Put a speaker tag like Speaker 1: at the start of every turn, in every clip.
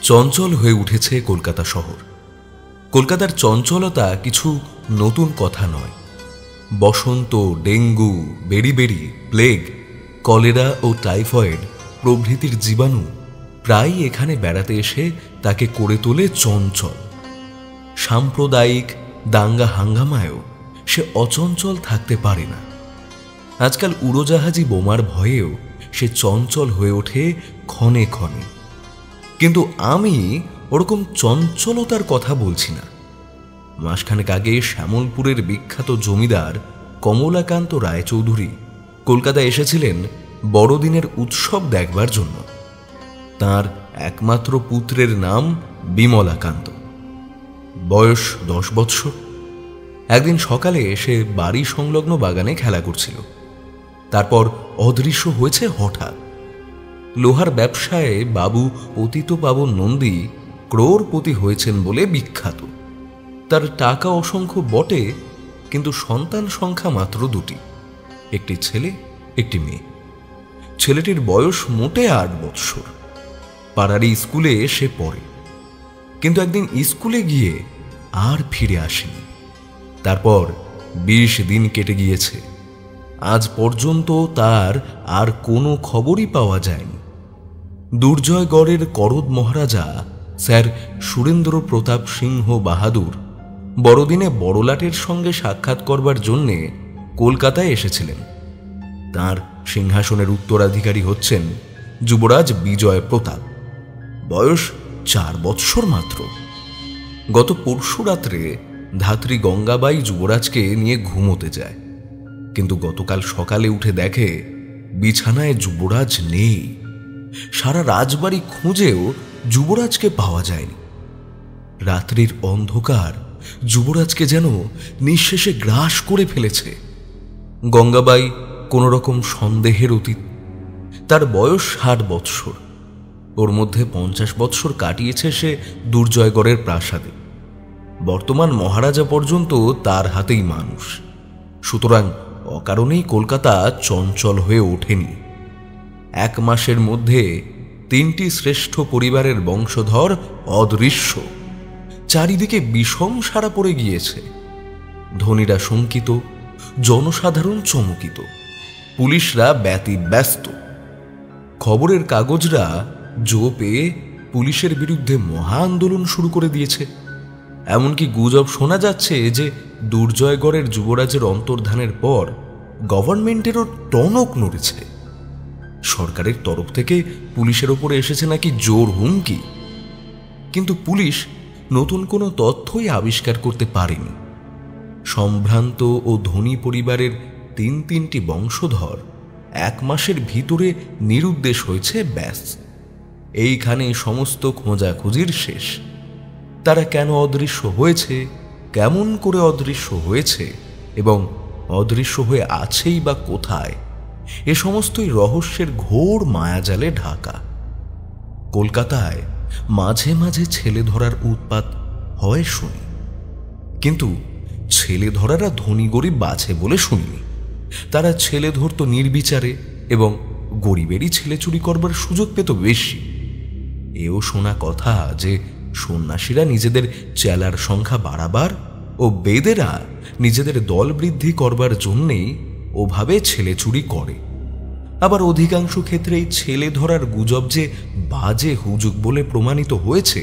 Speaker 1: চঞ্চল হয়ে উঠেছে কলকাতা শহর। কলকাতার চঞ্চলতা কিছু নতুন কথা নয়। বসন্ত, ডেঙ্গু, বেরিবেরি, প্লেগ, কলেরা ও টাইফয়েড প্রভৃতির জীবাণু প্রায় এখানে বেড়াতে এসে তাকে করে তোলে চঞ্চল। সাম্প্রদায়িক দাঙ্গা হাঙ্গামায়ও সে অচঞ্চল থাকতে পারে না। আজকাল উড়োজাহাজি বোমার ভয়েও সে চঞ্চল হয়ে ওঠে ক্ষণে ক্ষণে। কিন্তু আমি ওরকম চঞ্চলতার কথা বলছি না। মাসখানেক আগে শ্যামলপুরের বিখ্যাত জমিদার কমলাকান্ত রায়চৌধুরী কলকাতায় এসেছিলেন বড়দিনের উৎসব দেখবার জন্য। তাঁর একমাত্র পুত্রের নাম বিমলাকান্ত, বয়স 10 বৎসর। একদিন সকালে সে বাড়ি সংলগ্ন বাগানে খেলা করছিল। তারপর অদৃশ্য হয়েছে হঠাৎ। লোহার ব্যবসায় বাবু পতিতপাবন নন্দী ক্রোড়পতি হয়েছেন বলে বিখ্যাত। তার টাকা অসংখ্য বটে, কিন্তু সন্তান সংখ্যা মাত্র 2টি, একটি ছেলে একটি মেয়ে। ছেলেটির বয়স মোটে 8 বৎসর। পাড়ারই স্কুলে সে পড়ে, কিন্তু একদিন স্কুলে গিয়ে আর ফিরে আসেনি। তারপর 20 দিন কেটে গিয়েছে। আজ পর্যন্ত তার আর কোনো খবরই পাওয়া যায়নি। দুর্জয়গড়ের করদ মহারাজা স্যার সুরেন্দ্র প্রতাপ সিংহ বাহাদুর বড়দিনে বড়লাটের সঙ্গে সাক্ষাৎ করবার জন্যে কলকাতায় এসেছিলেন। তাঁর সিংহাসনের উত্তরাধিকারী হচ্ছেন যুবরাজ বিজয় প্রতাপ, বয়স 4 বৎসর মাত্র। গত পরশু রাত্রে ধাত্রী গঙ্গাবাই যুবরাজকে নিয়ে ঘুমোতে যায়, কিন্তু গতকাল সকালে উঠে দেখে বিছানায় যুবরাজ নেই। সারা রাজবাড়ি খুঁজেও যুবরাজকে পাওয়া যায়নি। রাত্রির অন্ধকার যুবরাজকে যেন নিঃশেষে গ্রাস করে ফেলেছে। গঙ্গাবাই কোন রকম সন্দেহের অতীত। তার বয়স 60 বৎসর। ওর মধ্যে 50 বৎসর কাটিয়েছে সে দুর্জয়গড়ের প্রাসাদে। বর্তমান মহারাজা পর্যন্ত তার হাতেই মানুষ। সুতরাং অকারণেই কলকাতা চঞ্চল হয়ে ওঠেনি। 1 মাসের মধ্যে 3টি শ্রেষ্ঠ পরিবারের বংশধর অদৃশ্য। চারিদিকে বিষম সারা পড়ে গিয়েছে। ধনীরা শঙ্কিত, জনসাধারণ চমকিত, পুলিশরা ব্যতিব্যস্ত। খবরের কাগজরা জো পেয়ে পুলিশের বিরুদ্ধে মহা আন্দোলন শুরু করে দিয়েছে। এমনকি গুজব শোনা যাচ্ছে যে দুর্জয়গড়ের যুবরাজের অন্তর্ধানের পর গভর্নমেন্টেরও টনক নড়েছে। সরকারের তরফ থেকে পুলিশের ওপরে এসেছে নাকি জোর হুমকি। কিন্তু পুলিশ নতুন কোনো তথ্যই আবিষ্কার করতে পারেনি। সম্ভ্রান্ত ও ধনী পরিবারের 3টি বংশধর 1 মাসের ভিতরে নিরুদ্দেশ হয়েছে, ব্যাস। এইখানে সমস্ত খোঁজাখুঁজির শেষ। তারা কেন অদৃশ্য হয়েছে, কেমন করে অদৃশ্য হয়েছে এবং অদৃশ্য হয়ে আছেই বা কোথায়, এ সমস্তই রহস্যের ঘোর মায়াজালে ঢাকা। কলকাতায় মাঝে মাঝে ছেলে ধরার উৎপাত হয় শুনি, কিন্তু ছেলে ধরারা ধনী গরিব বাছে বলে শুনিনি। তারা ছেলে ধরত নির্বিচারে এবং গরিবেরই ছেলে চুরি করবার সুযোগ পেত বেশি। এও শোনা কথা যে সন্ন্যাসীরা নিজেদের চেলার সংখ্যা বাড়াবার ও বেদেরা নিজেদের দল বৃদ্ধি করবার জন্যেই ওভাবে ছেলে চুরি করে। আবার অধিকাংশ ক্ষেত্রেই ছেলে ধরার গুজব যে বাজে হুজুগ বলে প্রমাণিত হয়েছে,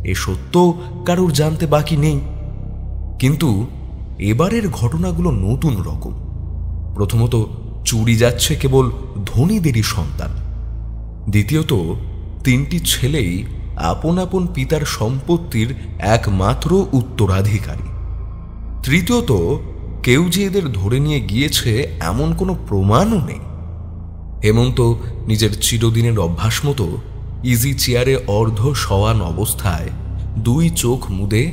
Speaker 1: এ সত্য কারুর জানতে বাকি নেই। কিন্তু এবারের ঘটনাগুলো নতুন রকম। প্রথমত, চুরি যাচ্ছে কেবল ধনীদেরই সন্তান। দ্বিতীয়ত, 3টি ছেলেই আপন আপন পিতার সম্পত্তির একমাত্র উত্তরাধিকারী। তৃতীয়ত, কেউ যে এদের ধরে নিয়ে গিয়েছে এমন কোনো প্রমাণও নেই। হেমন্ত নিজের চিরদিনের অভ্যাস মতো ইজি চেয়ারে অর্ধ শওয়ান অবস্থায় 2 চোখ মুদে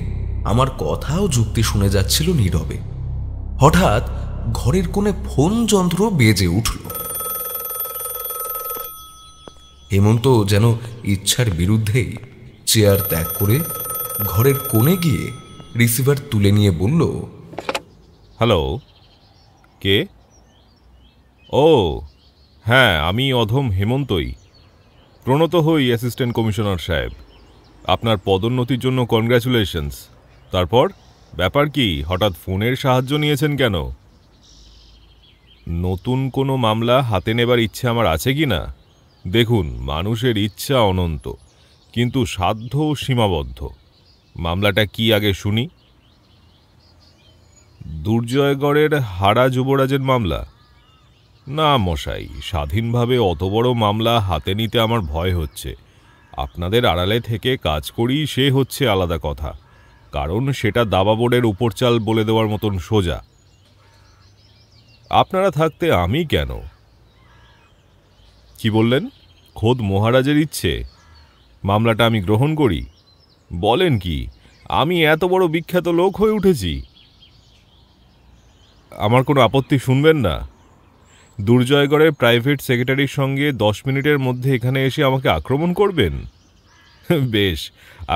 Speaker 1: আমার কথা ও যুক্তি শুনে যাচ্ছিল নীরবে। হঠাৎ ঘরের কোণে ফোন যন্ত্র বেজে উঠল। হেমন্ত যেন ইচ্ছার বিরুদ্ধেই চেয়ার ত্যাগ করে ঘরের কোণে গিয়ে রিসিভার তুলে নিয়ে বলল,
Speaker 2: হ্যালো, কে? ও হ্যাঁ, আমি অধম হেমন্তই। প্রণত হই অ্যাসিস্ট্যান্ট কমিশনার সাহেব। আপনার পদোন্নতির জন্য কনগ্র্যাচুলেশনস। তারপর ব্যাপার কি, হঠাৎ ফোনের সাহায্য নিয়েছেন কেন? নতুন কোনো মামলা হাতে নেবার ইচ্ছে আমার আছে কি না? দেখুন, মানুষের ইচ্ছা অনন্ত, কিন্তু সাধ্য সীমাবদ্ধ। মামলাটা কি আগে শুনি। দুর্জয়গড়ের হারা যুবরাজের মামলা? না মশাই, স্বাধীনভাবে অত বড় মামলা হাতে নিতে আমার ভয় হচ্ছে। আপনাদের আড়ালে থেকে কাজ করি সে হচ্ছে আলাদা কথা, কারণ সেটা দাবা বোর্ডের উপর চাল বলে দেওয়ার মতন সোজা। আপনারা থাকতে আমি কেন? কি বললেন? খোদ মহারাজের ইচ্ছে মামলাটা আমি গ্রহণ করি? বলেন কি, আমি এত বড় বিখ্যাত লোক হয়ে উঠেছি? আমার কোনো আপত্তি শুনবেন না? দুর্জয়গড়ের প্রাইভেট সেক্রেটারির সঙ্গে 10 মিনিটের মধ্যে এখানে এসে আমাকে আক্রমণ করবেন? বেশ,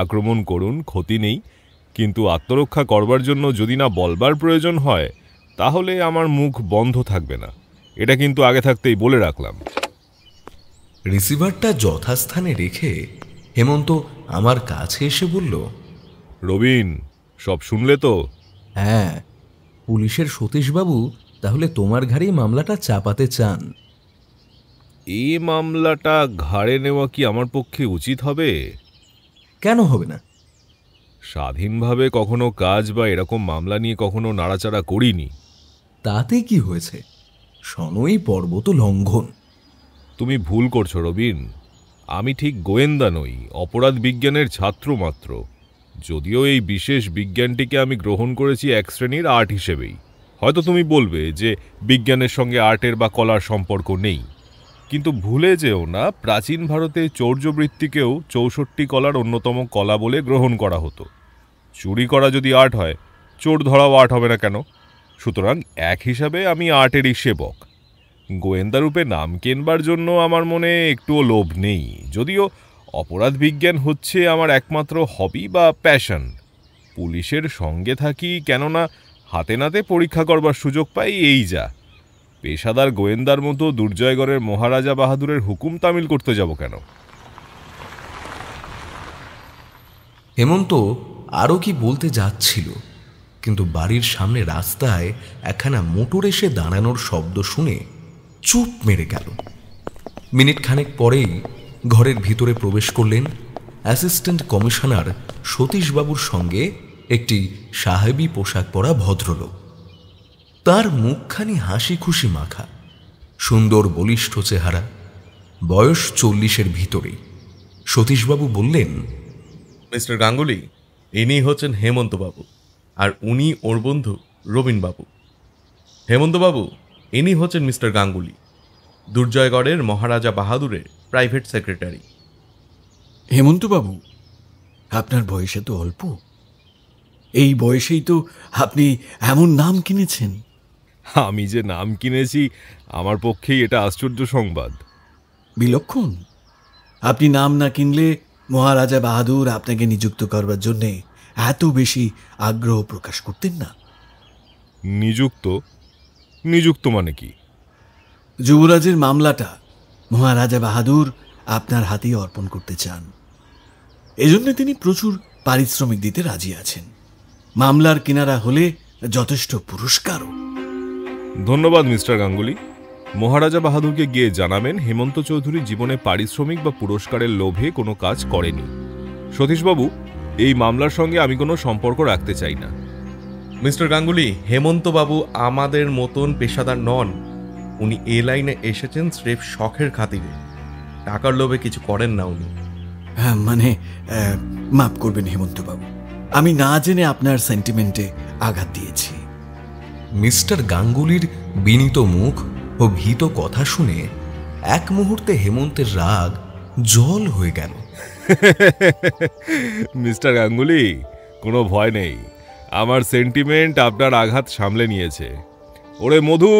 Speaker 2: আক্রমণ করুন, ক্ষতি নেই, কিন্তু আত্মরক্ষা করবার জন্য যদি না বলবার প্রয়োজন হয় তাহলে আমার মুখ বন্ধ থাকবে না, এটা কিন্তু আগে থাকতেই বলে রাখলাম।
Speaker 1: রিসিভারটা যথাস্থানে রেখে হেমন্ত আমার কাছে এসে বলল,
Speaker 2: রবিন, সব শুনলে তো?
Speaker 1: হ্যাঁ, পুলিশের সতীশবাবু তাহলে তোমার ঘাড়েই মামলাটা চাপাতে চান।
Speaker 2: এই মামলাটা ঘাড়ে নেওয়া কি আমার পক্ষে উচিত হবে?
Speaker 1: কেন হবে না?
Speaker 2: স্বাধীনভাবে কখনো কাজ বা এরকম মামলা নিয়ে কখনো নাড়াচাড়া করিনি।
Speaker 1: তাতে কি হয়েছে? সনই পর্বত লঙ্ঘন।
Speaker 2: তুমি ভুল করছো রবিন, আমি ঠিক গোয়েন্দা নই, অপরাধ বিজ্ঞানের ছাত্র মাত্র। যদিও এই বিশেষ বিজ্ঞানটিকে আমি গ্রহণ করেছি এক শ্রেণীর আর্ট হিসেবেই। হয়তো তুমি বলবে যে বিজ্ঞানের সঙ্গে আর্টের বা কলার সম্পর্ক নেই, কিন্তু ভুলে যেও না, প্রাচীন ভারতে চৌর্যবৃত্তিকেও 64 কলার অন্যতম কলা বলে গ্রহণ করা হতো। চুরি করা যদি আর্ট হয়, চোর ধরাও আর্ট হবে না কেন? সুতরাং এক হিসাবে আমি আর্টেরই সেবক। গোয়েন্দারূপে নাম কেনবার জন্য আমার মনে একটুও লোভ নেই, যদিও অপরাধ বিজ্ঞান হচ্ছে আমার একমাত্র হবি বা প্যাশন। পুলিশের সঙ্গে থাকি কেননা হাতে নাতে পরীক্ষা করবার সুযোগ পাই, এই যা। পেশাদার গোয়েন্দার মতো দুর্জয়গড়ের মহারাজা বাহাদুরের হুকুম তামিল করতে যাব কেন?
Speaker 1: হেমন্ত আরও কি বলতে যাচ্ছিল, কিন্তু বাড়ির সামনে রাস্তায় একখানা মোটর এসে দাঁড়ানোর শব্দ শুনে চুপ মেরে গেল। মিনিট খানেক পরেই ঘরের ভিতরে প্রবেশ করলেন অ্যাসিস্ট্যান্ট কমিশনার সতীশবাবুর সঙ্গে একটি সাহেবী পোশাক পরা ভদ্রলোক। তার মুখখানি হাসি খুশি মাখা, সুন্দর বলিষ্ঠ চেহারা, বয়স 40-এর ভিতরেই। সতীশবাবু বললেন,
Speaker 3: মিস্টার গাঙ্গুলি, ইনি হচ্ছেন হেমন্তবাবু, আর উনি ওর বন্ধু রবিনবাবু। হেমন্তবাবু, ইনি হচ্ছেন মিস্টার গাঙ্গুলি, দুর্জয়গড়ের মহারাজা বাহাদুরের প্রাইভেট সেক্রেটারি।
Speaker 4: হেমন্তবাবু, আপনার বয়সে তো অল্প, এই বয়সেই তো আপনি এমন নাম কিনেছেন।
Speaker 2: আমি যে নাম কিনেছি, আমার পক্ষেই এটা আশ্চর্য সংবাদ।
Speaker 4: বিলক্ষণ। আপনি নাম না কিনলে মহারাজা বাহাদুর আপনাকে নিযুক্ত করবার জন্যে এত বেশি আগ্রহ প্রকাশ করতেন না।
Speaker 2: নিযুক্ত মানে কি?
Speaker 4: যুবরাজের মামলাটা মহারাজা বাহাদুর আপনার হাতেই অর্পণ করতে চান। এজন্য তিনি প্রচুর পারিশ্রমিক দিতে রাজি আছেন। মামলার কিনারা হলে যথেষ্ট পুরস্কারও।
Speaker 2: ধন্যবাদ মিস্টার গাঙ্গুলি। মহারাজা বাহাদুরকে গিয়ে জানাবেন হেমন্ত চৌধুরী জীবনে পারিশ্রমিক বা পুরস্কারের লোভে কোনো কাজ করেনি। সতীশবাবু, এই মামলার সঙ্গে আমি কোনো সম্পর্ক রাখতে চাই না।
Speaker 3: মিস্টার গাঙ্গুলি, হেমন্তবাবু আমাদের মতন পেশাদার নন। উনি এ লাইনে এসেছেন স্রেফ শখের খাতিরে, টাকার লোভে কিছু করেন না উনি।
Speaker 4: হ্যাঁ, মানে মাফ করবেন হেমন্তবাবু, আমি না জেনে আপনার সেন্টিমেন্টে আঘাত দিয়েছি।
Speaker 1: মিস্টার গাঙ্গুলির বিনীত মুখ ও ভীত কথা শুনে এক মুহূর্তে হেমন্তের রাগ জল হয়ে গেল।
Speaker 2: মিস্টার গাঙ্গুলি, কোনো ভয় নেই, আমার সেন্টিমেন্ট আপনার আঘাত সামলে নিয়েছে। ওরে মধু,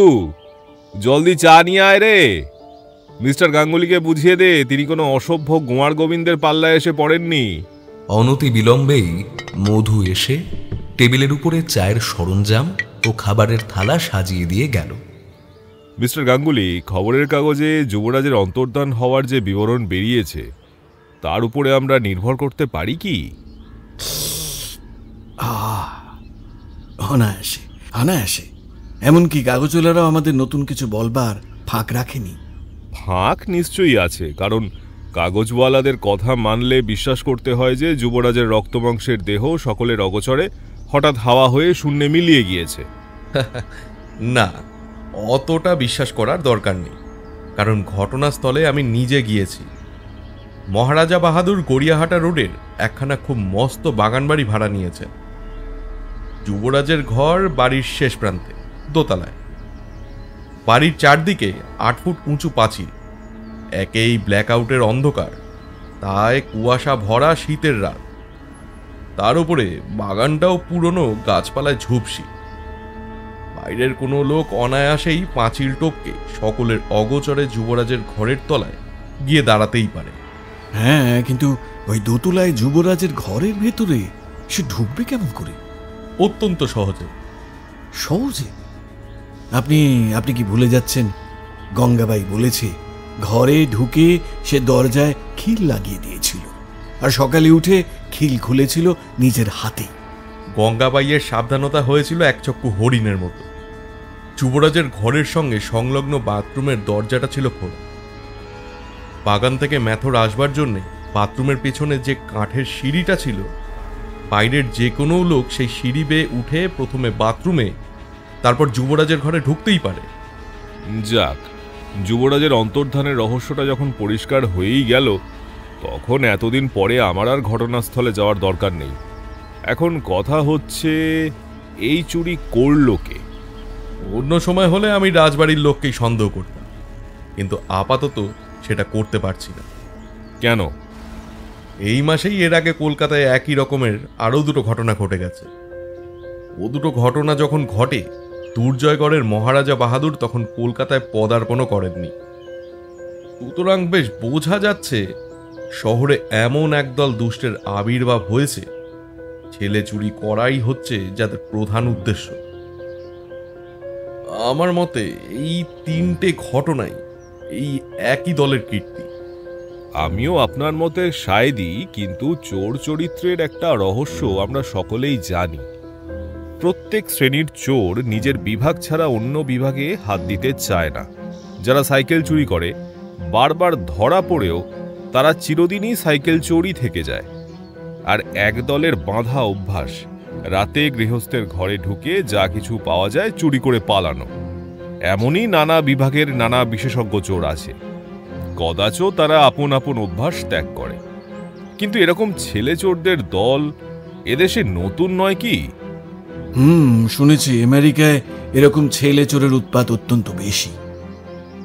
Speaker 2: জলদি চা নিয়ে আয় রে। মিস্টার গাঙ্গুলিকে বুঝিয়ে দে তিনি কোনো অসভ্য গোয়ার গোবিন্দের পাল্লায় এসে পড়েননি।
Speaker 1: অনতি বিলম্বেই মধু এসে টেবিলের উপরে চায়ের সরঞ্জাম ও খাবারের থালা সাজিয়ে দিয়ে গেল।
Speaker 2: মিস্টার গাঙ্গুলি, খবরের কাগজে যুবরাজের অন্তর্ধান হওয়ার যে বিবরণ বেরিয়েছে, তার উপরে আমরা নির্ভর করতে পারি কি?
Speaker 4: অনায়াসে অনায়াসে। এমনকি কাগজওয়ালারাও আমাদের নতুন কিছু বলবার ফাঁক রাখেনি।
Speaker 2: ফাঁক নিশ্চয়ই আছে, কারণ কাগজওয়ালাদের কথা মানলে বিশ্বাস করতে হয় যে যুবরাজের রক্তমাংসের দেহ সকলের অগোচরে হঠাৎ হাওয়া হয়ে শূন্যে মিলিয়ে গিয়েছে।
Speaker 3: না, অতটা বিশ্বাস করার দরকার নেই, কারণ ঘটনাস্থলে আমি নিজে গিয়েছি। মহারাজা বাহাদুর গড়িয়াহাটা রোডের একখানা খুব মস্ত বাগানবাড়ি ভাড়া নিয়েছেন। যুবরাজের ঘর বাড়ির শেষ প্রান্তে, দোতলায়। বাড়ির চারদিকে 8 ফুট উঁচু পাঁচিল, একেই ব্ল্যাকআউটের অন্ধকার, তাই কুয়াশা ভরা শীতের রাত। তার উপরে বাগানটাও পুরনো গাছপালায় ঝুপসি। বাইরের কোনো লোক অনায়াসেই পাঁচিল টপকে সকলের অগোচরে যুবরাজের ঘরের তলায় গিয়ে দাঁড়াতেই পারে।
Speaker 4: হ্যাঁ, কিন্তু ওই দোতলায় যুবরাজের ঘরের ভেতরে সে ঢুকবে কেমন করে?
Speaker 3: অত্যন্ত সহজে।
Speaker 4: সহজে? আপনি আপনি কি ভুলে যাচ্ছেন গঙ্গাবাই বলেছে ঘরে ঢুকে সে দরজায় খিল লাগিয়ে দিয়েছিল, আর সকালে উঠে খিল খুলেছিল নিজের হাতে।
Speaker 3: গঙ্গাবাইয়ের সাবধানতা হয়েছিল একচক্ষু হরিণের মতো। যুবরাজের ঘরের সঙ্গে সংলগ্ন বাথরুমের দরজাটা ছিল খোলা। বাগান থেকে মেথর আসবার জন্যে বাথরুমের পেছনে যে কাঠের সিঁড়িটা ছিল, বাইরের যে কোনো লোক সেই সিঁড়ি বেয়ে উঠে প্রথমে বাথরুমে, তারপর যুবরাজের ঘরে ঢুকতেই পারে।
Speaker 2: যাক, যুবরাজের অন্তর্ধানের রহস্যটা যখন পরিষ্কার হয়েই গেল, তখন এতদিন পরে আমার আর ঘটনাস্থলে যাওয়ার দরকার নেই। এখন কথা হচ্ছে, এই চুরি করল কে?
Speaker 3: অন্য সময় হলে আমি রাজবাড়ির লোককেই সন্দেহ করতাম, কিন্তু আপাতত সেটা করতে পারছি না।
Speaker 2: কেন?
Speaker 3: এই মাসেই এর আগে কলকাতায় একই রকমের আরও 2টো ঘটনা ঘটে গেছে। ও 2টো ঘটনা যখন ঘটে, দুর্জয়গড়ের মহারাজা বাহাদুর তখন কলকাতায় পদার্পণও করেননি। সুতরাং বেশ বোঝা যাচ্ছে শহরে এমন একদল দুষ্টের আবির্ভাব হয়েছে, ছেলে চুরি করাই হচ্ছে যাদের প্রধান উদ্দেশ্য। আমার মতে এই 3টে ঘটনাই এই একই দলের কীর্তি।
Speaker 2: আমিও আপনার মতে সায় দিই, কিন্তু চোর চরিত্রের একটা রহস্য আমরা সকলেই জানি। প্রত্যেক শ্রেণীর চোর নিজের বিভাগ ছাড়া অন্য বিভাগে হাত দিতে চায় না। যারা সাইকেল চুরি করে, বারবার ধরা পড়েও তারা চিরদিনই সাইকেল চোরই থেকে যায়। আর এক দলের বাঁধা অভ্যাস রাতে গৃহস্থের ঘরে ঢুকে যা কিছু পাওয়া যায় চুরি করে পালানো। এমনই নানা বিভাগের নানা বিশেষজ্ঞ চোর আছে। কদাচ তারা আপন আপন অভ্যাস ত্যাগ করে। কিন্তু এরকম ছেলে চোরদের দল এদেশে নতুন নয় কি?
Speaker 4: শুনেছি আমেরিকায় এরকম ছেলে চোরের উৎপাত অত্যন্ত বেশি।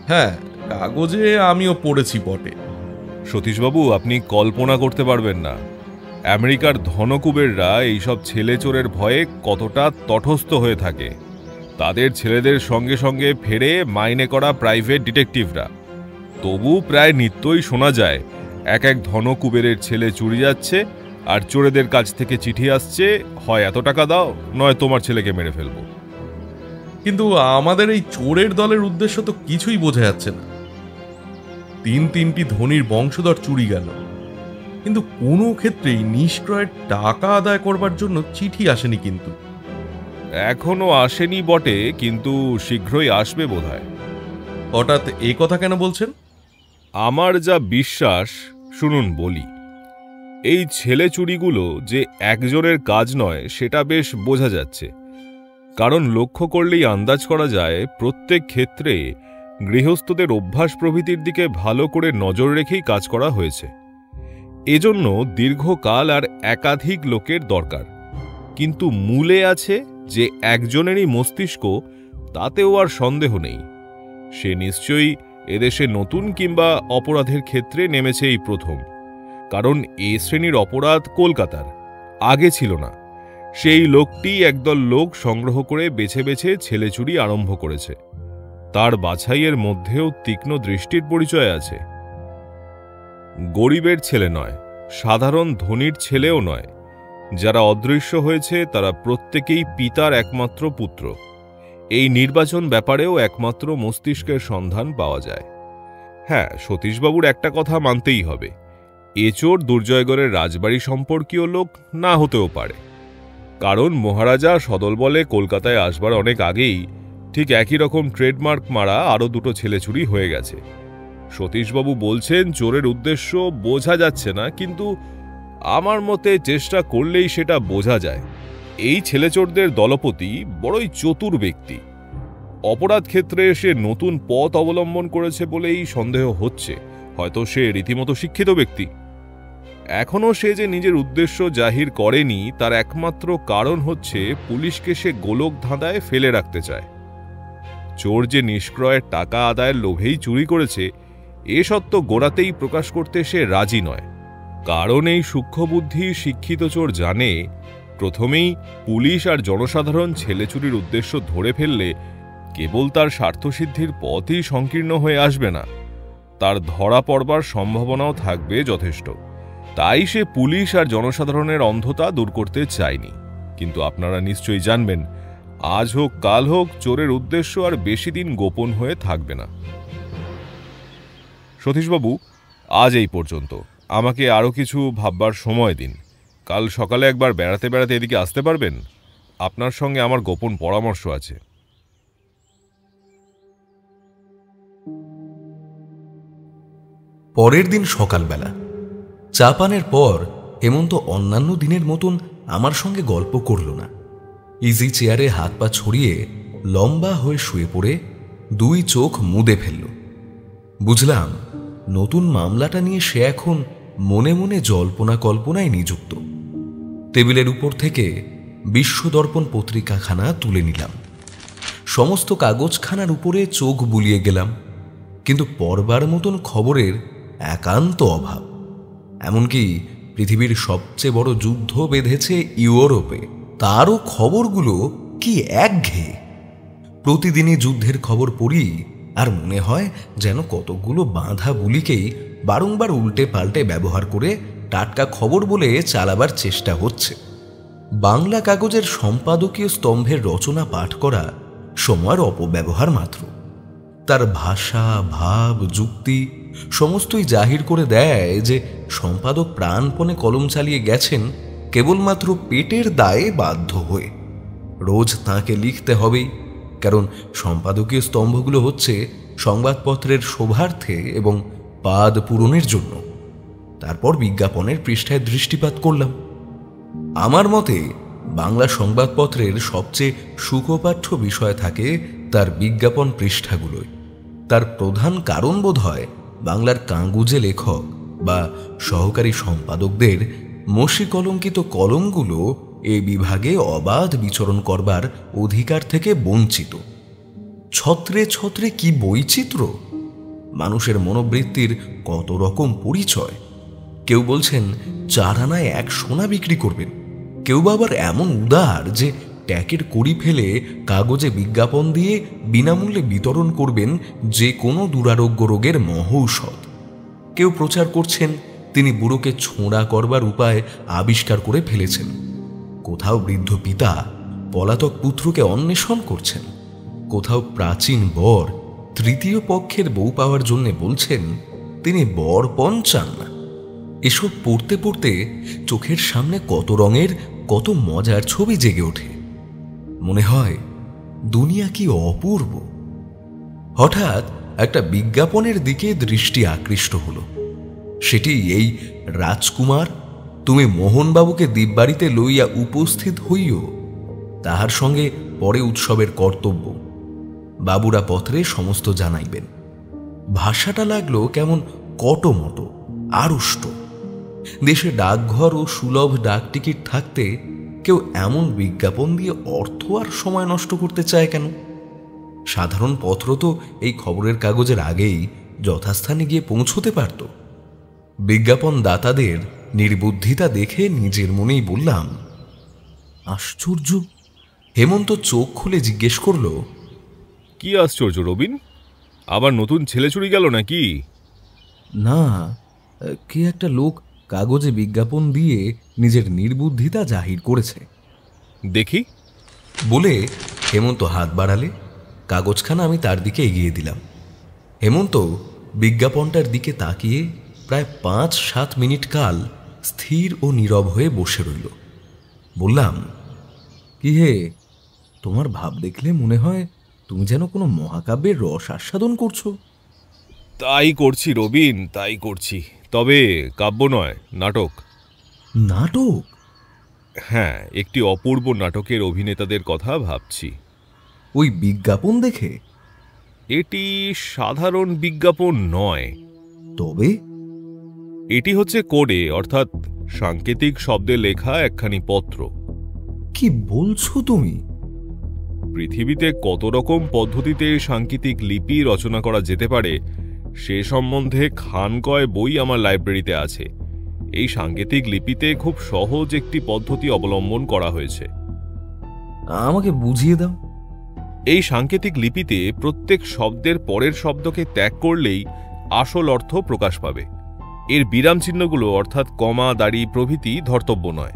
Speaker 3: হ্যাঁ, কাগজে আমিও পড়েছি বটে।
Speaker 2: সতীশবাবু, আপনি কল্পনা করতে পারবেন না আমেরিকার ধনকুবেররা এইসব ছেলে চোরের ভয়ে কতটা তটস্থ হয়ে থাকে। তাদের ছেলেদের সঙ্গে সঙ্গে ফেরে মাইনে করা প্রাইভেট ডিটেকটিভরা। তবু প্রায় নিত্যই শোনা যায় এক এক ধনকুবেরের ছেলে চুরি যাচ্ছে, আর চোরেদের কাছ থেকে চিঠি আসছে, হয় এত টাকা দাও, নয় তোমার ছেলেকে মেরে ফেলবো।
Speaker 3: কিন্তু আমাদের এই চোরের দলের উদ্দেশ্য তো কিছুই বোঝা যাচ্ছে না। 3টি ধনীর বংশধর চুরি গেল, কিন্তু কোনো ক্ষেত্রেই নিষ্ক্রয়ের টাকা আদায় করবার জন্য চিঠি আসেনি। কিন্তু
Speaker 2: এখনো আসেনি বটে, কিন্তু শীঘ্রই আসবে বোধহয়।
Speaker 3: হঠাৎ এ কথা কেন বলছেন?
Speaker 2: আমার যা বিশ্বাস, শুনুন বলি। এই ছেলে চুরিগুলো যে একজনের কাজ নয় সেটা বেশ বোঝা যাচ্ছে, কারণ লক্ষ্য করলেই আন্দাজ করা যায় প্রত্যেক ক্ষেত্রে গৃহস্থদের অভ্যাস প্রভৃতির দিকে ভালো করে নজর রেখেই কাজ করা হয়েছে। এজন্য দীর্ঘকাল আর একাধিক লোকের দরকার। কিন্তু মূলে আছে যে একজনেরই মস্তিষ্ক, তাতেও আর সন্দেহ নেই। সে নিশ্চয়ই এদেশে নতুন কিংবা অপরাধের ক্ষেত্রে নেমেছে এই প্রথম, কারণ এ শ্রেণীর অপরাধ কলকাতার আগে ছিল না। সেই লোকটি একদল লোক সংগ্রহ করে বেছে বেছে ছেলে চুরি আরম্ভ করেছে। তার বাছাইয়ের মধ্যেও তীক্ষ্ণ দৃষ্টির পরিচয় আছে। গরিবের ছেলে নয়, সাধারণ ধনীর ছেলেও নয়। যারা অদৃশ্য হয়েছে তারা প্রত্যেকেই পিতার একমাত্র পুত্র। এই নির্বাচন ব্যাপারেও একমাত্র মস্তিষ্কের সন্ধান পাওয়া যায়। হ্যাঁ, সতীশবাবুর একটা কথা মানতেই হবে, এ চোর দুর্জয়গড়ের রাজবাড়ি সম্পর্কীয় লোক না হতেও পারে, কারণ মহারাজা সদলবলে কলকাতায় আসবার অনেক আগেই ঠিক একই রকম ট্রেডমার্ক মারা আরও দুটো ছেলে চুরি হয়ে গেছে। সতীশবাবু বলছেন চোরের উদ্দেশ্য বোঝা যাচ্ছে না, কিন্তু আমার মতে চেষ্টা করলেই সেটা বোঝা যায়। এই ছেলেচোরদের দলপতি বড়ই চতুর ব্যক্তি। অপরাধ ক্ষেত্রে সে নতুন পথ অবলম্বন করেছে বলেই সন্দেহ হচ্ছে। হয়তো সে রীতিমতো শিক্ষিত ব্যক্তি। এখনও সে যে নিজের উদ্দেশ্য জাহির করেনি তার একমাত্র কারণ হচ্ছে পুলিশকে সে গোলক ধাঁধায় ফেলে রাখতে চায়। চোর যে নিষ্ক্রয়ের টাকা আদায়ের লোভেই চুরি করেছে এ সত্য গোড়াতেই প্রকাশ করতে সে রাজি নয়, কারণ এই সূক্ষ্মবুদ্ধি শিক্ষিত চোর জানে প্রথমেই পুলিশ আর জনসাধারণ ছেলে চুরির উদ্দেশ্য ধরে ফেললে কেবল তার স্বার্থসিদ্ধির পথই সংকীর্ণ হয়ে আসবে না, তার ধরা পড়বার সম্ভাবনাও থাকবে যথেষ্ট। তাই সে পুলিশ আর জনসাধারণের অন্ধতা দূর করতে চায়নি। কিন্তু আপনারা নিশ্চয়ই জানবেন আজ হোক কাল হোক চোরের উদ্দেশ্য আর বেশি দিন গোপন হয়ে থাকবে না। সতীশবাবু, আজ এই পর্যন্ত। আমাকে আরও কিছু ভাববার সময় দিন। কাল সকালে একবার বেড়াতে বেড়াতে এদিকে আসতে পারবেন? আপনার সঙ্গে আমার গোপন পরামর্শ আছে।
Speaker 1: পরের দিন সকালবেলা চা পানের পর হেমন্ত অন্যান্য দিনের মতন আমার সঙ্গে গল্প করল না। ইজি চেয়ারে হাত পা ছড়িয়ে লম্বা হয়ে শুয়ে পড়ে দুই চোখ মুদে ফেলল। বুঝলাম নতুন মামলাটা নিয়ে সে এখন মনে মনে জল্পনা কল্পনায় নিযুক্ত। টেবিলের উপর থেকে বিশ্বদর্পণ পত্রিকাখানা তুলে নিলাম। সমস্ত কাগজখানার উপরে চোখ বুলিয়ে গেলাম, কিন্তু পড়বার মতন খবরের একান্ত অভাব। এমনকি পৃথিবীর সবচেয়ে বড় যুদ্ধ বেঁধেছে ইউরোপে, তারও খবরগুলো কি একঘেয়ে। প্রতিদিনই যুদ্ধের খবর পড়ি আর মনে হয় যেন কতগুলো বাঁধা বুলিকেই বারংবার উল্টে পাল্টে ব্যবহার করে টাটকা খবর বলে চালাবার চেষ্টা হচ্ছে। বাংলা কাগজের সম্পাদকীয় স্তম্ভের রচনা পাঠ করা সময়ের অপব্যবহার মাত্র। তার ভাষা, ভাব, যুক্তি সমস্তই জাহির করে দেয় যে সম্পাদক প্রাণপণে কলম চালিয়ে গেছেন কেবলমাত্র পেটের দায়ে বাধ্য হয়ে। রোজ তাঁকে লিখতে হবেই, কারণ সম্পাদকীয় স্তম্ভগুলো হচ্ছে সংবাদপত্রের শোভার্থে এবং পাদ পূরণের জন্য। তারপর বিজ্ঞাপনের পৃষ্ঠায় দৃষ্টিপাত করলাম। আমার মতে বাংলা সংবাদপত্রের সবচেয়ে সুখপাঠ্য বিষয় থাকে তার বিজ্ঞাপন পৃষ্ঠাগুলোয়। তার প্রধান কারণ বোধ হয় বাংলার কাঙ্গুজে লেখক বা সহকারী সম্পাদকদের মসি কলঙ্কিত কলমগুলো এ বিভাগে অবাধ বিচরণ করবার অধিকার থেকে বঞ্চিত। ছত্রে ছত্রে কি বৈচিত্র্য! মানুষের মনোবৃত্তির কত রকম পরিচয়। কেউ বলছেন 4 আনায় 1 সোনা বিক্রি করবেন, কেউ বা আবার এমন উদার যে ট্যাকের কড়ি ফেলে কাগজে বিজ্ঞাপন দিয়ে বিনামূল্যে বিতরণ করবেন যে কোনো দুরারোগ্য রোগের মহৌষধ। কেউ প্রচার করছেন তিনি বুড়োকে ছোঁড়া করবার উপায় আবিষ্কার করে ফেলেছেন। কোথাও বৃদ্ধ পিতা পলাতক পুত্রকে অন্বেষণ করছেন, কোথাও প্রাচীন বর তৃতীয় পক্ষের বউ পাওয়ার জন্য বলছেন তিনি বর পণ চান না। এসব পড়তে পড়তে চোখের সামনে কত রঙের কত মজার ছবি জেগে ওঠে। মনে হয় দুনিয়া কি অপূর্ব। হঠাৎ একটা বিজ্ঞাপনের দিকে দৃষ্টি আকৃষ্ট হলো। সেটি এই রাজকুমার তুমি মোহনবাবুকে দ্বীপবাড়িতে লইয়া উপস্থিত হইও, তাহার সঙ্গে পরে উৎসবের কর্তব্য। বাবুরা পত্রে সমস্ত জানাইবেন। ভাষাটা লাগলো কেমন কটমটো, আড়ষ্ট। দেশে ডাকঘর ও সুলভ ডাক টিকিট থাকতে কেউ এমন বিজ্ঞাপন দিয়ে অর্থ আর সময় নষ্ট করতে চায় কেন? সাধারণ পত্র তো এই খবরের কাগজের আগেই যথাস্থানে গিয়ে পৌঁছতে পারত। বিজ্ঞাপন দাতাদের নির্বুদ্ধিতা দেখে নিজের মনেই বললাম, আশ্চর্য। হেমন্ত চোখ খুলে জিজ্ঞেস করল,
Speaker 2: কি আশ্চর্য রবিন? আবার নতুন ছেলে চুরি গেল নাকি?
Speaker 1: না, কে একটা লোক কাগজে বিজ্ঞাপন দিয়ে নিজের নির্বুদ্ধিতা জাহির করেছে।
Speaker 2: দেখি
Speaker 1: বলে হেমন্ত হাত বাড়ালে কাগজখানা আমি তার দিকে এগিয়ে দিলাম। হেমন্ত বিজ্ঞাপনটার দিকে তাকিয়ে প্রায় 5-7 মিনিট কাল স্থির ও নীরব হয়ে বসে রইল। বললাম, কি হে, তোমার ভাব দেখলে মনে হয় তুমি যেন কোনো মহাকাব্যের রস আস্বাদন করছো।
Speaker 2: তাই করছি রবিন, তাই করছি, তবে কাব্য নয়, নাটক।
Speaker 1: নাটক?
Speaker 2: হ্যাঁ, একটি অপূর্ব নাটকের অভিনেতাদের কথা ভাবছি।
Speaker 1: ওই বিজ্ঞাপন দেখে?
Speaker 2: এটি সাধারণ বিজ্ঞাপন নয়।
Speaker 1: তবে?
Speaker 2: এটি হচ্ছে কোডে, অর্থাৎ সাংকেতিক শব্দে লেখা একখানি পত্র।
Speaker 1: কি বলছো তুমি?
Speaker 2: পৃথিবীতে কত রকম পদ্ধতিতে সাংকেতিক লিপি রচনা করা যেতে পারে সে সম্বন্ধে খানকয় বই আমার লাইব্রেরিতে আছে। এই সাংকেতিক লিপিতে খুব সহজ একটি পদ্ধতি অবলম্বন করা হয়েছে।
Speaker 1: আমাকে বুঝিয়ে দাও।
Speaker 2: এই সাংকেতিক লিপিতে প্রত্যেক শব্দের পরের শব্দকে ত্যাগ করলেই আসল অর্থ প্রকাশ পাবে। এর বিরাম চিহ্নগুলো অর্থাৎ কমা, দাড়ি প্রভৃতি ধর্তব্য নয়,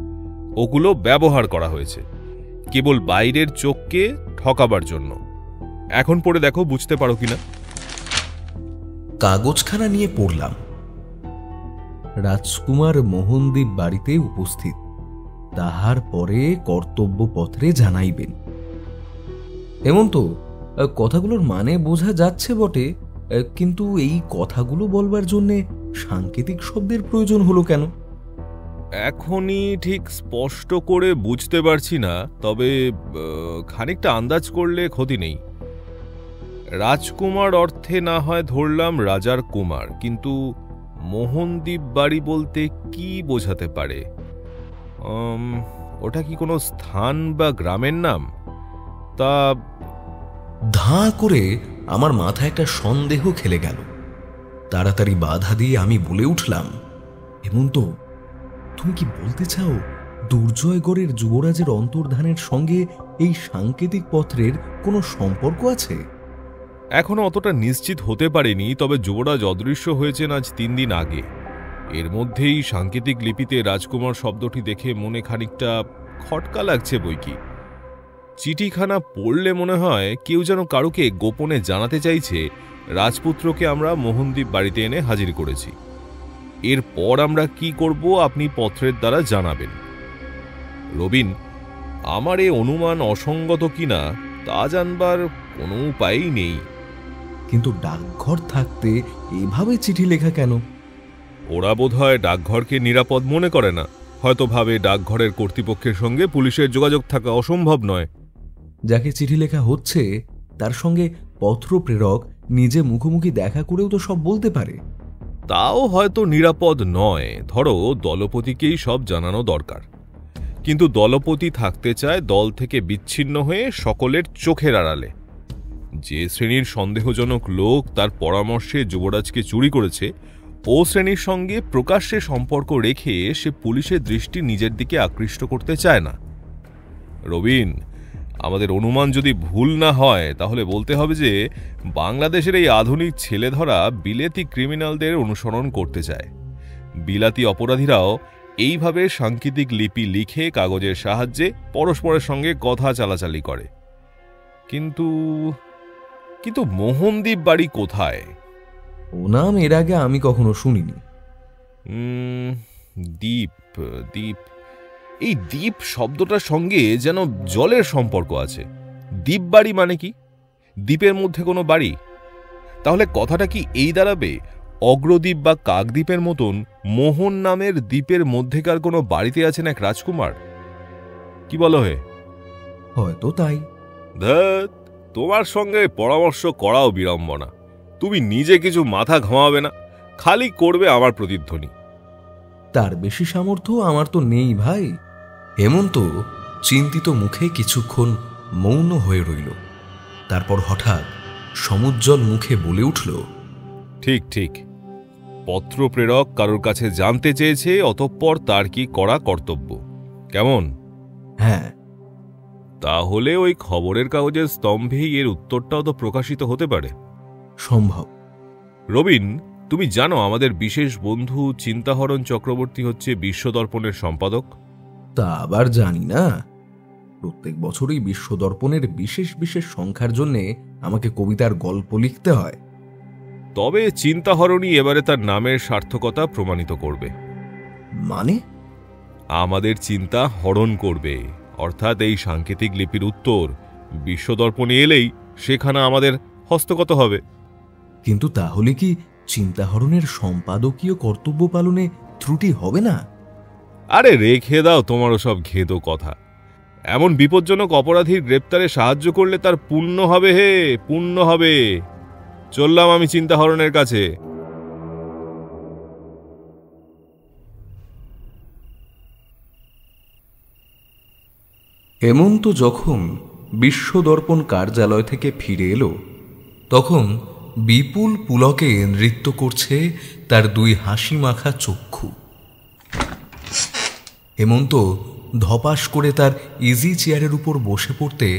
Speaker 2: ওগুলো ব্যবহার করা হয়েছে কেবল বাইরের চোখকে ঠকাবার জন্য। এখন পড়ে দেখো, বুঝতে পারো কিনা।
Speaker 1: কাগজখানা নিয়ে পড়লাম। রাজকুমার মোহনদীপ বাড়িতে উপস্থিত, তাহার পরে কর্তব্য পত্রে জানাইবেন। এমন তো কথাগুলোর মানে বোঝা যাচ্ছে বটে, কিন্তু এই কথাগুলো বলবার জন্যে সাংকেতিক শব্দের প্রয়োজন হলো কেন?
Speaker 2: এখনই ঠিক স্পষ্ট করে বুঝতে পারছি না, তবে খানিকটা আন্দাজ করলে ক্ষতি নেই। রাজকুমার অর্থে না হয় ধরলাম রাজার কুমার, কিন্তু মোহনদীপ বাড়ি বলতে কি বোঝাতে পারে? ওটা কি কোনো স্থান বা গ্রামের নাম? তা
Speaker 1: ধাঁ করে আমার মাথায় একটা সন্দেহ খেলে গেল। তাড়াতাড়ি বাধা দিয়ে আমি বলে উঠলাম, হেমন্ত, তুমি কি বলতে চাও দুর্জয়গড়ের যুবরাজের অন্তর্ধানের সঙ্গে এই সাংকেতিক পত্রের কোনো সম্পর্ক আছে?
Speaker 2: এখনো অতটা নিশ্চিত হতে পারেনি, তবে যুবরাজ অদৃশ্য হয়েছেন আজ 3 দিন আগে। এর মধ্যেই সাংকেতিক লিপিতে রাজকুমার শব্দটি দেখে মনে খানিকটা খটকা লাগছে বইকি। চিঠিখানা পড়লে মনে হয় কেউ যেন কারুকে গোপনে জানাতে চাইছে রাজপুত্রকে আমরা মোহনদীপ বাড়িতে এনে হাজির করেছি। এরপর আমরা কি করব আপনি পত্রের দ্বারা জানাবেন। রবিন, আমার এ অনুমান অসঙ্গত কিনা তা জানবার কোনো উপায়ই নেই।
Speaker 1: কিন্তু ডাকঘর থাকতে এভাবে চিঠি লেখা কেন?
Speaker 2: ওরা বোধহয় ডাকঘরকে নিরাপদ মনে করে না, হয়তো ভাবে ডাকঘরের কর্তৃপক্ষের সঙ্গে পুলিশের যোগাযোগ থাকা অসম্ভব নয়।
Speaker 1: যাকে চিঠি লেখা হচ্ছে তার সঙ্গে পত্র প্রেরক নিজে মুখোমুখি দেখা করেও তো সব বলতে পারে।
Speaker 2: তাও হয়তো নিরাপদ নয়। ধরো দলপতিকেই সব জানানো দরকার, কিন্তু দলপতি থাকতে চায় দল থেকে বিচ্ছিন্ন হয়ে সকলের চোখের আড়ালে। যে শ্রেণীর সন্দেহজনক লোক তার পরামর্শে যুবরাজকে চুরি করেছে, ও শ্রেণীর সঙ্গে প্রকাশ্যে সম্পর্ক রেখে সে পুলিশের দৃষ্টি নিজের দিকে আকৃষ্ট করতে চায় না। রবিন, আমাদের অনুমান যদি ভুল না হয় তাহলে বলতে হবে যে বাংলাদেশের এই আধুনিক ছেলেধরা বিলেতি ক্রিমিনালদের অনুসরণ করতে চায়। বিলাতি অপরাধীরাও এইভাবে সাংকেতিক লিপি লিখে কাগজের সাহায্যে পরস্পরের সঙ্গে কথা চালাচালি করে। কিন্তু কিন্তু মোহনদীপ বাড়ি কোথায়?
Speaker 1: ও নাম এর আগে আমি কখনো শুনিনি।
Speaker 2: দ্বীপ, দ্বীপ, এই দ্বীপ শব্দটার সঙ্গে যেন জলের সম্পর্ক আছে। দ্বীপ বাড়ি মানে কি? দ্বীপের মধ্যে কোনো বাড়ি? তাহলে কথাটা কি এই দাঁড়াবে, অগ্রদ্বীপ বা কাকদ্বীপের মতন মোহন নামের দ্বীপের মধ্যেকার কোনো বাড়িতে আছেন এক রাজকুমার? কি বলো হে?
Speaker 1: হয়তো তাই।
Speaker 2: ধ্যাৎ, তোমার সঙ্গে পরামর্শ করাও বিড়ম্বনা। তুমি নিজে কিছু মাথা ঘামাবে না, খালি করবে আমার প্রতিধ্বনি।
Speaker 1: তার বেশি সামর্থ্য আমার তো নেই ভাই। হেমন্ত চিন্তিত মুখে কিছুক্ষণ মৌন হয়ে রইল। তারপর হঠাৎ সমুজ্জ্বল মুখে বলে উঠল,
Speaker 2: ঠিক ঠিক, পত্র প্রেরক কারোর কাছে জানতে চেয়েছে, অতঃপর তার কি করা কর্তব্য, কেমন?
Speaker 1: হ্যাঁ।
Speaker 2: তাহলে ওই খবরের কাগজের স্তম্ভেই এর উত্তরটাও তো প্রকাশিত হতে পারে।
Speaker 1: সম্ভব।
Speaker 2: রবিন, তুমি জানো আমাদের বিশেষ বন্ধু চিন্তাহরণ চক্রবর্তী হচ্ছে বিশ্বদর্পণের সম্পাদক?
Speaker 1: তা আবার জানি না। প্রত্যেক বছরই বিশ্বদর্পণের বিশেষ বিশেষ সংখ্যার জন্যে আমাকে কবিতার গল্প লিখতে হয়।
Speaker 2: তবে চিন্তাহরণই এবারে তার নামের সার্থকতা প্রমাণিত করবে।
Speaker 4: মানে?
Speaker 2: আমাদের চিন্তা হরণ করবে, অর্থাৎ এই সাংকেতিক লিপির উত্তর বিশ্বদর্পণে এলেই সেখানে আমাদের হস্তগত হবে।
Speaker 1: কিন্তু তাহলে কি চিন্তাহরণের সম্পাদকীয় কর্তব্য পালনে ত্রুটি হবে না?
Speaker 2: আরে রেখে দাও তোমারও সব ঘেদো কথা। এমন বিপজ্জনক অপরাধীর গ্রেপ্তারে সাহায্য করলে তার পুণ্য হবে, হে পুণ্য হবে। চললাম আমি চিন্তাহরণের কাছে।
Speaker 1: হেমন্ত যখন বিশ্বদর্পণ কার্যালয় থেকে ফিরে এলো, তখন বিপুল পুলকে নৃত্য করছে তার দুই হাসি মাখা চক্ষু। হেমন্ত ধপাস করে তার ইজি চেয়ারের উপর বসে পড়তে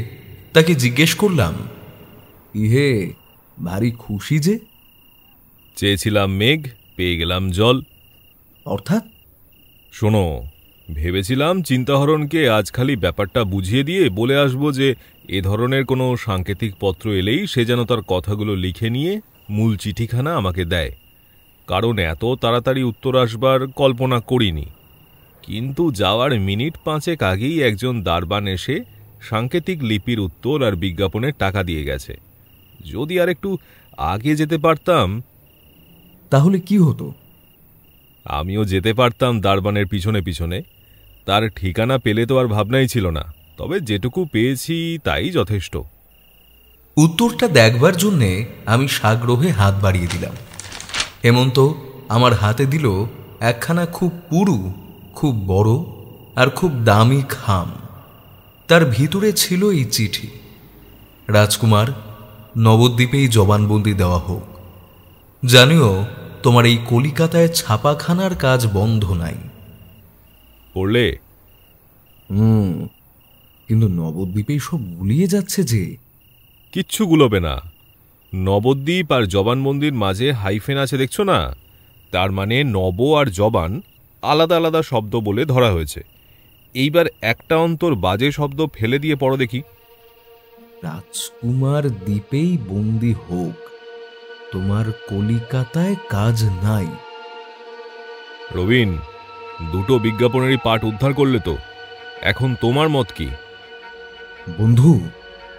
Speaker 1: তাকে জিজ্ঞেস করলাম, ইহে ভারী খুশি যে?
Speaker 2: চেয়েছিলাম মেঘ, পেয়ে গেলাম জল।
Speaker 1: অর্থাৎ?
Speaker 2: শোনো, ভেবেছিলাম চিন্তাহরণকে আজ খালি ব্যাপারটা বুঝিয়ে দিয়ে বলে আসবো যে এ ধরনের কোনো সাংকেতিক পত্র এলেই সে যেন তার কথাগুলো লিখে নিয়ে মূল চিঠিখানা আমাকে দেয়, কারণ এত তাড়াতাড়ি উত্তর আসবার কল্পনা করিনি। কিন্তু যাওয়ার মিনিট 5 আগেই একজন দারবান এসে সাংকেতিক লিপির উত্তর আর বিজ্ঞাপনের টাকা দিয়ে গেছে। যদি আর একটু আগে যেতে পারতাম।
Speaker 1: তাহলে কি হতো?
Speaker 2: আমিও যেতে পারতাম দারবানের পিছনে পিছনে। তার ঠিকানা পেলে তো আর ভাবনাই ছিল না, তবে যেটুকু পেয়েছি তাই যথেষ্ট।
Speaker 1: উত্তরটা দেখবার জন্যে আমি সাগ্রহে হাত বাড়িয়ে দিলাম। হেমন্ত আমার হাতে দিল একখানা খুব পুরু, খুব বড় আর খুব দামি খাম। তার ভিতরে ছিল এই চিঠি, রাজকুমার, নবদ্বীপেই জবানবন্দি দেওয়া হোক। জানিও তোমার এই কলিকাতায় ছাপাখানার কাজ বন্ধ নাই।
Speaker 2: পড়লে?
Speaker 1: কিন্তু নবদ্বীপেই সব গুলিয়ে যাচ্ছে যে।
Speaker 2: কিচ্ছু গুলোবে না। নবদ্বীপ আর জবানবন্দির মাঝে হাইফেন আছে দেখছো না? তার মানে নব আর জবান আলাদা আলাদা শব্দ বলে ধরা হয়েছে। এইবার একটা অন্তর বাজে শব্দ ফেলে দিয়ে পড়ো দেখি।
Speaker 1: রাজকুমার দ্বীপেই বন্দি হোক, তোমার কলিকাতায় কাজ নাই।
Speaker 2: রবিন, দুটো বিজ্ঞাপনেরই পাঠ উদ্ধার করলে তো, এখন তোমার মত কি?
Speaker 1: বন্ধু,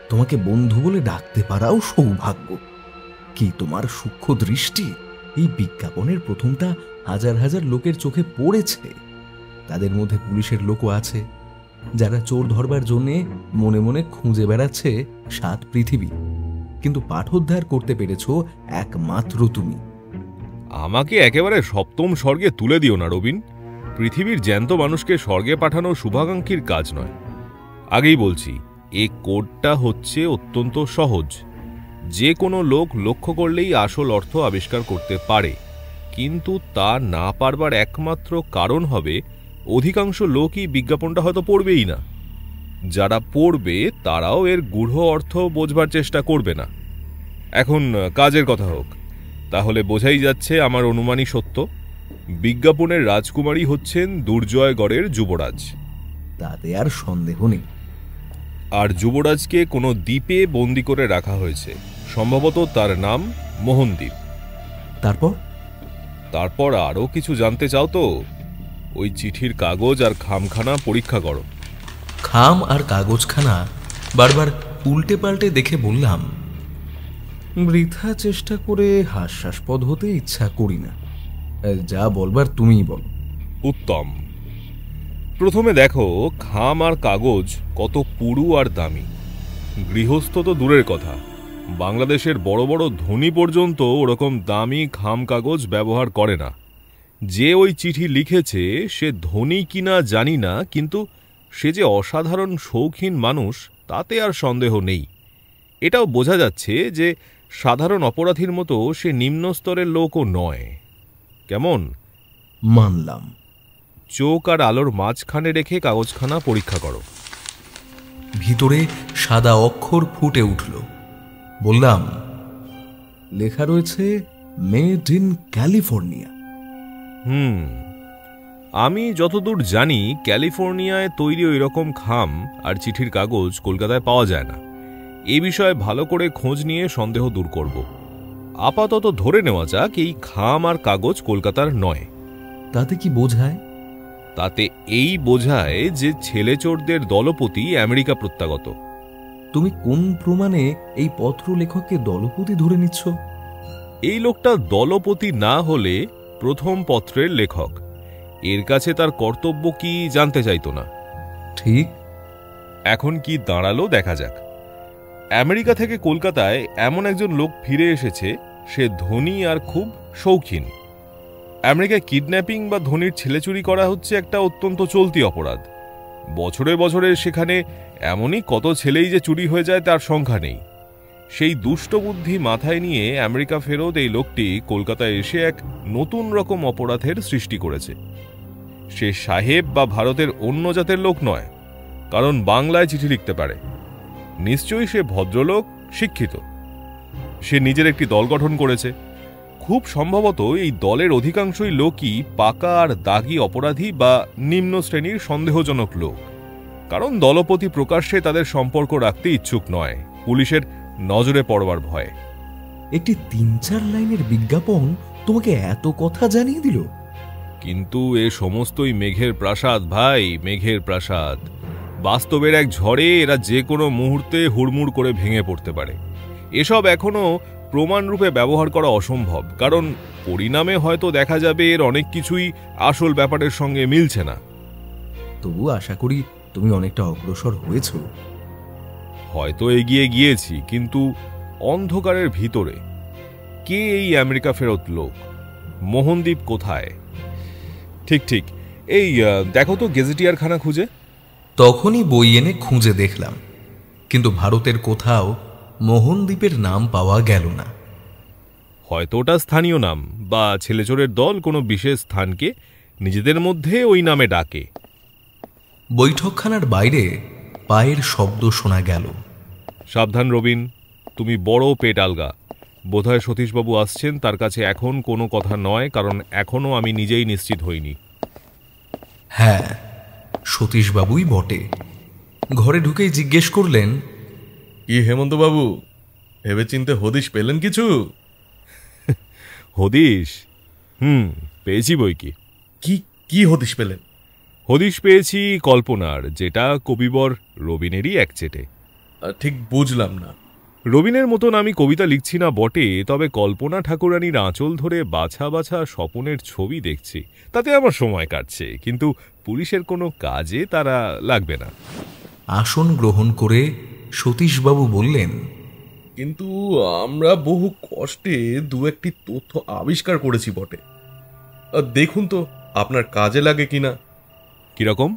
Speaker 1: তোমাকে বন্ধু বলে ডাকতে পারাও সৌভাগ্য। কি তোমার সূক্ষ্ম দৃষ্টি! এই বিজ্ঞাপনের প্রথমটা হাজার হাজার লোকের চোখে পড়েছে। তাদের মধ্যে পুলিশের লোকও আছে, যারা চোর ধরবার জন্যে মনে মনে খুঁজে বেড়াচ্ছে 7 পৃথিবী। কিন্তু পাঠোদ্ধার করতে পেরেছ একমাত্র তুমি।
Speaker 2: আমাকে একেবারে সপ্তম স্বর্গে তুলে দিও না রবিন। পৃথিবীর জ্যান্ত মানুষকে স্বর্গে পাঠানো শুভাকাঙ্ক্ষীর কাজ নয়। আগেই বলছি, এই কোডটা হচ্ছে অত্যন্ত সহজ। যে কোনো লোক লক্ষ্য করলেই আসল অর্থ আবিষ্কার করতে পারে, কিন্তু তা না পারবার একমাত্র কারণ হবে অধিকাংশ লোকই বিজ্ঞাপনটা হয়তো পড়বেই না। যারা পড়বে তারাও এর গূঢ় অর্থ বোঝবার চেষ্টা করবে না। এখন কাজের কথা হোক, তাহলে বোঝাই যাচ্ছে আমার অনুমানই সত্য। বিজ্ঞাপনের রাজকুমারী হচ্ছেন দুর্জয়গড়ের যুবরাজ।
Speaker 1: তাতে আর সন্দেহ নেই।
Speaker 2: আর যুবরাজকে কোনো দ্বীপে বন্দি করে রাখা হয়েছে, সম্ভবত তার নাম মোহনদ্বীপ। তারপর আরও কিছু জানতে চাও তো? ওই চিঠির কাগজ আর খামখানা পরীক্ষা করো।
Speaker 1: খাম আর কাগজখানা বারবার উল্টে পাল্টে দেখে বললাম, বৃথা চেষ্টা করে হাস্যাস্পদ হতে ইচ্ছা করি না। যা বলবার তুমিই বল।
Speaker 2: উত্তম। প্রথমে দেখো খাম আর কাগজ কত পুরু আর দামি। গৃহস্থ তো দূরের কথা, বাংলাদেশের বড় বড় ধনী পর্যন্ত ওরকম দামি খাম কাগজ ব্যবহার করে না। যে ওই চিঠি লিখেছে সে ধনী কিনা জানি না, কিন্তু সে যে অসাধারণ শৌখিন মানুষ তাতে আর সন্দেহ নেই। এটাও বোঝা যাচ্ছে যে সাধারণ অপরাধীর মতো সে নিম্ন স্তরের লোকও নয়। কেমন?
Speaker 1: মানলাম।
Speaker 2: চোখ আর আলোর মাঝখানে রেখে কাগজখানা পরীক্ষা করো।
Speaker 1: ভিতরে সাদা অক্ষর ফুটে উঠল। বললাম, লেখা রয়েছে মেড ইন ক্যালিফোর্নিয়া।
Speaker 2: আমি যতদূর জানি ক্যালিফোর্নিয়ায় তৈরি ওই রকম খাম আর চিঠির কাগজ কলকাতায় পাওয়া যায় না। এই বিষয়ে ভালো করে খোঁজ নিয়ে সন্দেহ দূর করব। আপাতত ধরে নেওয়া যাক এই খাম আর কাগজ কলকাতার নয়।
Speaker 1: তাতে কি বোঝায়?
Speaker 2: তাতে এই বোঝায় যে ছেলে চোরদের দলপতি আমেরিকা প্রত্যাগত।
Speaker 1: তুমি কোন প্রমাণে এই পত্র লেখককে দলপতি ধরে নিচ্ছ?
Speaker 2: এই লোকটা দলপতি না হলে প্রথম পত্রের লেখক, এর কাছে তার কর্তব্য কি জানতে চাইতো না?
Speaker 1: ঠিক।
Speaker 2: এখন কি দাঁড়ালো দেখা যাক। আমেরিকা থেকে কলকাতায় এমন একজন লোক ফিরে এসেছে, সে ধনী আর খুব শৌখিন। আমেরিকায় কিডন্যাপিং বা ধনীর ছেলে চুরি করা হচ্ছে একটা অত্যন্ত চলতি অপরাধ। বছরে বছরে সেখানে এমনই কত ছেলেই যে চুরি হয়ে যায় তার সংখ্যা নেই। সেই দুষ্ট বুদ্ধি মাথায় নিয়ে আমেরিকা ফেরত এই লোকটি কলকাতায় এসে এক নতুন রকম অপরাধের সৃষ্টি করেছে। সে সাহেব বা ভারতের অন্য জাতের লোক নয়, কারণ বাংলায় চিঠি লিখতে পারে। নিশ্চয়ই সে ভদ্রলোক, শিক্ষিত। সে নিজের একটি দল গঠন করেছে। খুব সম্ভবত এই দলের অধিকাংশই লোকই পাকা আর দাগি অপরাধী বা নিম্ন শ্রেণীর সন্দেহজনক লোক, কারণ দলপতি প্রকাশ্যে তাদের সম্পর্ক রাখতে ইচ্ছুক নয়, পুলিশের নজরে পড়বার ভয়ে।
Speaker 1: একটি ৩-৪ লাইনের বিজ্ঞাপন তোমাকে এত কথা জানিয়ে দিল?
Speaker 2: কিন্তু এ সমস্তই মেঘের প্রাসাদ ভাই, মেঘের প্রাসাদ। বাস্তবের এক ঝড়ে এরা যে কোনো মুহূর্তে হুড়মুড় করে ভেঙে পড়তে পারে। এসব এখনো প্রমাণরূপে ব্যবহার করা অসম্ভব, কারণ পরিণামে হয়তো দেখা যাবে এর অনেক কিছুই আসল ব্যাপারের সঙ্গে মিলছে না।
Speaker 1: তবু আশা করি তুমি অনেকটা অগ্রসর হয়েছ।
Speaker 2: হয়তো এগিয়ে গিয়েছি, কিন্তু অন্ধকারের ভিতরে। কে এই আমেরিকা ফেরত লোক? মোহনদীপ কোথায়? ঠিক ঠিক, এই দেখো তো গেজেটিয়ারখানা খুঁজে।
Speaker 1: তখনই বই এনে খুঁজে দেখলাম, কিন্তু ভারতের কোথাও মোহনদ্বীপের নাম পাওয়া গেল না।
Speaker 2: হয়তো ওটা স্থানীয় নাম, বা ছেলেচোরের দল কোনো বিশেষ স্থানকে নিজেদের মধ্যে ওই নামে ডাকে।
Speaker 1: বৈঠকখানার বাইরে পায়ের শব্দ শোনা গেল।
Speaker 2: সাবধান রবিন, তুমি বড় পেট আলগা। বোধহয় সতীশবাবু আসছেন, তার কাছে এখন কোনো কথা নয়, কারণ এখনও আমি নিজেই নিশ্চিত হইনি।
Speaker 1: হ্যাঁ, সতীশবাবুই বটে। ঘরে ঢুকেই জিজ্ঞেস করলেন,
Speaker 3: কি হেমন্তবাবু, ভেবেচিন্তে হদিশ পেলেন কিছু?
Speaker 2: হদিশ? পেয়েছি বই কি।
Speaker 3: কি হদিশ পেলেন?
Speaker 2: হদিশ পেয়েছি কল্পনার, যেটা কবিবর রবিনেরই একচেটে।
Speaker 3: ঠিক বুঝলাম না।
Speaker 2: রবিনের মতন আমি কবিতা লিখছি না বটে, তবে কল্পনা ঠাকুরানীর আঁচল ধরে বাছা বাছা স্বপনের ছবি দেখছি, তাতে আমার সময় কাটছে, কিন্তু পুলিশের কোনো কাজে তারা লাগবে না।
Speaker 1: আসন গ্রহণ করে সতীশবাবু বললেন,
Speaker 3: কিন্তু আমরা বহু কষ্টে দু একটি তথ্য আবিষ্কার করেছি বটে। দেখুন তো আপনার কাজে লাগে কিনা।
Speaker 2: কিরকম?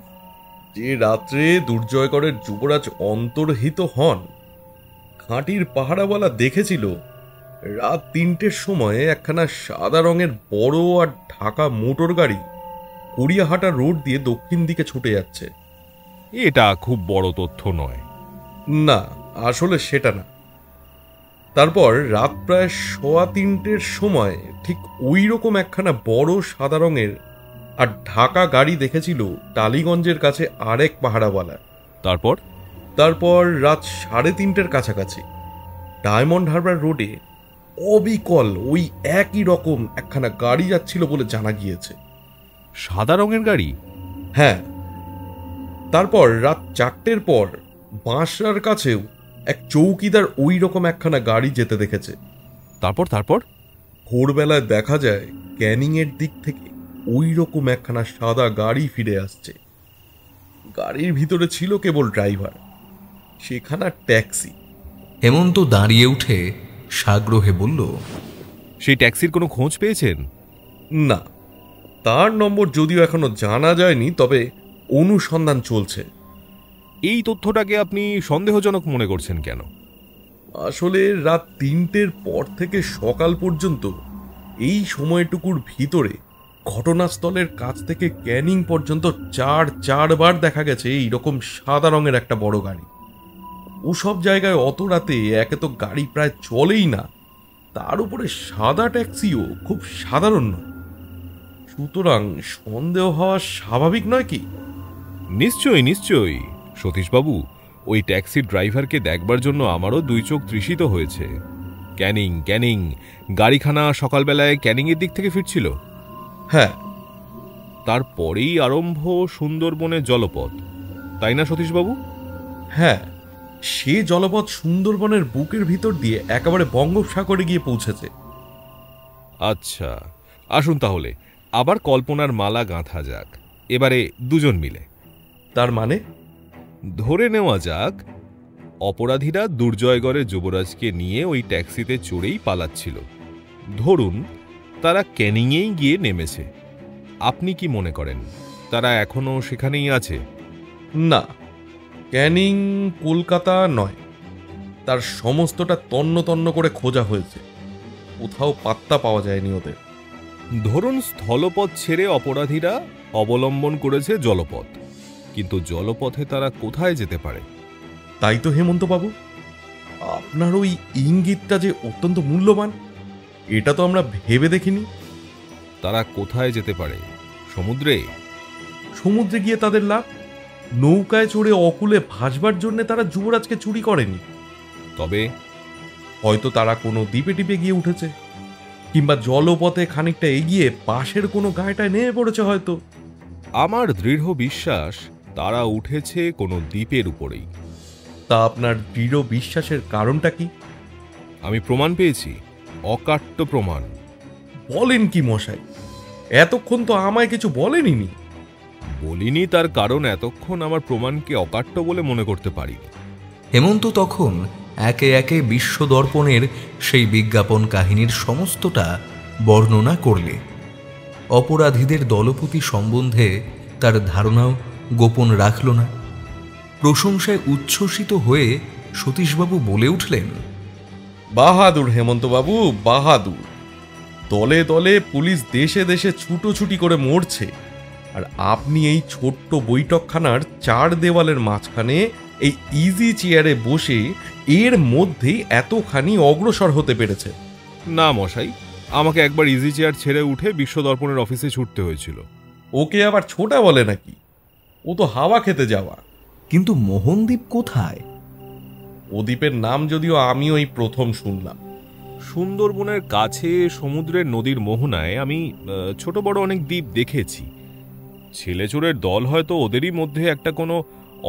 Speaker 3: যে রাত্রে দুর্জয়গড়ের যুবরাজ অন্তর্হিত হন, ঘাঁটির পাহারাওয়ালা দেখেছিল রাত ৩টের সময় একখানা সাদা রঙের বড় আর ঢাকা মোটর গাড়ি গড়িয়াহাটা রোড দিয়ে দক্ষিণ দিকে ছুটে যাচ্ছে।
Speaker 2: এটা খুব বড় তথ্য নয়।
Speaker 3: না, আসলে সেটা না। তারপর রাত প্রায় ৩:15-র সময় ঠিক ওই রকম একখানা বড় সাদা রঙের আর ঢাকা গাড়ি দেখেছিল টালিগঞ্জের কাছে আরেক পাহারাওয়ালা। তারপর রাত 3:30-র কাছাকাছি ডায়মন্ড হারবার রোডে অবিকল ওই একই রকম একখানা গাড়ি যাচ্ছিল বলে জানা গিয়েছে।
Speaker 2: সাদা রঙের গাড়ি?
Speaker 3: হ্যাঁ। তারপর রাত 4টের পর বাঁশরার কাছেও এক চৌকিদার ওই রকম একখানা গাড়ি যেতে দেখেছে।
Speaker 2: তারপর
Speaker 3: ভোরবেলায় দেখা যায় ক্যানিং এর দিক থেকে ওই রকম একখানা সাদা গাড়ি ফিরে আসছে। গাড়ির ভিতরে ছিল কেবল ড্রাইভার, সেখানা ট্যাক্সি।
Speaker 1: হেমন্ত দাঁড়িয়ে উঠে সাগ্রহে বলল,
Speaker 2: সেই ট্যাক্সির কোনো খোঁজ পেয়েছেন?
Speaker 3: না, তার নম্বর যদিও এখনো জানা যায়নি, তবে অনুসন্ধান চলছে।
Speaker 2: এই তথ্যটাকে আপনি সন্দেহজনক মনে করছেন কেন?
Speaker 3: আসলে রাত 3টের পর থেকে সকাল পর্যন্ত এই সময়টুকুর ভিতরে ঘটনাস্থলের কাছ থেকে ক্যানিং পর্যন্ত 4বার দেখা গেছে এইরকম সাদা রঙের একটা বড় গাড়ি। ওসব জায়গায় অত রাতে একে তো গাড়ি প্রায় চলেই না, তার উপরে সাদা ট্যাক্সিও খুব সাধারণ নয়। সুতরাং সন্দেহ হওয়া স্বাভাবিক নয় কি?
Speaker 2: নিশ্চয়ই সতীশবাবু, ওই ট্যাক্সির ড্রাইভারকে দেখবার জন্য আমারও 2 চোখ তৃষিত হয়েছে, ক্যানিং ক্যানিং গাড়িখানা সকালবেলায় ক্যানিংয়ের দিক থেকে ফিরছিল।
Speaker 3: হ্যাঁ।
Speaker 2: তারপরেই আরম্ভ সুন্দরবনের জলপথ, তাই না সতীশবাবু?
Speaker 3: হ্যাঁ, সে জলপথ সুন্দরবনের বুকের ভিতর দিয়ে একেবারে বঙ্গোপসাগরে গিয়ে পৌঁছেছে।
Speaker 2: আচ্ছা, আসুন তাহলে আবার কল্পনার মালা গাঁথা যাক, এবারে দুজন মিলে।
Speaker 3: তার মানে?
Speaker 2: ধরে নেওয়া যাক অপরাধীরা দুর্জয়গড়ের যুবরাজকে নিয়ে ওই ট্যাক্সিতে চড়েই পালাচ্ছিল। ধরুন তারা ক্যানিংয়েই গিয়ে নেমেছে। আপনি কি মনে করেন তারা এখনো সেখানেই আছে?
Speaker 3: না, ক্যানিং কলকাতা নয়। তার সমস্তটা তন্ন তন্ন করে খোঁজা হয়েছে, কোথাও পাত্তা পাওয়া যায়নি ওদের।
Speaker 2: ধরুন স্থলপথ ছেড়ে অপরাধীরা অবলম্বন করেছে জলপথ, কিন্তু জলপথে তারা কোথায় যেতে পারে?
Speaker 3: তাই তো হেমন্তবাবু, আপনার ওই ইঙ্গিতটা যে অত্যন্ত মূল্যবান, এটা তো আমরা ভেবে দেখিনি।
Speaker 2: তারা কোথায় যেতে পারে? সমুদ্রে?
Speaker 3: সমুদ্রে গিয়ে তাদের লাভ। নৌকায় চড়ে অকুলে ভাসবার জন্য তারা যুবরাজকে চুরি করেনি।
Speaker 2: তবে
Speaker 3: হয়তো তারা কোনো দ্বীপে টিপে গিয়ে উঠেছে, কিংবা জলপথে খানিকটা এগিয়ে পাশের কোনো গাঁয়টায় নেমে পড়েছে হয়তো।
Speaker 2: আমার দৃঢ় বিশ্বাস তারা উঠেছে কোনো দ্বীপের উপরেই।
Speaker 3: তা আপনার দৃঢ় বিশ্বাসের কারণটা কি?
Speaker 2: আমি প্রমাণ পেয়েছি, অকাট্য প্রমাণ।
Speaker 3: বলেন কি মশাই, এতক্ষণ তো আমায় কিছু বলেনি।
Speaker 2: বলিনি তার কারণ এতক্ষণ আমার প্রমাণকে অকাট্য বলে মনে করতে পারি।
Speaker 1: হেমন্ত তখন একে একে বিশ্বদর্পণের সেই বিজ্ঞাপন কাহিনীর সমস্তটা বর্ণনা করলে। অপরাধীদের দলপতি সম্বন্ধে তার ধারণাও গোপন রাখল না। প্রশংসায় উচ্ছ্বসিত হয়ে সতীশবাবু বলে উঠলেন,
Speaker 3: বাহাদুর হেমন্তবাবু, বাহাদুর। দলে দলে পুলিশ দেশে দেশে ছুটোছুটি করে মরছে, আর আপনি এই ছোট্ট বৈঠকখানার 4 দেওয়ালের মাঝখানে এই ইজি চেয়ারে বসে এর মধ্যেই এতখানি অগ্রসর হতে পেরেছে।
Speaker 2: না মশাই, আমাকে একবার ইজি চেয়ার ছেড়ে উঠে বিশ্বদর্পণের অফিসে ছুটতে হয়েছিল।
Speaker 3: ওকে আবার ছোটা বলে নাকি? ও তো হাওয়া খেতে যাওয়া।
Speaker 1: কিন্তু মোহনদ্বীপ কোথায়?
Speaker 3: ও দ্বীপের নাম যদিও আমিও এই প্রথম শুনলাম।
Speaker 2: সুন্দরবনের কাছে সমুদ্রের নদীর মোহনায় আমি ছোট বড় অনেক দ্বীপ দেখেছি। ছেলেচোরের দল হয়তো ওদেরই মধ্যে একটা কোনো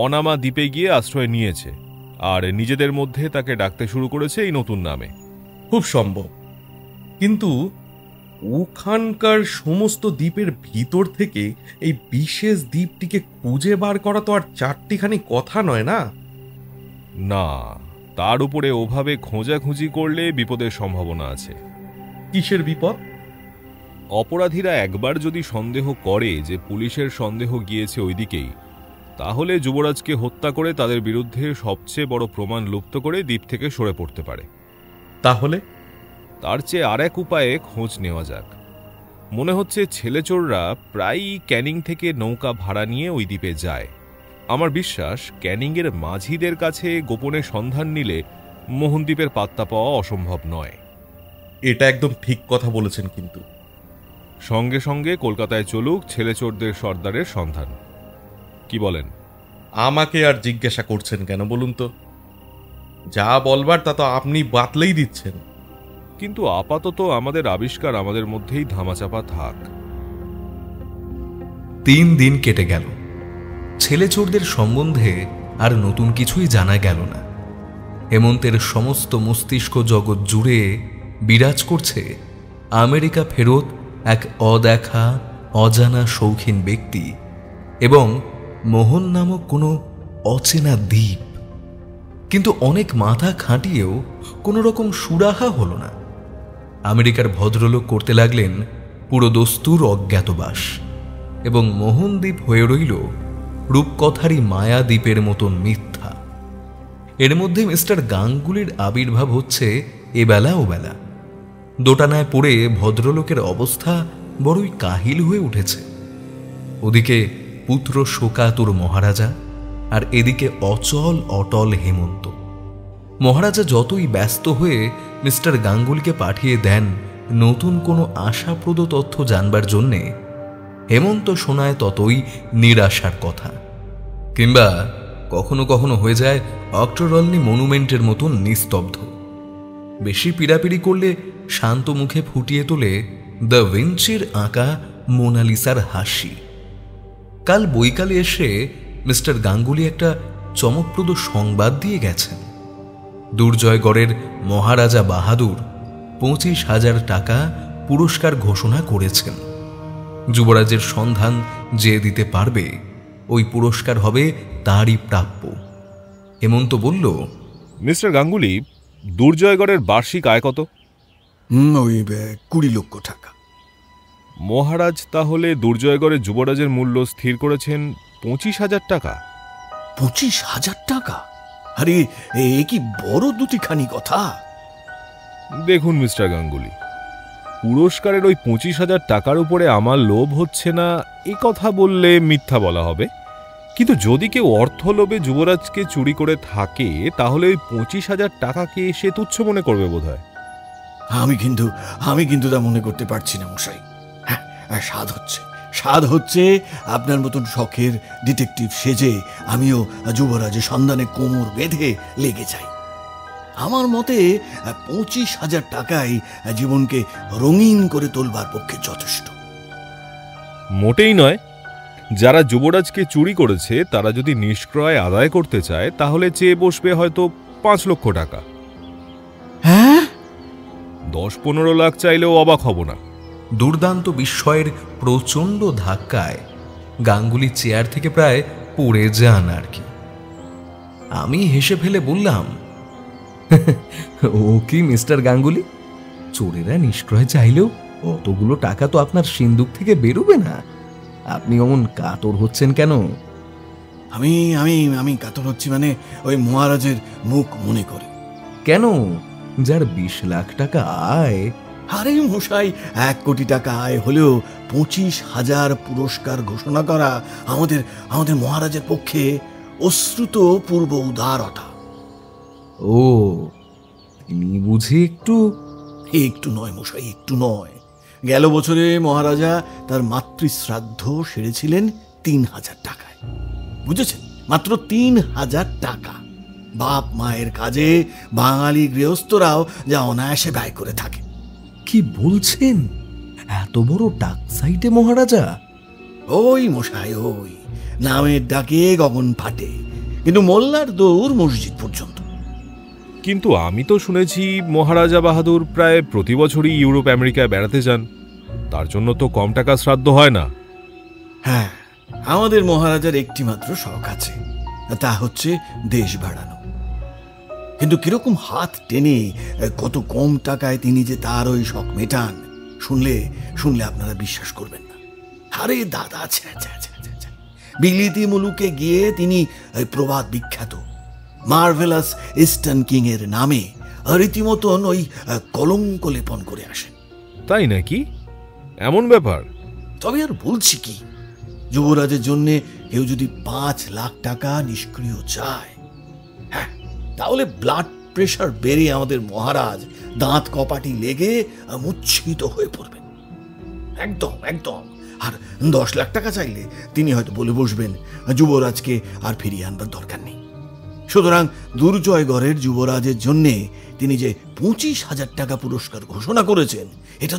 Speaker 2: অনামা দ্বীপে গিয়ে আশ্রয় নিয়েছে, আর নিজেদের মধ্যে তাকে ডাকতে শুরু করেছে এই নতুন নামে।
Speaker 3: খুব সম্ভব, কিন্তু ওখানকার সমস্ত দ্বীপের ভিতর থেকে এই বিশেষ দ্বীপটিকে খুঁজে বার করা তো আর 4টিখানি কথা নয় না।
Speaker 2: না, তার উপরে ওভাবে খোঁজাখুঁজি করলে বিপদের সম্ভাবনা আছে।
Speaker 3: কিসের বিপদ?
Speaker 2: অপরাধীরা একবার যদি সন্দেহ করে যে পুলিশের সন্দেহ গিয়েছে ওইদিকেই, তাহলে যুবরাজকে হত্যা করে তাদের বিরুদ্ধে সবচেয়ে বড় প্রমাণ লুপ্ত করে দ্বীপ থেকে সরে পড়তে পারে।
Speaker 3: তাহলে
Speaker 2: তার চেয়ে আর এক উপায়ে খোঁজ নেওয়া যাক। মনে হচ্ছে ছেলেচোররা প্রায়ই ক্যানিং থেকে নৌকা ভাড়া নিয়ে ওই দ্বীপে যায়। আমার বিশ্বাস ক্যানিংয়ের মাঝিদের কাছে গোপনে সন্ধান নিলে মোহনদ্বীপের পাত্তা পাওয়া অসম্ভব নয়।
Speaker 3: এটা একদম ঠিক কথা বলেছেন, কিন্তু
Speaker 2: সঙ্গে সঙ্গে কলকাতায় চলুক ছেলেচোরদের সর্দারের সন্ধান। কি বলেন?
Speaker 3: আমাকে আর জিজ্ঞাসা করছেন কেন বলুন তো? যা বলবার তা তো আপনি বাতলেই দিচ্ছেন।
Speaker 2: কিন্তু আপাতত আমাদের আবিষ্কার আমাদের মধ্যেই ধামাচাপা থাক।
Speaker 1: 3 দিন কেটে গেল। ছেলেচোরদের সম্বন্ধে আর নতুন কিছুই জানা গেল না। হেমন্তের সমস্ত মস্তিষ্ক জগৎ জুড়ে বিরাজ করছে আমেরিকা ফেরত এক অদেখা অজানা শৌখিন ব্যক্তি এবং মোহন নামক কোনো অচেনা দ্বীপ। কিন্তু অনেক মাথা খাটিয়েও কোনো রকম সুরাহা হলো না। আমেরিকার ভদ্রলোক করতে লাগলেন পুরো দস্তুর অজ্ঞাতবাস, এবং মোহনদ্বীপ হয়ে রইল রূপকথারই মায়াদ্বীপের মতন মিথ্যা। এর মধ্যে মিস্টার গাঙ্গুলির আবির্ভাব হচ্ছে এবেলা ওবেলা। দোটানায় পড়ে ভদ্রলোকের অবস্থা বড়ই কাহিল হয়ে উঠেছে। ওদিকে পুত্র শোকাতুর মহারাজা, আর এদিকে অচল অটল হেমন্ত। মহারাজা যতই ব্যস্ত হয়ে মিস্টার গাঙ্গুলিকে পাঠিয়ে দেন নতুন কোনো আশাপ্রদ তথ্য জানবার জন্যে, হেমন্ত শোনায় ততই নিরাশার কথা। কিংবা কখনো কখনো হয়ে যায় অক্টোরলনি মনুমেন্টের মতন নিস্তব্ধ। বেশি পীড়াপিড়ি করলে শান্ত মুখে ফুটিয়ে তোলে দ্য ভিঞ্চির আঁকা মোনালিসার হাসি। কাল বৈকালে এসে মিস্টার গাঙ্গুলি একটা চমকপ্রদ সংবাদ দিয়ে গেছেন। দুর্জয়গড়ের মহারাজা বাহাদুর 25,000 টাকা পুরস্কার ঘোষণা করেছেন। যুবরাজের সন্ধান যে দিতে পারবে ওই পুরস্কার হবে তারই প্রাপ্য। হেমন্ত বলল,
Speaker 2: মিস্টার গাঙ্গুলি, দুর্জয়গড়ের বার্ষিক আয় কত?
Speaker 4: ওই 20 লক্ষ টাকা।
Speaker 2: মহারাজ তাহলে দুর্জয়গড়ের যুবরাজের মূল্য স্থির করেছেন 25,000 টাকা।
Speaker 4: 25,000 টাকা? আরে এ কি বড় দুটিখানি কথা।
Speaker 2: দেখুন মিস্টার গাঙ্গুলি, পুরস্কারের ওই 25,000 টাকার উপরে আমার লোভ হচ্ছে না এ কথা বললে মিথ্যা বলা হবে, কিন্তু যদি কেউ অর্থ লোভে যুবরাজকে চুরি করে থাকে তাহলে ওই 25,000 টাকাকে সে তুচ্ছ মনে করবে বোধহয়।
Speaker 4: আমি কিন্তু তা মনে করতে পারছি না মশাই। হ্যাঁ, স্বাদ হচ্ছে আপনার মতন শখের ডিটেকটিভ সেজে আমিও যুবরাজের সন্ধানে কোমর বেঁধে লেগে যাই। আমার মতে 25,000 টাকাই জীবনকে রঙিন করে তোলবার পক্ষে যথেষ্ট।
Speaker 2: মোটেই নয়। যারা যুবরাজকে চুরি করেছে তারা যদি নিষ্ক্রয় আদায় করতে চায় তাহলে চেয়ে বসবে হয়তো 5 লক্ষ টাকা।
Speaker 4: হ্যাঁ,
Speaker 2: 10-15 লাখ চাইলেও অবাক হব না।
Speaker 1: দুর্দান্ত বিস্ময়ের প্রচণ্ড ধাক্কায় গাঙ্গুলি চেয়ার থেকে প্রায় পড়ে যান আর কি। আমি হেসে ফেলে বললাম, ও কি মিস্টার গাঙ্গুলি, চোরেরা নিষ্ক্রয় চাইলেও অতগুলো টাকা তো আপনার সিন্দুক থেকে বেরোবে না। আপনি অমন কাতর হচ্ছেন কেন?
Speaker 4: আমি আমি আমি কাতর হচ্ছি মানে ওই মহারাজের মুখ মনে করে।
Speaker 1: কেন? যার 20 লাখ টাকা আয়।
Speaker 4: আরে মশাই, 1 কোটি টাকা আয় হলেও 25,000 পুরস্কার ঘোষণা করা আমাদের মহারাজের পক্ষে অশ্রুত পূর্ব উদারতা।
Speaker 1: ও, তিনি বুঝি
Speaker 4: একটু নয় মশাই, একটু নয়। গেল বছরে মহারাজা তার মাতৃশ্রাদ্ধ সেরেছিলেন 3,000 টাকায়। বুঝেছেন? মাত্র 3,000 টাকা। বাপ মায়ের কাজে বাঙালি গৃহস্থরাও যা অনায়াসে ব্যয় করে থাকে।
Speaker 1: কি বলছেন? এত বড় টাক সাইটে মহারাজা?
Speaker 4: ওই মশাই, ওই নামের ডাকে গগন ফাটে, কিন্তু মোল্লার দৌড় মসজিদ পর্যন্ত।
Speaker 2: কিন্তু আমি তো শুনেছি মহারাজা বাহাদুর প্রায় প্রতি বছরই ইউরোপ আমেরিকায় বেড়াতে যান। তার জন্য তো কম টাকা শ্রাদ্ধ হয় না।
Speaker 4: হ্যাঁ, আমাদের মহারাজার একটি মাত্র শখ আছে, তা হচ্ছে দেশ বেড়ানো। কিন্তু কিরকম হাত টেনে কত কম টাকায় তিনি যে তার ওই শখ মেটান, শুনলে আপনারা বিশ্বাস করবেন না। আরে দাদা, বিলিতি মুলুকে গিয়ে তিনি প্রবাদ বিখ্যাত মার্ভেলাস ইস্টার্ন কিং এর নামে রীতিমতন ওই কলঙ্ক লেপন করে আসেন।
Speaker 2: তাই নাকি? এমন ব্যাপার?
Speaker 4: তবে আর বলছি কি, যুবরাজের জন্য কেউ যদি 5 লাখ টাকা নিষ্ক্রিয় চায়, হ্যাঁ, তাহলে ব্লাড প্রেশার বেড়ে আমাদের মহারাজ দাঁত কপাটি লেগে মূর্ছিত হয়ে পড়বেন। একদম একদম। আর 10 লাখ টাকা চাইলে তিনি হয়তো বলে বসবেন যুবরাজকে আর ফিরিয়ে আনবার দরকার নেই। সুতরাং দুর্জয়গড়ের যুবরাজের জন্য তিনি যে 25,000 টাকা পুরস্কার ঘোষণা করেছেন, এটা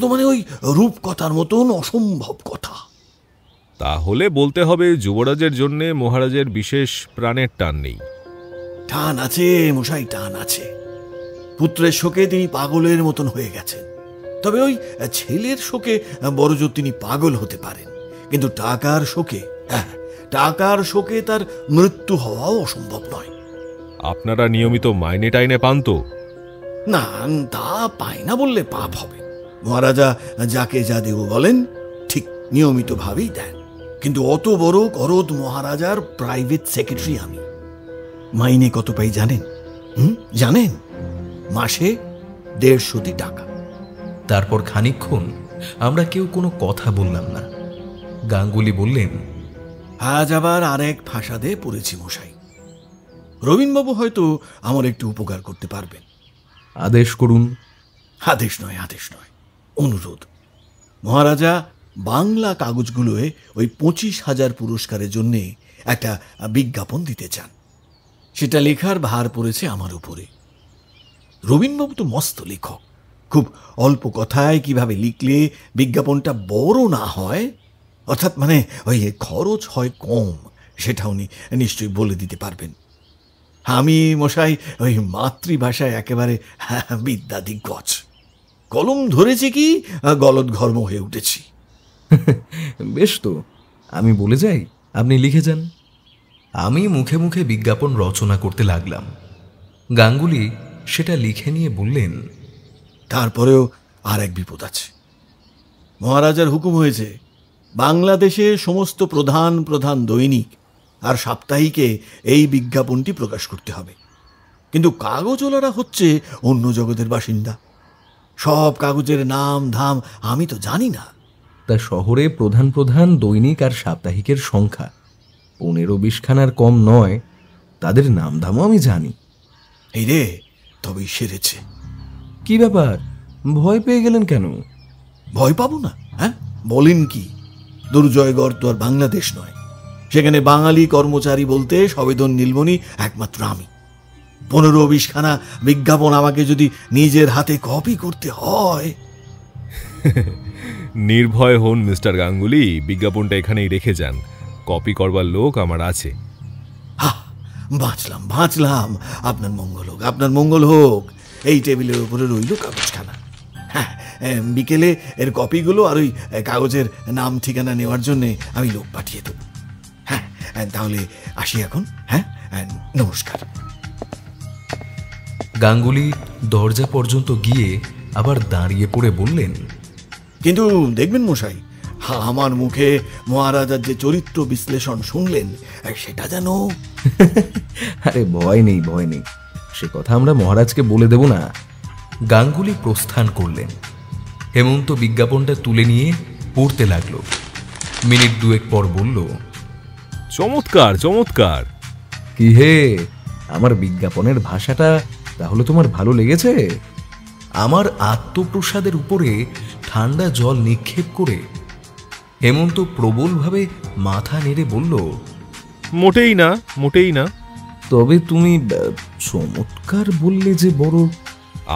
Speaker 4: তো মানে ওই রূপকথার মতন অসম্ভব কথা।
Speaker 2: তাহলে বলতে হবে যুবরাজের জন্য মহারাজের বিশেষ প্রাণের টান নেই।
Speaker 4: টান আছে মশাই, টান আছে। পুত্রের শোকে তিনি পাগলের মতন হয়ে গেছেন। তবে ওই ছেলের শোকে বড়জোর তিনি পাগল হতে পারেন, কিন্তু টাকার শোকে তার মৃত্যু হওয়াও অসম্ভব নয়।
Speaker 2: আপনারা নিয়মিত মাইনে টাইনে পান তো?
Speaker 4: না, তা পায় না বললে পাপ হবে। মহারাজা যাকে যা দেব বলেন ঠিক নিয়মিত ভাবেই দেন। কিন্তু অত বড় করদ মহারাজার প্রাইভেট সেক্রেটারি আমি। মাইনে কত পাই জানেন? জানেন? মাসে 150 টাকা।
Speaker 1: তারপর খানিকক্ষণ আমরা কেউ কোনো কথা বললাম না। গাঙ্গুলি বললেন,
Speaker 4: আজ আবার আরেক ফাঁসাদে পড়েছি মশাই। রবীনবাবু হয়তো আমার একটু উপকার করতে পারবেন।
Speaker 1: আদেশ করুন।
Speaker 4: আদেশ নয়, অনুরোধ। মহারাজা বাংলা কাগজগুলোয় ওই 25,000 পুরস্কারের জন্য একটা বিজ্ঞাপন দিতে চান। সেটা লেখার ভার পড়েছে আমার উপরে। রবীনবাবু তো মস্ত লেখক, খুব অল্প কথায় কিভাবে লিখলে বিজ্ঞাপনটা বড় না হয়, অর্থাৎ মানে ওই খরচ হয় কম, সেটা উনি নিশ্চয়ই বলে দিতে পারবেন। আমি মশাই ওই মাতৃভাষায় একেবারে বিদ্যাদিগ্গজ, কলম ধরেছে কি গলদঘর্ম হয়ে উঠেছি।
Speaker 1: বেশ তো, আমি বলে যাই, আপনি লিখে যান। আমি মুখে মুখে বিজ্ঞাপন রচনা করতে লাগলাম। গাঙ্গুলি সেটা লিখে নিয়ে বললেন,
Speaker 4: তারপরেও আর এক বিপদ আছে। মহারাজার হুকুম হয়েছে বাংলাদেশের সমস্ত প্রধান প্রধান দৈনিক আর সাপ্তাহিকে এই বিজ্ঞাপনটি প্রকাশ করতে হবে। কিন্তু কাগজওয়ালারা হচ্ছে অন্য জগতের বাসিন্দা, সব কাগজের নাম ধাম আমি তো জানি না।
Speaker 1: তা শহরে প্রধান প্রধান দৈনিক আর সাপ্তাহিকের সংখ্যা 15-20 খানার কম নয়, তাদের নামধামও আমি জানি।
Speaker 4: এই রে, তবেই সেরেছে।
Speaker 1: কি ব্যাপার, ভয় পেয়ে গেলেন কেন?
Speaker 4: ভয় পাবো না? হ্যাঁ, বলেন কি? দুর্জয়গড় তো আর বাংলাদেশ নয়, সেখানে বাঙালি কর্মচারী বলতে সবেদন নীলমণি একমাত্র আমি। 15-20 খানা বিজ্ঞাপন আমাকে যদি নিজের হাতে কপি করতে হয়।
Speaker 2: নির্ভয় হন মিস্টার গাঙ্গুলি, বিজ্ঞাপনটা এখানেই রেখে যান, কপি করবার লোক আমার আছে।
Speaker 4: বাঁচলাম বাঁচলাম, আপনার মঙ্গল হোক, আপনার মঙ্গল হোক। এই টেবিলের উপরে রইল কাগজখানা। হ্যাঁ, বিকেলে এর কপিগুলো আর ওই কাগজের নাম ঠিকানা নেওয়ার জন্যে আমি লোক পাঠিয়ে দেব। হ্যাঁ, তাহলে আসি এখন। হ্যাঁ, নমস্কার।
Speaker 1: গাঙ্গুলি দরজা পর্যন্ত গিয়ে আবার দাঁড়িয়ে পড়ে বললেন,
Speaker 4: কিন্তু দেখবেন মশাই, আমার মুখে মহারাজার যে চরিত্র বিশ্লেষণ শুনলেন, সেটা যেন...
Speaker 1: আরে ভয় নেই, ভয় নেই, সে কথা আমরা মহারাজকে বলে দেব না। গাঙ্গুলি প্রস্থান করলেন। হেমন্ত বিজ্ঞাপনটা তুলে নিয়ে পড়তে লাগলো। মিনিট দুয়েক পর বলল,
Speaker 2: চমৎকার চমৎকার।
Speaker 1: কি হে, আমার বিজ্ঞাপনের ভাষাটা তাহলে তোমার ভালো লেগেছে? আমার আত্মপ্রসাদের উপরে ঠান্ডা জল নিক্ষেপ করে হেমন্ত প্রবলভাবে মাথা নেড়ে বলল,
Speaker 2: মোটেই না, মোটেই না।
Speaker 1: তবে তুমি চমৎকার বললে যে বড়।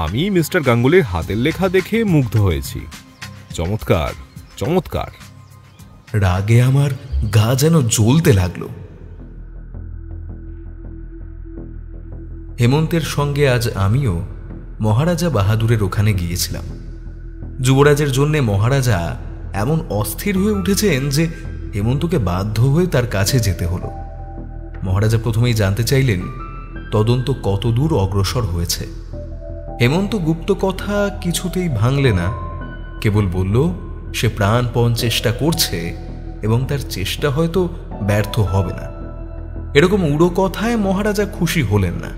Speaker 2: আমি মিস্টার গাঙ্গুলির হাতের লেখা দেখে মুগ্ধ হয়েছি। চমৎকার চমৎকার।
Speaker 1: রাগে আমার গা যেন জ্বলতে লাগলো। হেমন্তের সঙ্গে আজ আমিও মহারাজা বাহাদুরের ওখানে গিয়েছিলাম। যুবরাজের জন্যে মহারাজা এমন অস্থির হয়ে উঠেছেন যে হেমন্তকে বাধ্য হয়ে তার কাছে যেতে হলো। মহারাজা প্রথমেই জানতে চাইলেন তদন্ত কতদূর অগ্রসর হয়েছে। হেমন্ত গুপ্ত কথা কিছুতেই ভাঙলে না, কেবল বলল সে প্রাণপণ চেষ্টা করছে এবং তার চেষ্টা হয়তো ব্যর্থ হবে না। এরকম উড়ো কথায় মহারাজা খুশি হলেন না।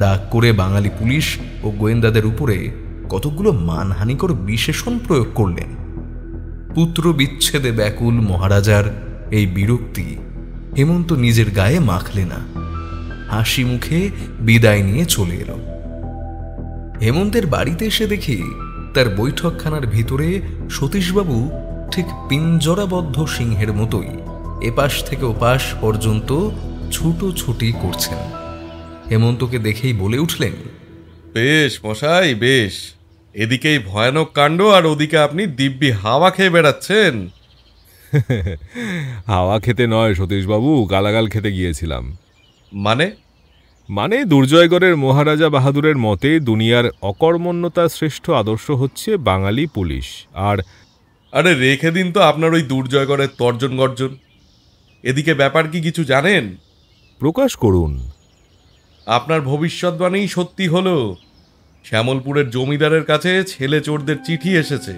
Speaker 1: রাগ করে বাঙালি পুলিশ ও গোয়েন্দাদের উপরে কতগুলো মানহানিকর বিশেষণ প্রয়োগ করলেন। পুত্র বিচ্ছেদে ব্যাকুল মহারাজার এই বিরক্তি হেমন্ত নিজের গায়ে মাখলে না, হাসি মুখে বিদায় নিয়ে চলে এলো। হেমন্তের বাড়িতে এসে দেখি তার বৈঠকখানার ভিতরে সতীশবাবু ঠিক পিঞ্জরাবদ্ধ সিংহের মতোই এপাশ থেকে ওপাশ পর্যন্ত ছুটোছুটি করছেন। হেমন্তকে দেখেই বলে উঠলেন,
Speaker 3: বেশ মশাই বেশ, এদিকেই ভয়ানক কাণ্ড আর ওদিকে আপনি দিব্যি হাওয়া খেয়ে বেড়াচ্ছেন।
Speaker 2: হাওয়া খেতে নয় সতীশবাবু, গালাগাল খেতে গিয়েছিলাম।
Speaker 3: মানে
Speaker 2: দুর্জয়গড়ের মহারাজা বাহাদুরের মতে দুনিয়ার অকর্মণ্যতার শ্রেষ্ঠ আদর্শ হচ্ছে বাঙালি পুলিশ। আর
Speaker 3: আরে রেখে দিন তো আপনার ওই দুর্জয়গড়ের তর্জন গর্জন। এদিকে ব্যাপার কি কিছু জানেন?
Speaker 2: প্রকাশ করুন।
Speaker 3: আপনার ভবিষ্যৎবাণী সত্যি হলো। শ্যামলপুরের জমিদারের কাছে ছেলে চোরদের চিঠি এসেছে।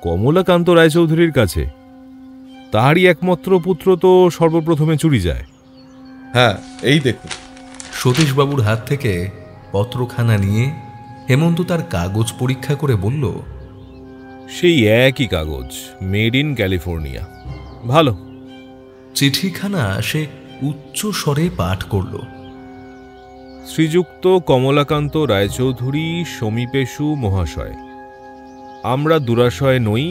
Speaker 2: কমলাকান্ত রায়চৌধুরীর কাছে? তাহারই একমাত্র পুত্র তো সর্বপ্রথমে চুরি যায়।
Speaker 3: হ্যাঁ, এই দেখুন।
Speaker 1: সতীশবাবুর হাত থেকে পত্রখানা নিয়ে হেমন্ত তার কাগজ পরীক্ষা করে বলল,
Speaker 2: সেই একই কাগজ, মেড ইন ক্যালিফোর্নিয়া। ভালো।
Speaker 1: চিঠিখানা সে উচ্চ স্বরে পাঠ করল।
Speaker 2: শ্রীযুক্ত কমলাকান্ত রায়চৌধুরী সমীপেশু মহাশয়, আমরা দুরাশয় নই।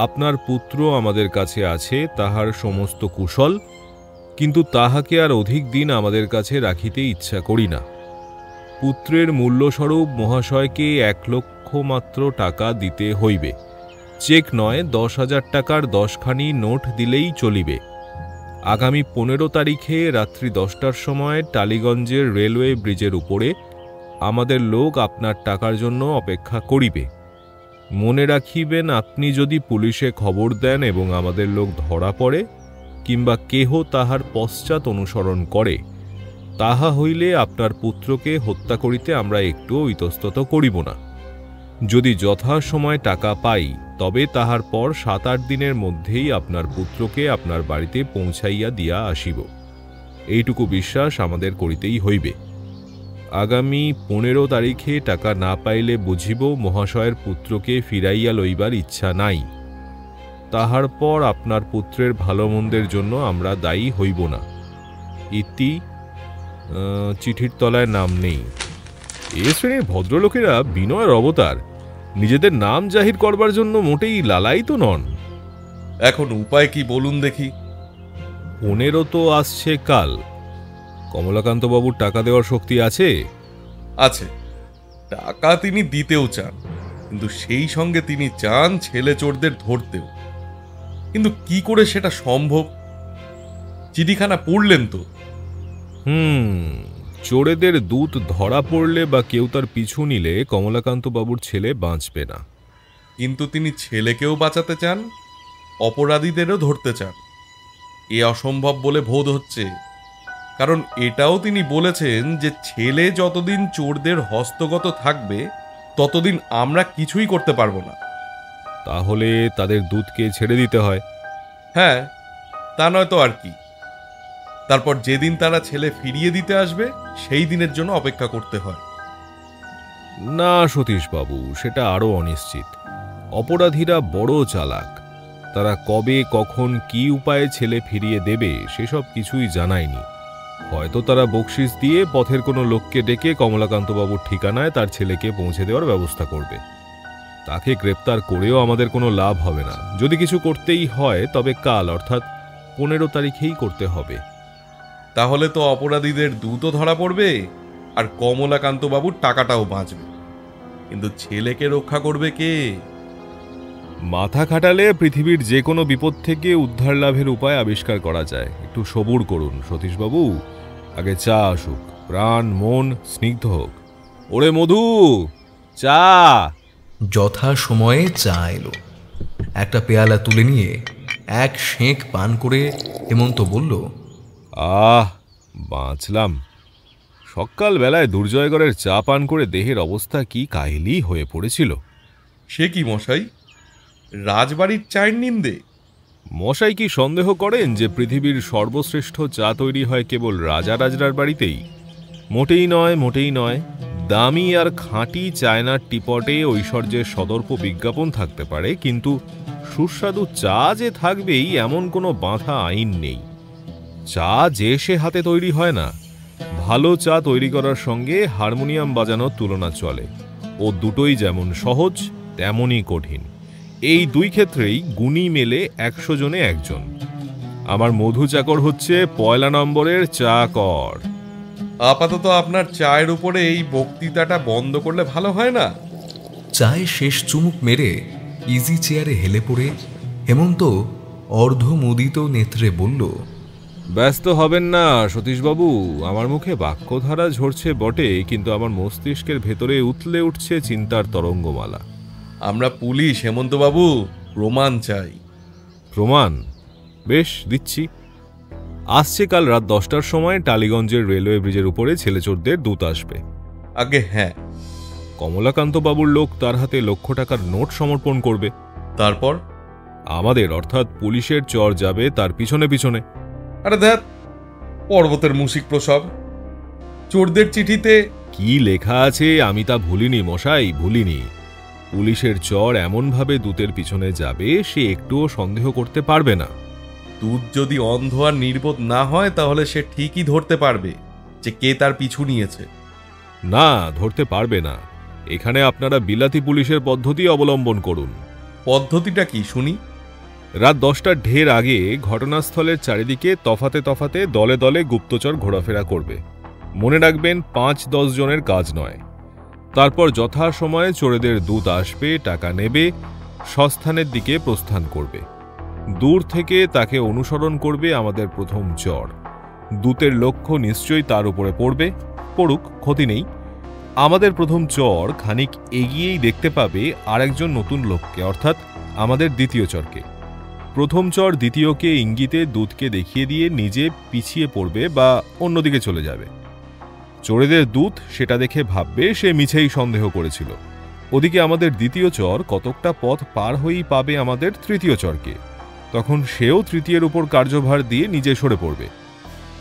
Speaker 2: আপনার পুত্র আমাদের কাছে আছে, তাহার সমস্ত কুশল, কিন্তু তাহাকে আর অধিক দিন আমাদের কাছে রাখিতে ইচ্ছা করি না। পুত্রের মূল্যস্বরূপ মহাশয়কে 1 লক্ষ মাত্র টাকা দিতে হইবে। চেক নয়, 10,000 টাকার 10খানি নোট দিলেই চলিবে। আগামী 15 তারিখে রাত্রি 10টার সময় টালিগঞ্জের রেলওয়ে ব্রিজের উপরে আমাদের লোক আপনার টাকার জন্য অপেক্ষা করিবে। মনে রাখিবেন, আপনি যদি পুলিশে খবর দেন এবং আমাদের লোক ধরা পড়ে কিংবা কেহ তাহার পশ্চাৎ অনুসরণ করে, তাহা হইলে আপনার পুত্রকে হত্যা করিতে আমরা একটুও ইতস্তত করিব না। যদি যথাসময় টাকা পাই তবে তাহার পর 7-8 দিনের মধ্যেই আপনার পুত্রকে আপনার বাড়িতে পৌঁছাইয়া দিয়া আসিব। এইটুকু বিশ্বাস আমাদের করিতেই হইবে। আগামী 15 তারিখে টাকা না পাইলে বুঝিব মহাশয়ের পুত্রকে ফিরাইয়া লইবার ইচ্ছা নাই। তাহার পর আপনার পুত্রের ভালো মন্দের জন্য আমরা দায়ী হইব না। ইতি। চিঠির তলায় নাম নেই। এ শ্রেণীর ভদ্রলোকেরা বিনয়ের অবতার, নিজেদের নাম জাহির করবার জন্য মোটেই লালায়িত নন।
Speaker 3: এখন উপায় কি বলুন দেখি।
Speaker 2: 15 তো আসছে কাল। কমলাকান্তবাবুর টাকা দেওয়ার শক্তি আছে?
Speaker 3: আছে। টাকা তিনি দিতেও চান, কিন্তু সেই সঙ্গে তিনি চান ছেলে চোরদের ধরতেও। কিন্তু কি করে সেটা সম্ভব? চিঠিখানা পড়লেন তো?
Speaker 2: চোরেদের দূত ধরা পড়লে বা কেউ তার পিছু নিলে কমলাকান্তবাবুর ছেলে বাঁচবে না।
Speaker 3: কিন্তু তিনি ছেলেকেও বাঁচাতে চান, অপরাধীদেরও ধরতে চান। এ অসম্ভব বলে বোধ হচ্ছে, কারণ এটাও তিনি বলেছেন যে ছেলে যতদিন চোরদের হস্তগত থাকবে ততদিন আমরা কিছুই করতে পারবো না।
Speaker 2: তাহলে তাদের দূতকে ছেড়ে দিতে হয়।
Speaker 3: হ্যাঁ, তা নয় তো আর কি। তারপর যেদিন তারা ছেলে ফিরিয়ে দিতে আসবে সেই দিনের জন্য অপেক্ষা করতে হয়।
Speaker 2: না সতীশবাবু, সেটা আরো অনিশ্চিত। অপরাধীরা বড় চালাক। তারা কবে কখন কি উপায়ে ছেলে ফিরিয়ে দেবে সেসব কিছুই জানায়নি। হয়তো তারা বকশিস দিয়ে পথের কোনো লোককে ডেকে কমলাকান্তবাবুর ঠিকানায় তার ছেলেকে পৌঁছে দেওয়ার ব্যবস্থা করবে। তাকে গ্রেপ্তার করেও আমাদের কোনো লাভ হবে না। যদি কিছু করতেই হয় তবে কাল, অর্থাৎ 15 তারিখেই করতে হবে।
Speaker 3: তাহলে তো অপরাধীদের দূতও ধরা পড়বে আর কমলাকান্তবাবুর টাকাটাও বাঁচবে। কিন্তু ছেলেকে রক্ষা করবে কে?
Speaker 2: মাথা খাটালে পৃথিবীর যে কোনো বিপদ থেকে উদ্ধার লাভের উপায় আবিষ্কার করা যায়। একটু সবুর করুন সতীশবাবু, আগে চা আসুক, প্রাণ মন স্নিগ্ধ হোক। ওরে মধু, চা।
Speaker 1: যথা সময়ে চা এলো। একটা পেয়ালা তুলে নিয়ে এক সেঁক পান করে হেমন্ত বলল,
Speaker 2: বাঁচলাম। সকালবেলায় দুর্জয়গড়ের চা পান করে দেহের অবস্থা কি কাহিলি হয়ে পড়েছিল।
Speaker 3: সে কি মশাই, রাজবাড়ির চায়ের নিন্দে?
Speaker 2: মশাই কি সন্দেহ করেন যে পৃথিবীর সর্বশ্রেষ্ঠ চা তৈরি হয় কেবল রাজা রাজরার বাড়িতেই? মোটেই নয়, মোটেই নয়। দামি আর খাঁটি চায়নার টিপটে ঐশ্বর্যের সদর্প বিজ্ঞাপন থাকতে পারে, কিন্তু সুস্বাদু চা যে থাকবেই এমন কোনো বাঁধা আইন নেই। চা যে সে হাতে তৈরি হয় না। ভালো চা তৈরি করার সঙ্গে হারমোনিয়াম বাজানোর তুলনা চলে। ও দুটোই যেমন সহজ তেমনই কঠিন। এই দুই ক্ষেত্রেই গুণী মেলে 100 জনে 1 জন। আমার মধু চাকর হচ্ছে 1 নম্বরের চাকর।
Speaker 3: আপাতত আপনার চায়ের উপরে এই বক্তৃতাটা বন্ধ করলে ভালো হয় না?
Speaker 1: চায়ে শেষ চুমুক মেরে ইজি চেয়ারে হেলে পড়ে হেমন্ত অর্ধমুদিত নেত্রে বলল,
Speaker 2: ব্যস্ত হবেন না সতীশবাবু, আমার মুখে বাক্যধারা ঝরছে বটে, কিন্তু আমার মস্তিষ্কের ভেতরে উতলে উঠছে চিন্তার তরঙ্গমালা।
Speaker 3: আমরা পুলিশ হেমন্তবাবু, প্রমাণ চাই।
Speaker 2: প্রমাণ? বেশ, দিচ্ছি। আসছে কাল রাত 10টার সময় টালিগঞ্জের রেলওয়ে ব্রিজের উপরে ছেলেচোরদের দূত আসবে।
Speaker 3: আগে হ্যাঁ।
Speaker 2: কমলাকান্তবাবুর লোক তার হাতে 1 লক্ষ টাকার নোট সমর্পণ করবে।
Speaker 3: তারপর
Speaker 2: আমাদের অর্থাৎ পুলিশের চর যাবে তার পিছনে পিছনে।
Speaker 3: আরে দেখ, পর্বতের মুশিক প্রসব। চোরদের চিঠিতে
Speaker 2: কি লেখা আছে আমি তা ভুলিনি মশাই, ভুলিনি। পুলিশের চর এমনভাবে দূতের পিছনে যাবে সে একটুও সন্দেহ করতে পারবে না।
Speaker 3: দূত যদি অন্ধ আর নির্বোধ না হয় তাহলে সে ঠিকই ধরতে পারবে যে কে তার পিছু নিয়েছে।
Speaker 2: না, ধরতে পারবে না। এখানে আপনারা বিলাতি পুলিশের পদ্ধতি অবলম্বন করুন।
Speaker 3: পদ্ধতিটা কি শুনি?
Speaker 2: রাত 10টার ঢের আগে ঘটনাস্থলের চারিদিকে তফাতে তফাতে দলে দলে গুপ্তচর ঘোরাফেরা করবে। মনে রাখবেন ৫-১০ জনের কাজ নয়। তারপর যথাসময়ে চোরেদের দূত আসবে, টাকা নেবে, সস্থানের দিকে প্রস্থান করবে। দূর থেকে তাকে অনুসরণ করবে আমাদের প্রথম চর। দূতের লক্ষ্য নিশ্চয়ই তার উপরে পড়বে, পড়ুক, ক্ষতি নেই। আমাদের প্রথম চর খানিক এগিয়েই দেখতে পাবে আরেকজন নতুন লোককে, অর্থাৎ আমাদের দ্বিতীয় চরকে। প্রথম চর দ্বিতীয়কে ইঙ্গিতে দূতকে দেখিয়ে দিয়ে নিজে পিছিয়ে পড়বে বা অন্যদিকে চলে যাবে। চোরেদের দূত সেটা দেখে ভাববে সে মিছেই সন্দেহ করেছিল। ওদিকে আমাদের দ্বিতীয় চর কতকটা পথ পার হয়েই পাবে আমাদের তৃতীয় চরকে। তখন সেও তৃতীয়ের উপর কার্যভার দিয়ে নিজে সরে পড়বে।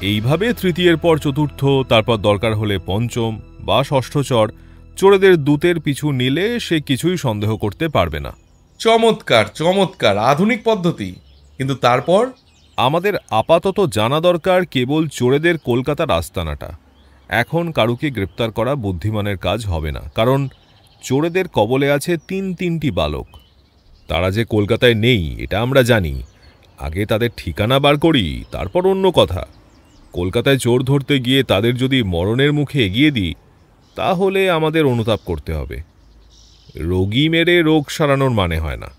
Speaker 2: এইভাবে তৃতীয়ের পর চতুর্থ, তারপর দরকার হলে পঞ্চম বা ষষ্ঠ চর চোরেদের দূতের পিছু নিলে সে কিছুই সন্দেহ করতে পারবে না।
Speaker 3: চমৎকার, চমৎকার, আধুনিক পদ্ধতি। কিন্তু তারপর?
Speaker 2: আমাদের আপাতত জানা দরকার কেবল চোরেদের কলকাতার আস্তানাটা। এখন কারুকে গ্রেপ্তার করা বুদ্ধিমানের কাজ হবে না, কারণ চোরেদের কবলে আছে তিনটি বালক। তারা যে কলকাতায় নেই এটা আমরা জানি। আগে তাদের ঠিকানা বার করি, তারপর অন্য কথা। কলকাতায় চোর ধরতে গিয়ে তাদের যদি মরণের মুখে এগিয়ে দিই, তাহলে আমাদের অনুতাপ করতে হবে। রোগী মেরে রোগ সারানোর মানে হয় না।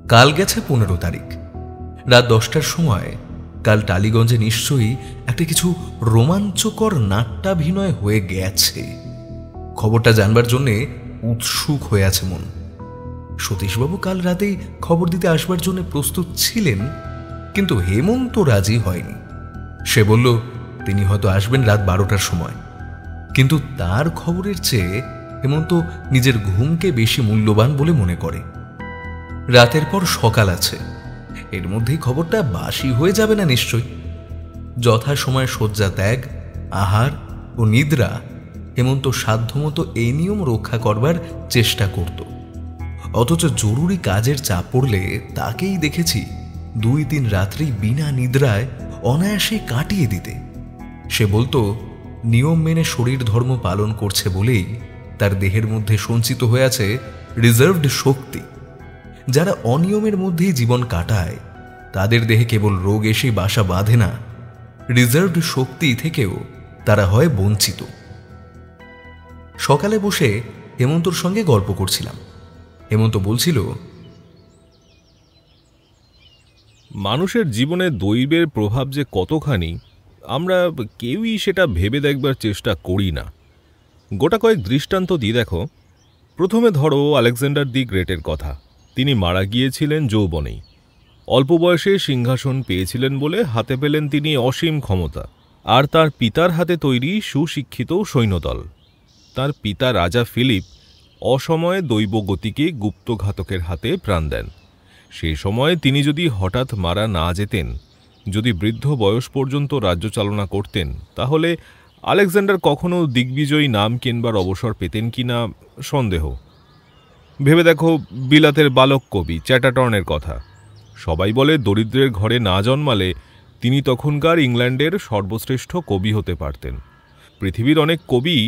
Speaker 1: কাল গেছে ১৫ তারিখ, রাত ১০টার সময়। কাল টালিগঞ্জে নিশ্চয়ই একটা কিছু রোমাঞ্চকর নাট্যাভিনয় হয়ে গেছে। খবরটা জানবার জন্যে উৎসুক হয়ে আছে মন। সতীশবাবু কাল রাতেই খবর দিতে আসবার জন্য প্রস্তুত ছিলেন, কিন্তু হেমন্ত রাজি হয়নি। সে বলল তিনি হয়তো আসবেন রাত ১২টার সময়। কিন্তু তার খবরের চেয়ে হেমন্ত নিজের ঘুমকে বেশি মূল্যবান বলে মনে করে। রাতের পর সকাল আছে, এর মধ্যেই খবরটা বাসি হয়ে যাবে না নিশ্চয়। যথাসময়ে শয্যা ত্যাগ, আহার ও নিদ্রা হেমন্ত সাধ্যমতো এই নিয়ম রক্ষা করবার চেষ্টা করত। অথচ জরুরি কাজের চাপ পড়লে তাকেই দেখেছি ২-৩ রাত্রি বিনা নিদ্রায় অনায়াসে কাটিয়ে দিতে। সে বলতো নিয়ম মেনে শরীর ধর্ম পালন করছে বলেই তার দেহের মধ্যে সঞ্চিত হয়ে আছে রিজার্ভড শক্তি। যারা অনিয়মের মধ্যেই জীবন কাটায় তাদের দেহে কেবল রোগ এসেই বাসা বাঁধে না, রিজার্ভড শক্তি থেকেও তারা হয় বঞ্চিত। সকালে বসে হেমন্তর সঙ্গে গল্প করছিলাম। হেমন্ত বলছিল,
Speaker 2: মানুষের জীবনে দৈবের প্রভাব যে কতখানি আমরা কেউই সেটা ভেবে দেখবার চেষ্টা করি না। গোটা কয়েক দৃষ্টান্ত দিই দেখো। প্রথমে ধরো আলেকজান্ডার দি গ্রেটের কথা। তিনি মারা গিয়েছিলেন যৌবনেই। অল্প বয়সে সিংহাসন পেয়েছিলেন বলে হাতে পেলেন তিনি অসীম ক্ষমতা, আর তার পিতার হাতে তৈরি সুশিক্ষিত সৈন্যদল। তার পিতা রাজা ফিলিপ অসময়ে দৈবগতিকে গুপ্তঘাতকের হাতে প্রাণ দেন। সেই সময় তিনি যদি হঠাৎ মারা না যেতেন, যদি বৃদ্ধ বয়স পর্যন্ত রাজ্য চালনা করতেন, তাহলে আলেকজান্ডার কখনো দিগ্বিজয়ী নাম কিনবার অবসর পেতেন কিনা সন্দেহ। ভেবে দেখো বিলাতের বালক কবি চ্যাটার্টনের কথা। সবাই বলে দরিদ্রের ঘরে না জন্মালে তিনি তখনকার ইংল্যান্ডের সর্বশ্রেষ্ঠ কবি হতে পারতেন। পৃথিবীর অনেক কবি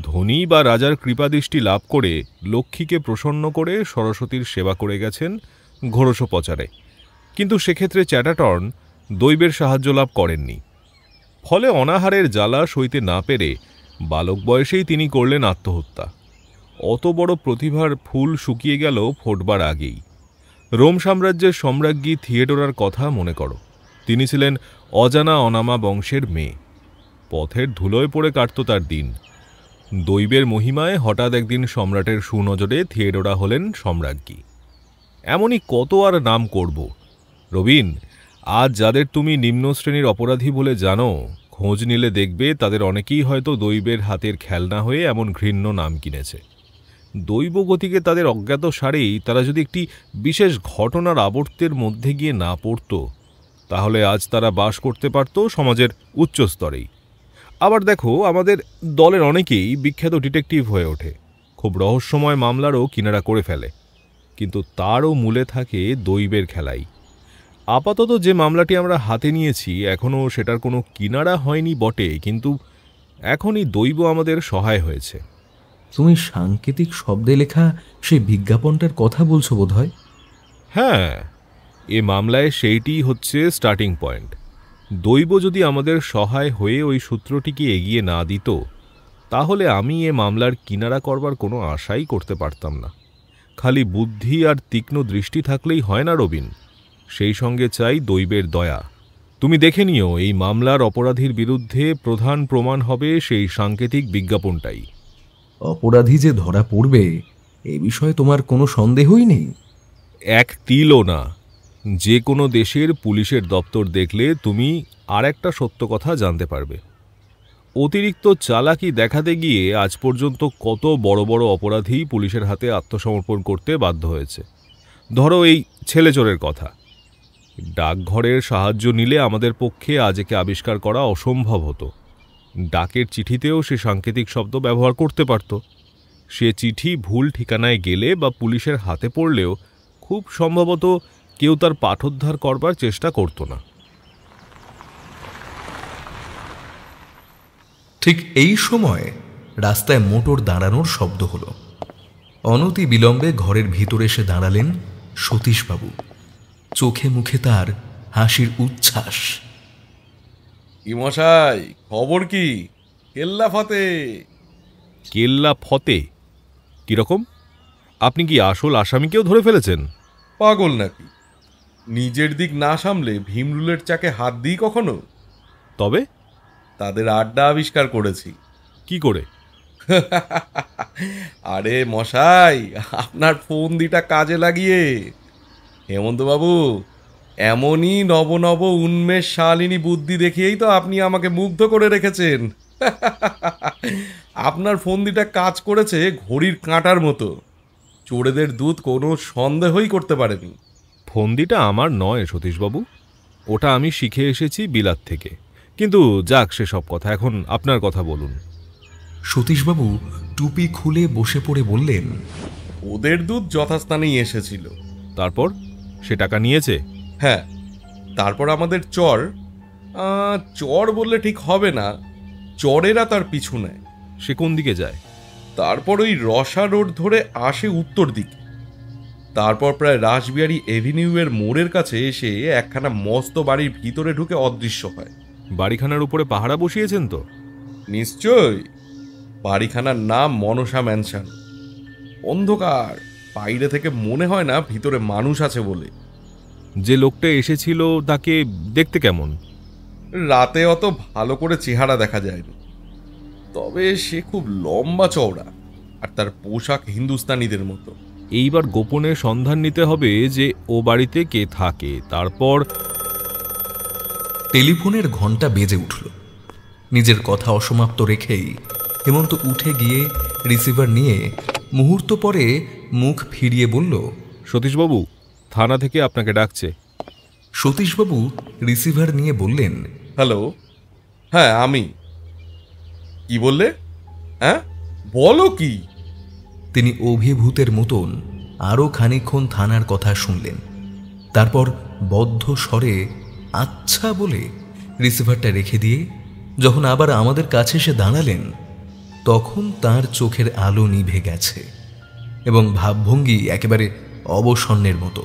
Speaker 2: ধনী বা রাজার কৃপাদৃষ্টি লাভ করে লক্ষ্মীকে প্রসন্ন করে সরস্বতীর সেবা করে গেছেন ঘোড়শোপচারে, কিন্তু সেক্ষেত্রে চ্যাটার্টন দৈবের সাহায্য লাভ করেননি। ফলে অনাহারের জ্বালা সইতে না পেরে বালক বয়সেই তিনি করলেন আত্মহত্যা। অত বড় প্রতিভার ফুল শুকিয়ে গেল ফোটবার আগেই। রোম সাম্রাজ্যের সম্রাজ্ঞী থিয়েডোরার কথা মনে করো। তিনি ছিলেন অজানা অনামা বংশের মেয়ে। পথের ধুলোয় পড়ে কাটত তার দিন। দৈবের মহিমায় হঠাৎ একদিন সম্রাটের সুনজরে থিয়েডোরা হলেন সম্রাজ্ঞী। এমনই কত আর নাম করব। রবিন, আজ যাদের তুমি নিম্ন শ্রেণীর অপরাধী বলে জানো, খোঁজ নিলে দেখবে তাদের অনেকেই হয়তো দৈবের হাতের খেলনা হয়ে এমন ঘৃণ্য নাম কিনেছে। দৈবগতিকে তাদের অজ্ঞাত সারেই তারা যদি একটি বিশেষ ঘটনার আবর্তের মধ্যে গিয়ে না পড়ত, তাহলে আজ তারা বাস করতে পারত সমাজের উচ্চ স্তরেই। আবার দেখো, আমাদের দলের অনেকেই বিখ্যাত ডিটেকটিভ হয়ে ওঠে, খুব রহস্যময় মামলারও কিনারা করে ফেলে, কিন্তু তারও মূলে থাকে দৈবের খেলাই। আপাতত যে মামলাটি আমরা হাতে নিয়েছি এখনও সেটার কোনো কিনারা হয়নি বটে, কিন্তু এখনই দৈব আমাদের সহায় হয়েছে।
Speaker 1: তুমি সাংকেতিক শব্দে লেখা সেই বিজ্ঞাপনটার কথা বলছো বোধহয়?
Speaker 2: হ্যাঁ, এ মামলায় সেইটিই হচ্ছে স্টার্টিং পয়েন্ট। দৈব যদি আমাদের সহায় হয়ে ওই সূত্রটিকে এগিয়ে না দিত, তাহলে আমি এ মামলার কিনারা করবার কোনো আশাই করতে পারতাম না। খালি বুদ্ধি আর তীক্ষ্ণ দৃষ্টি থাকলেই হয় না রবিন, সেই সঙ্গে চাই দৈবের দয়া। তুমি দেখে নিও, এই মামলার অপরাধীর বিরুদ্ধে প্রধান প্রমাণ হবে সেই সাংকেতিক বিজ্ঞাপনটাই।
Speaker 1: অপরাধী যে ধরা পড়বে এ বিষয়ে তোমার কোনো সন্দেহই নেই?
Speaker 2: এক তিলও না। যে কোনো দেশের পুলিশের দপ্তর দেখলে তুমি আর একটা সত্য কথা জানতে পারবে। অতিরিক্ত চালাকি দেখাতে গিয়ে আজ পর্যন্ত কত বড় বড় অপরাধী পুলিশের হাতে আত্মসমর্পণ করতে বাধ্য হয়েছে। ধরো এই ছেলেচোরের কথা। ডাকঘরের সাহায্য নিলে আমাদের পক্ষে আজ একে আবিষ্কার করা অসম্ভব হতো। ডাকের চিঠিতেও সে সাংকেতিক শব্দ ব্যবহার করতে পারত। সে চিঠি ভুল ঠিকানায় গেলে বা পুলিশের হাতে পড়লেও খুব সম্ভবত কেউ তার পাঠোদ্ধার করবার চেষ্টা করত না।
Speaker 1: ঠিক এই সময় রাস্তায় মোটর দাঁড়ানোর শব্দ হলো। অনতি বিলম্বে ঘরের ভিতরে এসে দাঁড়ালেন সতীশবাবু। চোখে মুখে তার হাসির উচ্ছ্বাস।
Speaker 3: কি মশাই, খবর কি? কেল্লা ফতে।
Speaker 2: কেল্লা ফতে? কিরকম? আপনি কি আসল আসামিকেও ধরে ফেলেছেন?
Speaker 3: পাগল নাকি? নিজের দিক না সামলে ভীমরুলের চাকে হাত দিই কখনো?
Speaker 2: তবে
Speaker 3: তাদের আড্ডা আবিষ্কার করেছি।
Speaker 2: কি করে?
Speaker 3: আরে মশাই, আপনার ফোন দিটা কাজে লাগিয়ে। হেমন্তবাবু, এমনই নব নব উন্মেষ শালিনী বুদ্ধি দেখিয়েই তো আপনি আমাকে মুগ্ধ করে রেখেছেন। আপনার ফোন দিটা কাজ করেছে ঘড়ির কাঁটার মতো। চোরেদের দুধ কোনো সন্দেহই করতে পারেনি।
Speaker 2: ফন্দিটা আমার নয় সতীশবাবু, ওটা আমি শিখে এসেছি বিলাত থেকে। কিন্তু যাক সেসব কথা, এখন আপনার কথা বলুন।
Speaker 1: সতীশবাবু টুপি খুলে বসে পড়ে বললেন,
Speaker 3: ওদের দুধ যথাস্থানেই এসেছিল।
Speaker 2: তারপর সে টাকা নিয়েছে?
Speaker 3: হ্যাঁ, তারপর আমাদের চর চর বললে ঠিক হবে না, চরেরা তার পিছু নেয়।
Speaker 2: সে কোন দিকে যায়?
Speaker 3: তারপর ওই রসা রোড ধরে আসে উত্তর দিকে। তারপর প্রায় রাসবিহারী এভিনিউয়ের মোড়ের কাছে এসে একখানা মস্ত বাড়ির ভিতরে ঢুকে অদৃশ্য হয়।
Speaker 2: বাড়িখানার উপরে পাহারা বসিয়েছেন তো?
Speaker 3: নিশ্চয়ই। বাড়িখানার নাম মনসা ম্যানশন। অন্ধকার, বাইরে থেকে মনে হয় না ভিতরে মানুষ আছে বলে।
Speaker 2: যে লোকটা এসেছিল তাকে দেখতে কেমন?
Speaker 3: রাতে অত ভালো করে চেহারা দেখা যায়নি, তবে সে খুব লম্বা চওড়া, আর তার পোশাক হিন্দুস্তানিদের মতো।
Speaker 2: এইবার গোপনে সন্ধান নিতে হবে যে ও বাড়িতে কে থাকে। তারপর
Speaker 1: টেলিফোনের ঘন্টা বেজে উঠল। নিজের কথা অসমাপ্ত রেখেই হেমন্ত উঠে গিয়ে রিসিভার নিয়ে মুহূর্ত পরে মুখ ফিরিয়ে বলল,
Speaker 2: সতীশবাবু, থানা থেকে আপনাকে ডাকছে।
Speaker 1: সতীশবাবু রিসিভার নিয়ে বললেন,
Speaker 3: হ্যালো, হ্যাঁ আমি। কি বললে? হ্যাঁ, বলো কি?
Speaker 1: তিনি অভিভূতের মতন আরও খানিকক্ষণ থানার কথা শুনলেন। তারপর বদ্ধ স্বরে আচ্ছা বলে রিসিভারটা রেখে দিয়ে যখন আবার আমাদের কাছে এসে দাঁড়ালেন, তখন তার চোখের আলো নিভে গেছে এবং ভাবভঙ্গি একেবারে অবসন্নের মতো।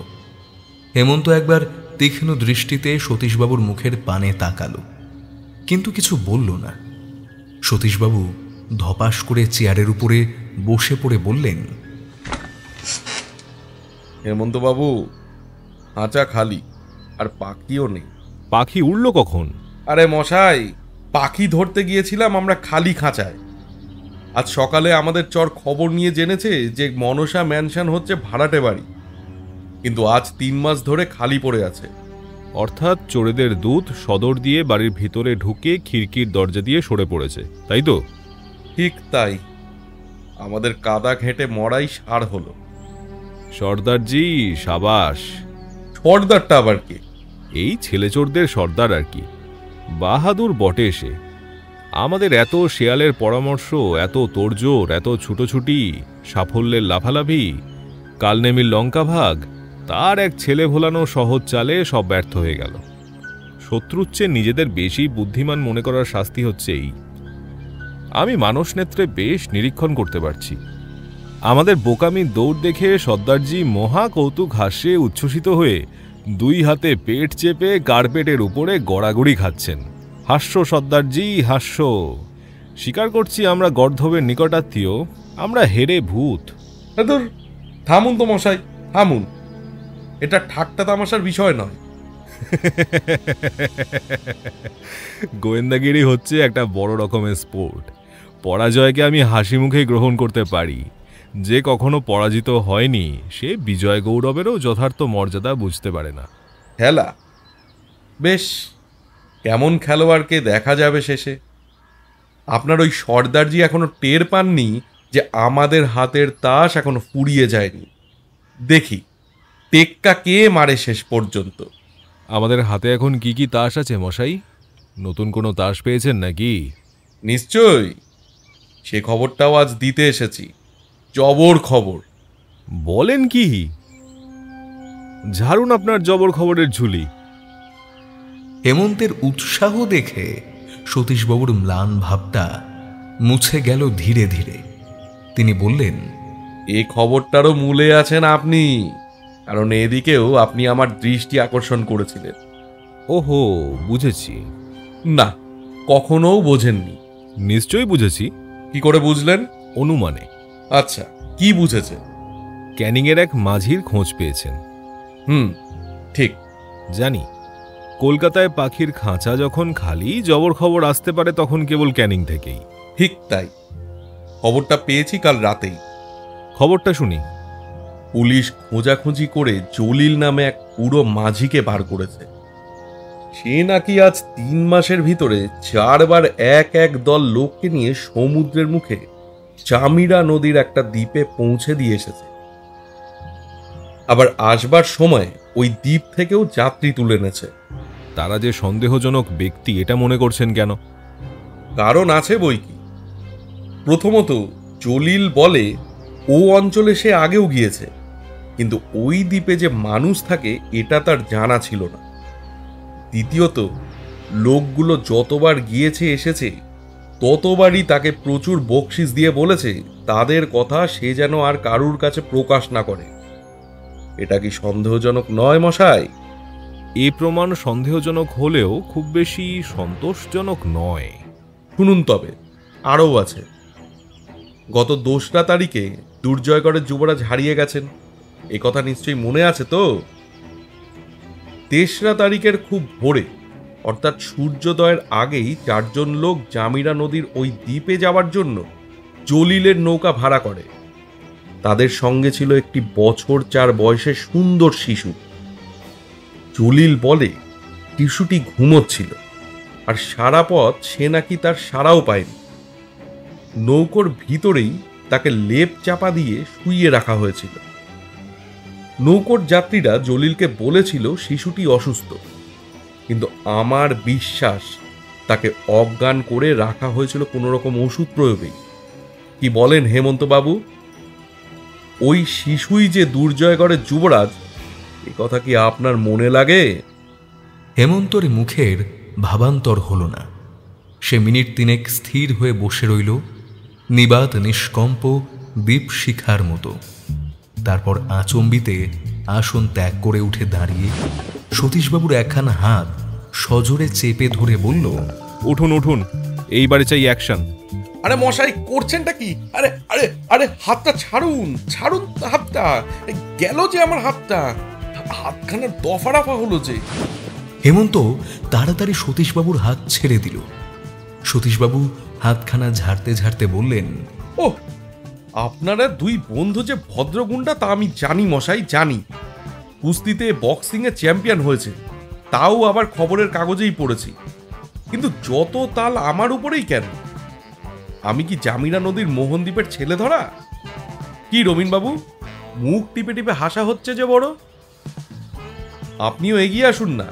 Speaker 1: হেমন্ত একবার তীক্ষ্ণ দৃষ্টিতে সতীশবাবুর মুখের পানে তাকালো, কিন্তু কিছু বলল না। সতীশবাবু ধপাস করে চেয়ারের উপরে বসে পড়ে বললেন,
Speaker 3: হেমন্তবাবু, খাঁচা খালি, আর পাখিও নেই।
Speaker 2: পাখি উড়ল কখন?
Speaker 3: আরে মশাই, পাখি ধরতে গিয়েছিলাম আমরা খালি খাঁচায়। আজ সকালে আমাদের চর খবর নিয়ে জেনেছে যে মনসা ম্যানশন হচ্ছে ভাড়াটে বাড়ি, কিন্তু আজ 3 মাস ধরে খালি পড়ে আছে।
Speaker 2: অর্থাৎ চোরেদের দূত সদর দিয়ে বাড়ির ভিতরে ঢুকে খিড়কির দরজা দিয়ে সরে পড়েছে, তাই তো?
Speaker 3: ঠিক তাই। আমাদের কাদা ঘেঁটে মরাই সার হলো।
Speaker 2: সর্দারজি সাবাস।
Speaker 3: সর্দারটা আবার কে?
Speaker 2: এই ছেলেচোরদের সর্দার আর কি। বাহাদুর বটে সে। আমাদের এত শেয়ালের পরামর্শ, এত তোড়জোড়, এত ছুটোছুটি, সাফল্যের লাফালাফি, কালনেমির লঙ্কা ভাগ, তার এক ছেলে ভোলানো সহজ চালে সব ব্যর্থ হয়ে গেল। শত্রুর চেয়ে নিজেদের বেশি বুদ্ধিমান মনে করার শাস্তি হচ্ছে এই। আমি মানস নেত্রে বেশ নিরীক্ষণ করতে পারছি। আমাদের বোকামির দৌড় দেখে সর্দারজি মহা কৌতুক হাস্যে উচ্ছ্বসিত হয়ে দুই হাতে পেট চেপে কার্পেটের উপরে গড়াগড়ি খাচ্ছেন। হাস্য সর্দারজি, হাস্য। স্বীকার করছি আমরা গর্ধবের নিকটাত্মীয়, আমরা হেরে ভূত।
Speaker 3: ধুর, থামুন তো মশাই, থামুন। এটা ঠাট্টা তামাশার বিষয় নয়।
Speaker 2: গোয়েন্দাগিরি হচ্ছে একটা বড় রকমের স্পোর্ট। পরাজয়কে আমি হাসি মুখে গ্রহণ করতে পারি। যে কখনো পরাজিত হয়নি সে বিজয় গৌরবেরও যথার্থ মর্যাদা বুঝতে পারে না।
Speaker 3: খেলা বেশ, কেমন খেলোয়াড়কে দেখা যাবে শেষে? আপনার ওই সর্দারজি এখনো টের পাননি যে আমাদের হাতের তাস এখনো ফুরিয়ে যায়নি। দেখি টেক্কা কে মারে শেষ পর্যন্ত।
Speaker 2: আমাদের হাতে এখন কি কি তাস আছে মশাই? নতুন কোনো তাস পেয়েছেন নাকি?
Speaker 3: নিশ্চয়ই, সে খবরটাও আজ দিতে এসেছি। জবর খবর।
Speaker 2: বলেন কি? ঝাড়ুন আপনার জবর খবরের ঝুলি।
Speaker 1: হেমন্তের উৎসাহ দেখে সতীশবাবুর ম্লান ভাবটা মুছে গেল ধীরে ধীরে। তিনি বললেন,
Speaker 3: এই খবরটারও মূলে আছেন আপনি, কারণ এদিকেও আপনি আমার দৃষ্টি আকর্ষণ করেছিলেন।
Speaker 2: ওহো, বুঝেছি।
Speaker 3: না, কখনোও বোঝেননি।
Speaker 2: নিশ্চয়ই বুঝেছি।
Speaker 3: কি করে বুঝলেন?
Speaker 2: অনুমানে।
Speaker 3: আচ্ছা, কি বুঝেছেন?
Speaker 2: ক্যানিংয়ের এক মাঝির খোঁজ পেয়েছেন।
Speaker 3: ঠিক
Speaker 2: জানি। কলকাতায় পাখির খাঁচা যখন খালি জবর খবর আসতে পারে তখন কেবল ক্যানিং থেকেই।
Speaker 3: ঠিক তাই। খবরটা পেয়েছি কাল রাতেই।
Speaker 2: খবরটা শুনি।
Speaker 3: পুলিশ খোঁজাখুঁজি করে জলিল নামে এক পুরো মাঝিকে বার করেছে। সে নাকি আজ 3 মাসের ভিতরে 4 বার এক এক দল লোককে নিয়ে সমুদ্রের মুখে চামিরা নদীর একটা দ্বীপে পৌঁছে দিয়ে এসেছে। আবার আসবার সময় ওই দ্বীপ থেকেও যাত্রী তুলে এনেছে।
Speaker 2: তারা যে সন্দেহজনক ব্যক্তি এটা মনে করছেন কেন?
Speaker 3: কারণ আছে বই কি। প্রথমত, জলিল বলে ও অঞ্চলে সে আগেও গিয়েছে, কিন্তু ওই দ্বীপে যে মানুষ থাকে এটা তার জানা ছিল না। দ্বিতীয়ত, লোকগুলো যতবার গিয়েছে এসেছে ততবারই তাকে প্রচুর বকশিস দিয়ে বলেছে তাদের কথা সে যেন আর কারুর কাছে প্রকাশ না করে। এটা কি সন্দেহজনক নয় মশাই?
Speaker 2: এ প্রমাণ সন্দেহজনক হলেও খুব বেশি সন্তোষজনক নয়।
Speaker 3: শুনুন তবে, আরও আছে। গত 2রা তারিখে দুর্জয়গড়ের যুবরাজ হারিয়ে গেছেন, এ কথা নিশ্চয়ই মনে আছে তো? 3রা তারিখের খুব ভোরে, অর্থাৎ সূর্যোদয়ের আগেই 4 জন লোক জামিরা নদীর ওই দ্বীপে যাওয়ার জন্য জলিলের নৌকা ভাড়া করে। তাদের সঙ্গে ছিল একটি বছর 4 বয়সের সুন্দর শিশু। জলিল বলে শিশুটি ঘুমোচ্ছিল, আর সারা পথ সে নাকি তার সারাও পায়নি। নৌকোর ভিতরেই তাকে লেপ চাপা দিয়ে শুইয়ে রাখা হয়েছিল। নৌকোর যাত্রীরা জলিলকে বলেছিল শিশুটি অসুস্থ, কিন্তু আমার বিশ্বাস তাকে অজ্ঞান করে রাখা হয়েছিল কোনো রকম ওষুধ প্রয়োগেই। কি বলেন হেমন্ত বাবু? ওই শিশুই যে দুর্জয়গড়ের যুবরাজ, এ কথা কি আপনার মনে লাগে?
Speaker 1: হেমন্তর মুখের ভাবান্তর হল না। সে মিনিট 3 স্থির হয়ে বসে রইল, নিবাত নিষ্কম্প দীপশিখার মতো। তারপর আচম্বিতে আসন ত্যাগ করে উঠে দাঁড়িয়ে সতীশবাবুর একখানা হাত সজোরে চেপে ধরে বলল,
Speaker 2: উঠুন উঠুন, এইবারে চাই অ্যাকশন।
Speaker 3: আরে মশাই, করছেনটা কি? আরে আরে আরে হাতটা ছাড়ুন, ছাড়ুন হাতটা। গেল যে আমার হাতটা, হাতখানার দফারাফা হলো যে।
Speaker 1: হেমন্ত তাড়াতাড়ি সতীশবাবুর হাত ছেড়ে দিল। সতীশবাবু হাতখানা ঝাড়তে ঝাড়তে বললেন,
Speaker 3: ও, আপনারা 2 বন্ধু যে ভদ্রগুন্ডা তা আমি জানি মশাই, জানি। কুস্তিতে বক্সিংয়ে চ্যাম্পিয়ন হয়েছে, তাও আবার খবরের কাগজেই পড়েছি। কিন্তু যত তাল আমার উপরেই কেন? আমি কি জামিরা নদীর মোহনদ্বীপের ছেলে ধরা? কি রবীনবাবু, মুখ টিপে টিপে হাসা হচ্ছে যে বড়? আপনিও এগিয়ে আসুন না,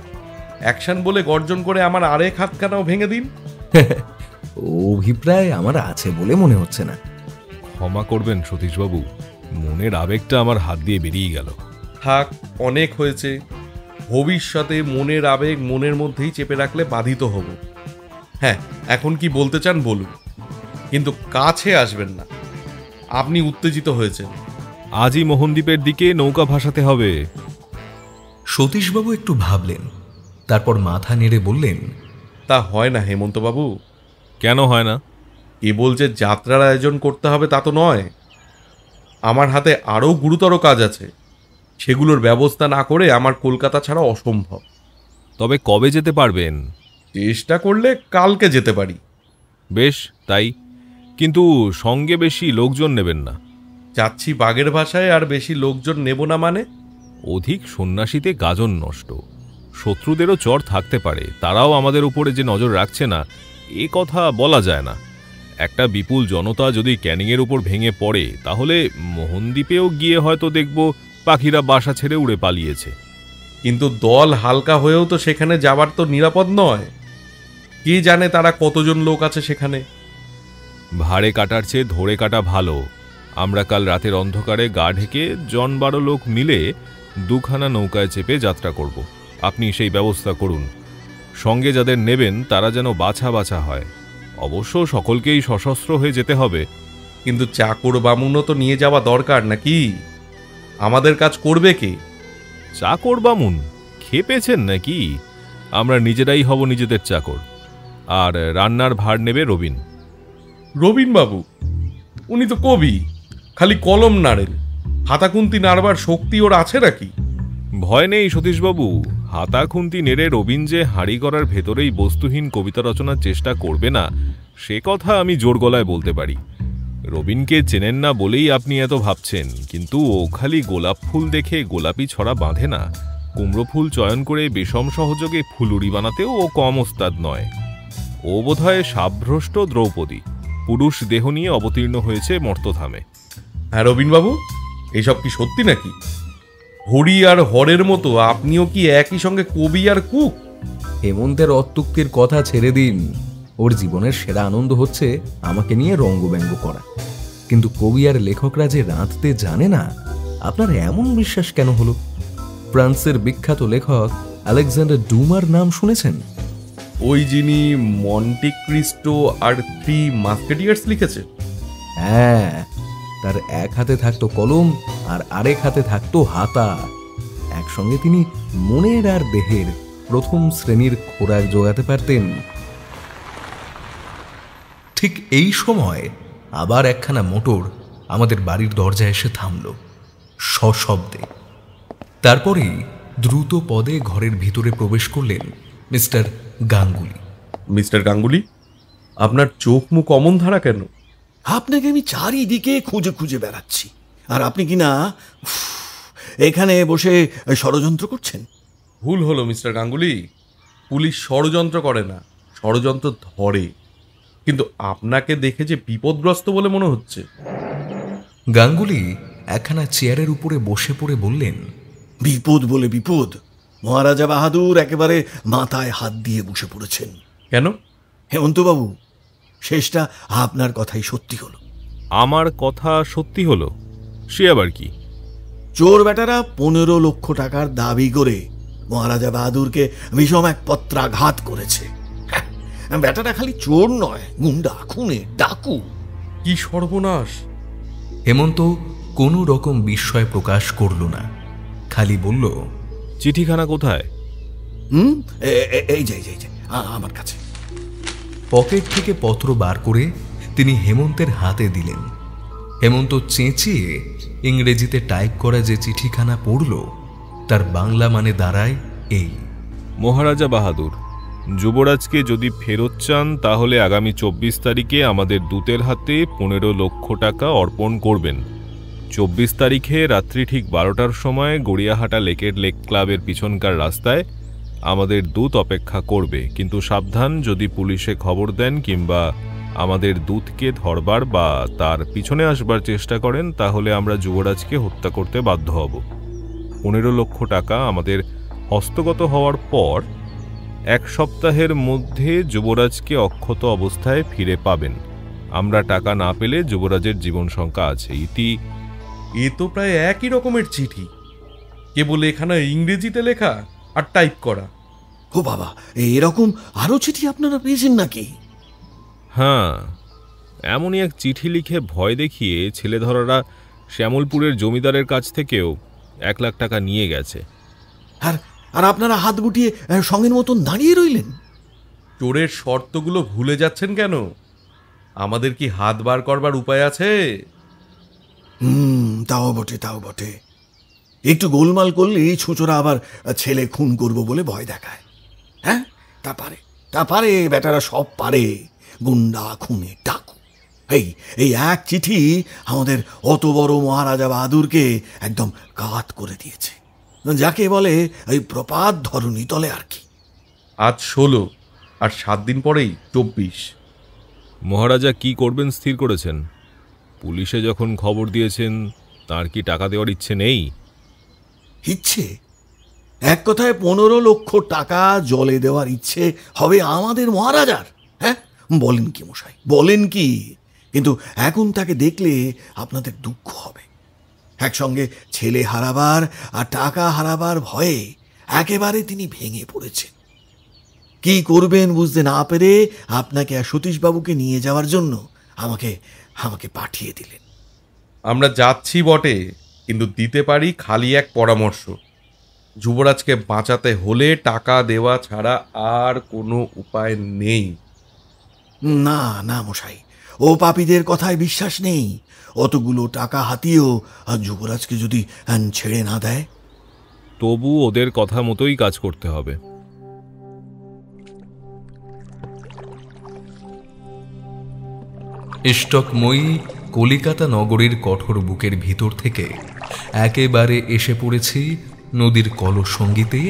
Speaker 3: অ্যাকশন বলে গর্জন করে আমার আরেক হাতখানাও ভেঙে দিন।
Speaker 1: অভিপ্রায় আমার আছে বলে মনে হচ্ছে না।
Speaker 2: ক্ষমা করবেন সতীশবাবু, মনের আবেগটা আমার হাত দিয়ে বেরিয়ে গেল।
Speaker 3: থাক, অনেক হয়েছে। ভবিষ্যতে মনের আবেগ মনের মধ্যেই চেপে রাখলে বাধিত হব। হ্যাঁ, এখন কি বলতে চান বলুন, কিন্তু কাছে আসবেন না। আপনি উত্তেজিত হয়েছেন।
Speaker 2: আজই মোহনদ্বীপের দিকে নৌকা ভাসাতে হবে।
Speaker 1: সতীশবাবু একটু ভাবলেন, তারপর মাথা নেড়ে বললেন,
Speaker 3: তা হয় না হেমন্তবাবু।
Speaker 2: কেন হয় না?
Speaker 3: কেবল যে যাত্রার আয়োজন করতে হবে তা তো নয়, আমার হাতে আরও গুরুতর কাজ আছে। সেগুলোর ব্যবস্থা না করে আমার কলকাতা ছাড়া অসম্ভব।
Speaker 2: তবে কবে যেতে পারবেন?
Speaker 3: চেষ্টা করলে কালকে যেতে পারি।
Speaker 2: বেশ, তাই। কিন্তু সঙ্গে বেশি লোকজন নেবেন না।
Speaker 3: যাচ্ছি বাগের ভাষায়, আর বেশি লোকজন নেব না মানে?
Speaker 2: অধিক সন্ন্যাসীতে গাজন নষ্ট। শত্রুদেরও চর থাকতে পারে, তারাও আমাদের উপরে যে নজর রাখছে না এ কথা বলা যায় না। একটা বিপুল জনতা যদি ক্যানিংয়ের উপর ভেঙে পড়ে, তাহলে মোহনদ্বীপেও গিয়ে হয়তো দেখব পাখিরা বাসা ছেড়ে উড়ে পালিয়েছে।
Speaker 3: কিন্তু দল হালকা হয়েও তো সেখানে যাবার তো নিরাপদ নয়। কে জানে তারা কতজন লোক আছে সেখানে।
Speaker 2: ভাড়ে কাটার চেয়ে ধরে কাটা ভালো। আমরা কাল রাতের অন্ধকারে গা ঢেকে 10-12 লোক মিলে 2খানা নৌকায় চেপে যাত্রা করব। আপনি সেই ব্যবস্থা করুন। সঙ্গে যাদের নেবেন তারা যেন বাছা বাছা হয়। অবশ্য সকলকেই সশস্ত্র হয়ে যেতে হবে।
Speaker 3: কিন্তু চাকর বামুনও তো নিয়ে যাওয়া দরকার নাকি? আমাদের কাজ করবে কে?
Speaker 2: চাকর বামুন খেপেছেন নাকি? আমরা নিজেরাই হব নিজেদের চাকর। আর রান্নার ভার নেবে রবিন।
Speaker 3: রবিন বাবু? উনি তো কবি, খালি কলম নাড়েন। হাতাকুন্তি নাড়বার শক্তি ওর আছে নাকি?
Speaker 2: ভয় নেই সতীশবাবু। হাতা খুন্তি নেড়ে রবিন যে হাঁড়ি করার ভেতরেই বস্তুহীন কবিতা রচনার চেষ্টা করবে না, সে কথা আমি জোর গলায় বলতে পারি। রবিনকে চেনেন না বলেই আপনি এত ভাবছেন, কিন্তু ও খালি গোলাপ ফুল দেখে গোলাপি ছড়া বাঁধে না। কুমড়ো ফুল চয়ন করে বিষম সহযোগে ফুলুরি বানাতেও ও কম ওস্তাদ নয়। ও বোধহয় সাভ্রষ্ট দ্রৌপদী, পুরুষ দেহ নিয়ে অবতীর্ণ হয়েছে মর্তধামে।
Speaker 3: হ্যাঁ রবিন বাবু, এসব কি সত্যি নাকি? হরি আর হরের মতো আপনিও কি একই সঙ্গে কবি আর কুক?
Speaker 1: হেমন্তের অত্যুক্তির কথা ছেড়ে দিন। ওর জীবনের সেরা আনন্দ হচ্ছে আমাকে নিয়ে রঙ্গব্যঙ্গ করা। কিন্তু কবি আর লেখকরা যে রাঁধতে জানে না, আপনার এমন বিশ্বাস কেন হলো? ফ্রান্সের বিখ্যাত লেখক আলেকজান্ডার ডুমার নাম শুনেছেন?
Speaker 3: ওই যিনি মন্টি ক্রিস্টো আর 3 মাস্কেটিয়ার্স লিখেছে?
Speaker 1: হ্যাঁ, তার এক হাতে থাকতো কলম আর আরেক হাতে থাকতো হাতা। একসঙ্গে তিনি মনের আর দেহের প্রথম শ্রেণীর খোরাক জোগাতে পারতেন। ঠিক এই সময় আবার একখানা মোটর আমাদের বাড়ির দরজায় এসে থামল সশব্দে। তারপরেই দ্রুত পদে ঘরের ভিতরে প্রবেশ করলেন মিস্টার গাঙ্গুলি।
Speaker 3: মিস্টার গাঙ্গুলি, আপনার চোখ মুখ অমন ধারা কেন?
Speaker 4: আপনাকে আমি চারিদিকে খুঁজে খুঁজে বেড়াচ্ছি, আর আপনি কি না এখানে বসে ষড়যন্ত্র করছেন?
Speaker 3: ভুল হলো মিস্টার গাঙ্গুলি। পুলিশ ষড়যন্ত্র করে না, ষড়যন্ত্র ধরে। কিন্তু আপনাকে দেখে যে বিপদগ্রস্ত বলে মনে হচ্ছে।
Speaker 1: গাঙ্গুলি একখানা চেয়ারের উপরে বসে পড়ে বললেন,
Speaker 4: বিপদ বলে বিপদ? মহারাজা বাহাদুর একেবারে মাথায় হাত দিয়ে বসে পড়েছেন।
Speaker 3: কেন?
Speaker 4: হেমন্তবাবু, শেষটা আপনার কথাই সত্যি হলো।
Speaker 2: আমার কথা সত্যি হলো? সে আবার কি?
Speaker 4: চোর বেটারা 15 লক্ষ টাকার দাবি করে মহারাজা বাহাদুরকে বিষম এক পত্রাঘাত করেছে। বেটাটা খালি চোর নয়, গুন্ডা, খুনে, ডাকু।
Speaker 3: কি সর্বনাশ!
Speaker 1: হেমন্ত কোনো রকম বিস্ময় প্রকাশ করল না, খালি বলল,
Speaker 2: চিঠিখানা কোথায়?
Speaker 4: এই যে আমার কাছে।
Speaker 1: পকেট থেকে পত্র বার করে তিনি হেমন্তের হাতে দিলেন। হেমন্ত চেঁচিয়ে ইংরেজিতে টাইপ করা যে চিঠিখানা পড়ল, তার বাংলা মানে দাঁড়ায় এই:
Speaker 2: মহারাজা বাহাদুর, যুবরাজকে যদি ফেরত চান তাহলে আগামী 24 তারিখে আমাদের দূতের হাতে 15 লক্ষ টাকা অর্পণ করবেন। 24 তারিখে রাত্রি ঠিক 12টার সময় গড়িয়াহাটা লেকের লেক ক্লাবের পিছনকার রাস্তায় আমাদের দূত অপেক্ষা করবে। কিন্তু সাবধান, যদি পুলিশে খবর দেন কিংবা আমাদের দূতকে ধরবার বা তার পিছনে আসবার চেষ্টা করেন, তাহলে আমরা যুবরাজকে হত্যা করতে বাধ্য হব। 15 লক্ষ টাকা আমাদের হস্তগত হওয়ার পর 1 সপ্তাহের মধ্যে যুবরাজকে অক্ষত অবস্থায় ফিরে পাবেন। আমরা টাকা না পেলে যুবরাজের জীবন শঙ্কা আছে। ইতি।
Speaker 3: এ তো প্রায় একই রকমের চিঠি, কেবল এখানে ইংরেজিতে লেখা আর টাইপ করা।
Speaker 4: ও বাবা, এরকম আরো চিঠি আপনারা পেয়েছেন নাকি?
Speaker 2: হ্যাঁ, এমনই এক চিঠি লিখে ভয় দেখিয়ে ছেলেধরারা শ্যামলপুরের জমিদারের কাছ থেকেও 1 লাখ টাকা নিয়ে গেছে।
Speaker 4: আর আর আপনারা হাত গুটিয়ে সঙ্গের মতন দাঁড়িয়ে রইলেন।
Speaker 3: চোরের শর্তগুলো ভুলে যাচ্ছেন কেন? আমাদের কি হাত বার করবার উপায় আছে?
Speaker 4: তাও বটে, তাও বটে। একটু গোলমাল করলেই ছুঁচোরা আবার ছেলে খুন করব বলে ভয় দেখায়। হ্যাঁ, তা পারে বেটারা সব পারে। গুন্ডা, খুনে, ডাকু। এই এক চিঠি আমাদের অত বড় মহারাজা বাহাদুরকে একদম কাত করে দিয়েছে, যাকে বলে এই প্রপাত ধরণী তলে আর কি।
Speaker 3: আজ 16 আর 7 দিন পরেই 24।
Speaker 2: মহারাজা কি করবেন স্থির করেছেন? পুলিশে যখন খবর দিয়েছেন, তার কি টাকা দেওয়ার ইচ্ছে নেই?
Speaker 4: ইচ্ছে? এক কথায় 15 লক্ষ টাকা জলে দেওয়ার ইচ্ছে হবে আমাদের মহারাজার? হ্যাঁ, বলেন কি মশাই, বলেন কি? কিন্তু এখন তাকে দেখলে আপনাদের দুঃখ হবে। একসঙ্গে ছেলে হারাবার আর টাকা হারাবার ভয়ে একেবারে তিনি ভেঙে পড়েছেন। কি করবেন বুঝতে না পেরে আপনাকে আর সতীশবাবুকে নিয়ে যাওয়ার জন্য আমাকে পাঠিয়ে দিলেন।
Speaker 3: আমরা যাচ্ছি বটে, কিন্তু দিতে পারি খালি এক পরামর্শ। যুবরাজকে বাঁচাতে হলে টাকা দেওয়া ছাড়া আর কোনো উপায় নেই।
Speaker 4: না না মশাই, ও পাপীদের কথায় বিশ্বাস নেই। অতগুলো টাকা হাতিয়েও যুবরাজকে যদি ছেড়ে না দেয়।
Speaker 2: তবু ওদের কথা মতোই কাজ করতে হবে।
Speaker 1: স্টকময়ী কলিকাতা নগরীর কঠোর বুকের ভিতর থেকে একেবারে এসে পড়েছি নদীর কলসঙ্গীতে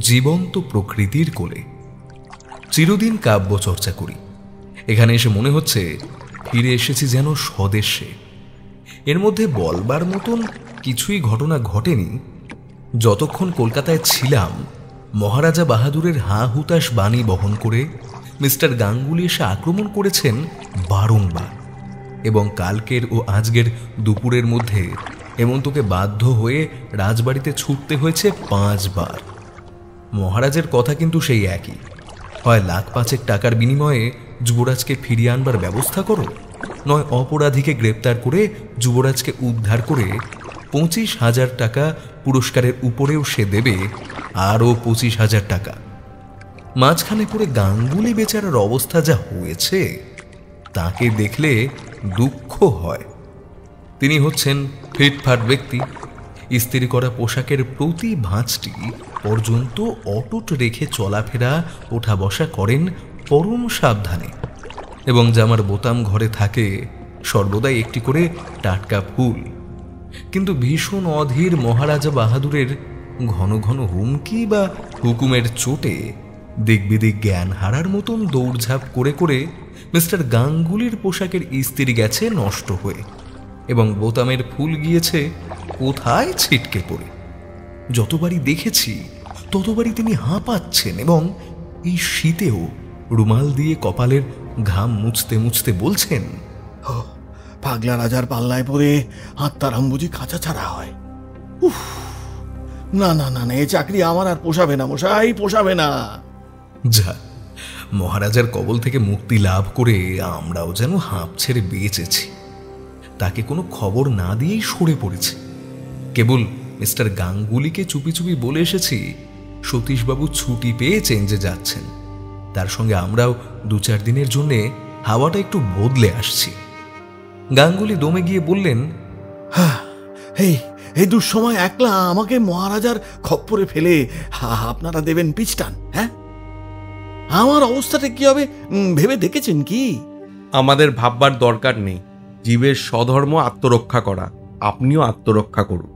Speaker 1: জীবন্ত প্রকৃতির কোলে। চিরদিন কাব্য চর্চা করি, এখানে এসে মনে হচ্ছে ফিরে এসেছি যেন স্বদেশে। এর মধ্যে বলবার মতন কিছুই ঘটনা ঘটেনি। যতক্ষণ কলকাতায় ছিলাম, মহারাজা বাহাদুরের হাঁ হুতাশ বাণী বহন করে মিস্টার গাঙ্গুলি এসে আক্রমণ করেছেন বারংবার, এবং কালকের ও আজকের দুপুরের মধ্যে হেমন্তকে বাধ্য হয়ে রাজবাড়িতে ছুটতে হয়েছে 5 বার। মহারাজের কথা কিন্তু সেই একই, হয় 5,00,000 টাকার বিনিময়ে যুবরাজকে ফিরিয়ে আনবার ব্যবস্থা করো, নয় অপরাধীকে গ্রেপ্তার করে যুবরাজকে উদ্ধার করে 25,000 টাকা পুরস্কারের উপরেও সে দেবে আরও 25,000 টাকা। মাঝখানে পড়ে গাঙ্গুলি বেচারার অবস্থা যা হয়েছে, তাকে দেখলে দুঃখ হয়। তিনি হচ্ছেন ফিটফাট ব্যক্তি। ইস্ত্রি করা পোশাকের প্রতি ভাঁজটি পর্যন্ত অটুট রেখে চলাফেরা ওঠা বসা করেন পরম সাবধানে, এবং জামার বোতাম ঘরে থাকে সর্বদাই একটি করে টাটকা ফুল। কিন্তু ভীষণ অধীর মহারাজা বাহাদুরের ঘন ঘন হুমকি বা হুকুমের চোটে দিকবিদিক জ্ঞান হারার মতন দৌড়ঝাঁপ করে করে মিস্টার গাঙ্গুলির পোশাকের ইস্ত্রি গেছে নষ্ট হয়ে, এবং বোতামের ফুল গিয়েছে কোথায় ছিটকে পড়ে। যতবারই দেখেছি ততবারই তিনি হাঁপাচ্ছেন, এবং এই শীতেও রুমাল দিয়ে কপালের ঘাম মুছতে মুছতে বলছেন,
Speaker 4: পাগলা রাজার পাল্লায় পড়ে আত্মারাম বুঝি খাঁচা ছাড়া হয়। উফ, না না না না, এ চাকরি আমার আর পোষাবে না মশাই, পোষাবে না।
Speaker 1: যা, মহারাজার কবল থেকে মুক্তি লাভ করে আমরাও যেন হাঁপ ছেড়ে বেঁচেছি। তাকে কোনো খবর না দিয়েই সরে পড়েছি। কেবল মিস্টার গাঙ্গুলিকে চুপি চুপি বলে এসেছি সতীশবাবু ছুটি পেয়ে চেঞ্জে যাচ্ছেন, তার সঙ্গে আমরাও 2-4 দিনের জন্যে হাওয়াটা একটু বদলে আসছি। গাঙ্গুলি দমে গিয়ে বললেন,
Speaker 4: এই দুঃসময় একলা আমাকে মহারাজার খপ্পরে ফেলে আপনারা দেবেন পিছটান? হ্যাঁ, আমার অবস্থাটা কি হবে ভেবে দেখেছেন কি?
Speaker 3: আমাদের ভাববার দরকার নেই। জীবের স্বধর্ম আত্মরক্ষা করা, আপনিও আত্মরক্ষা করুন।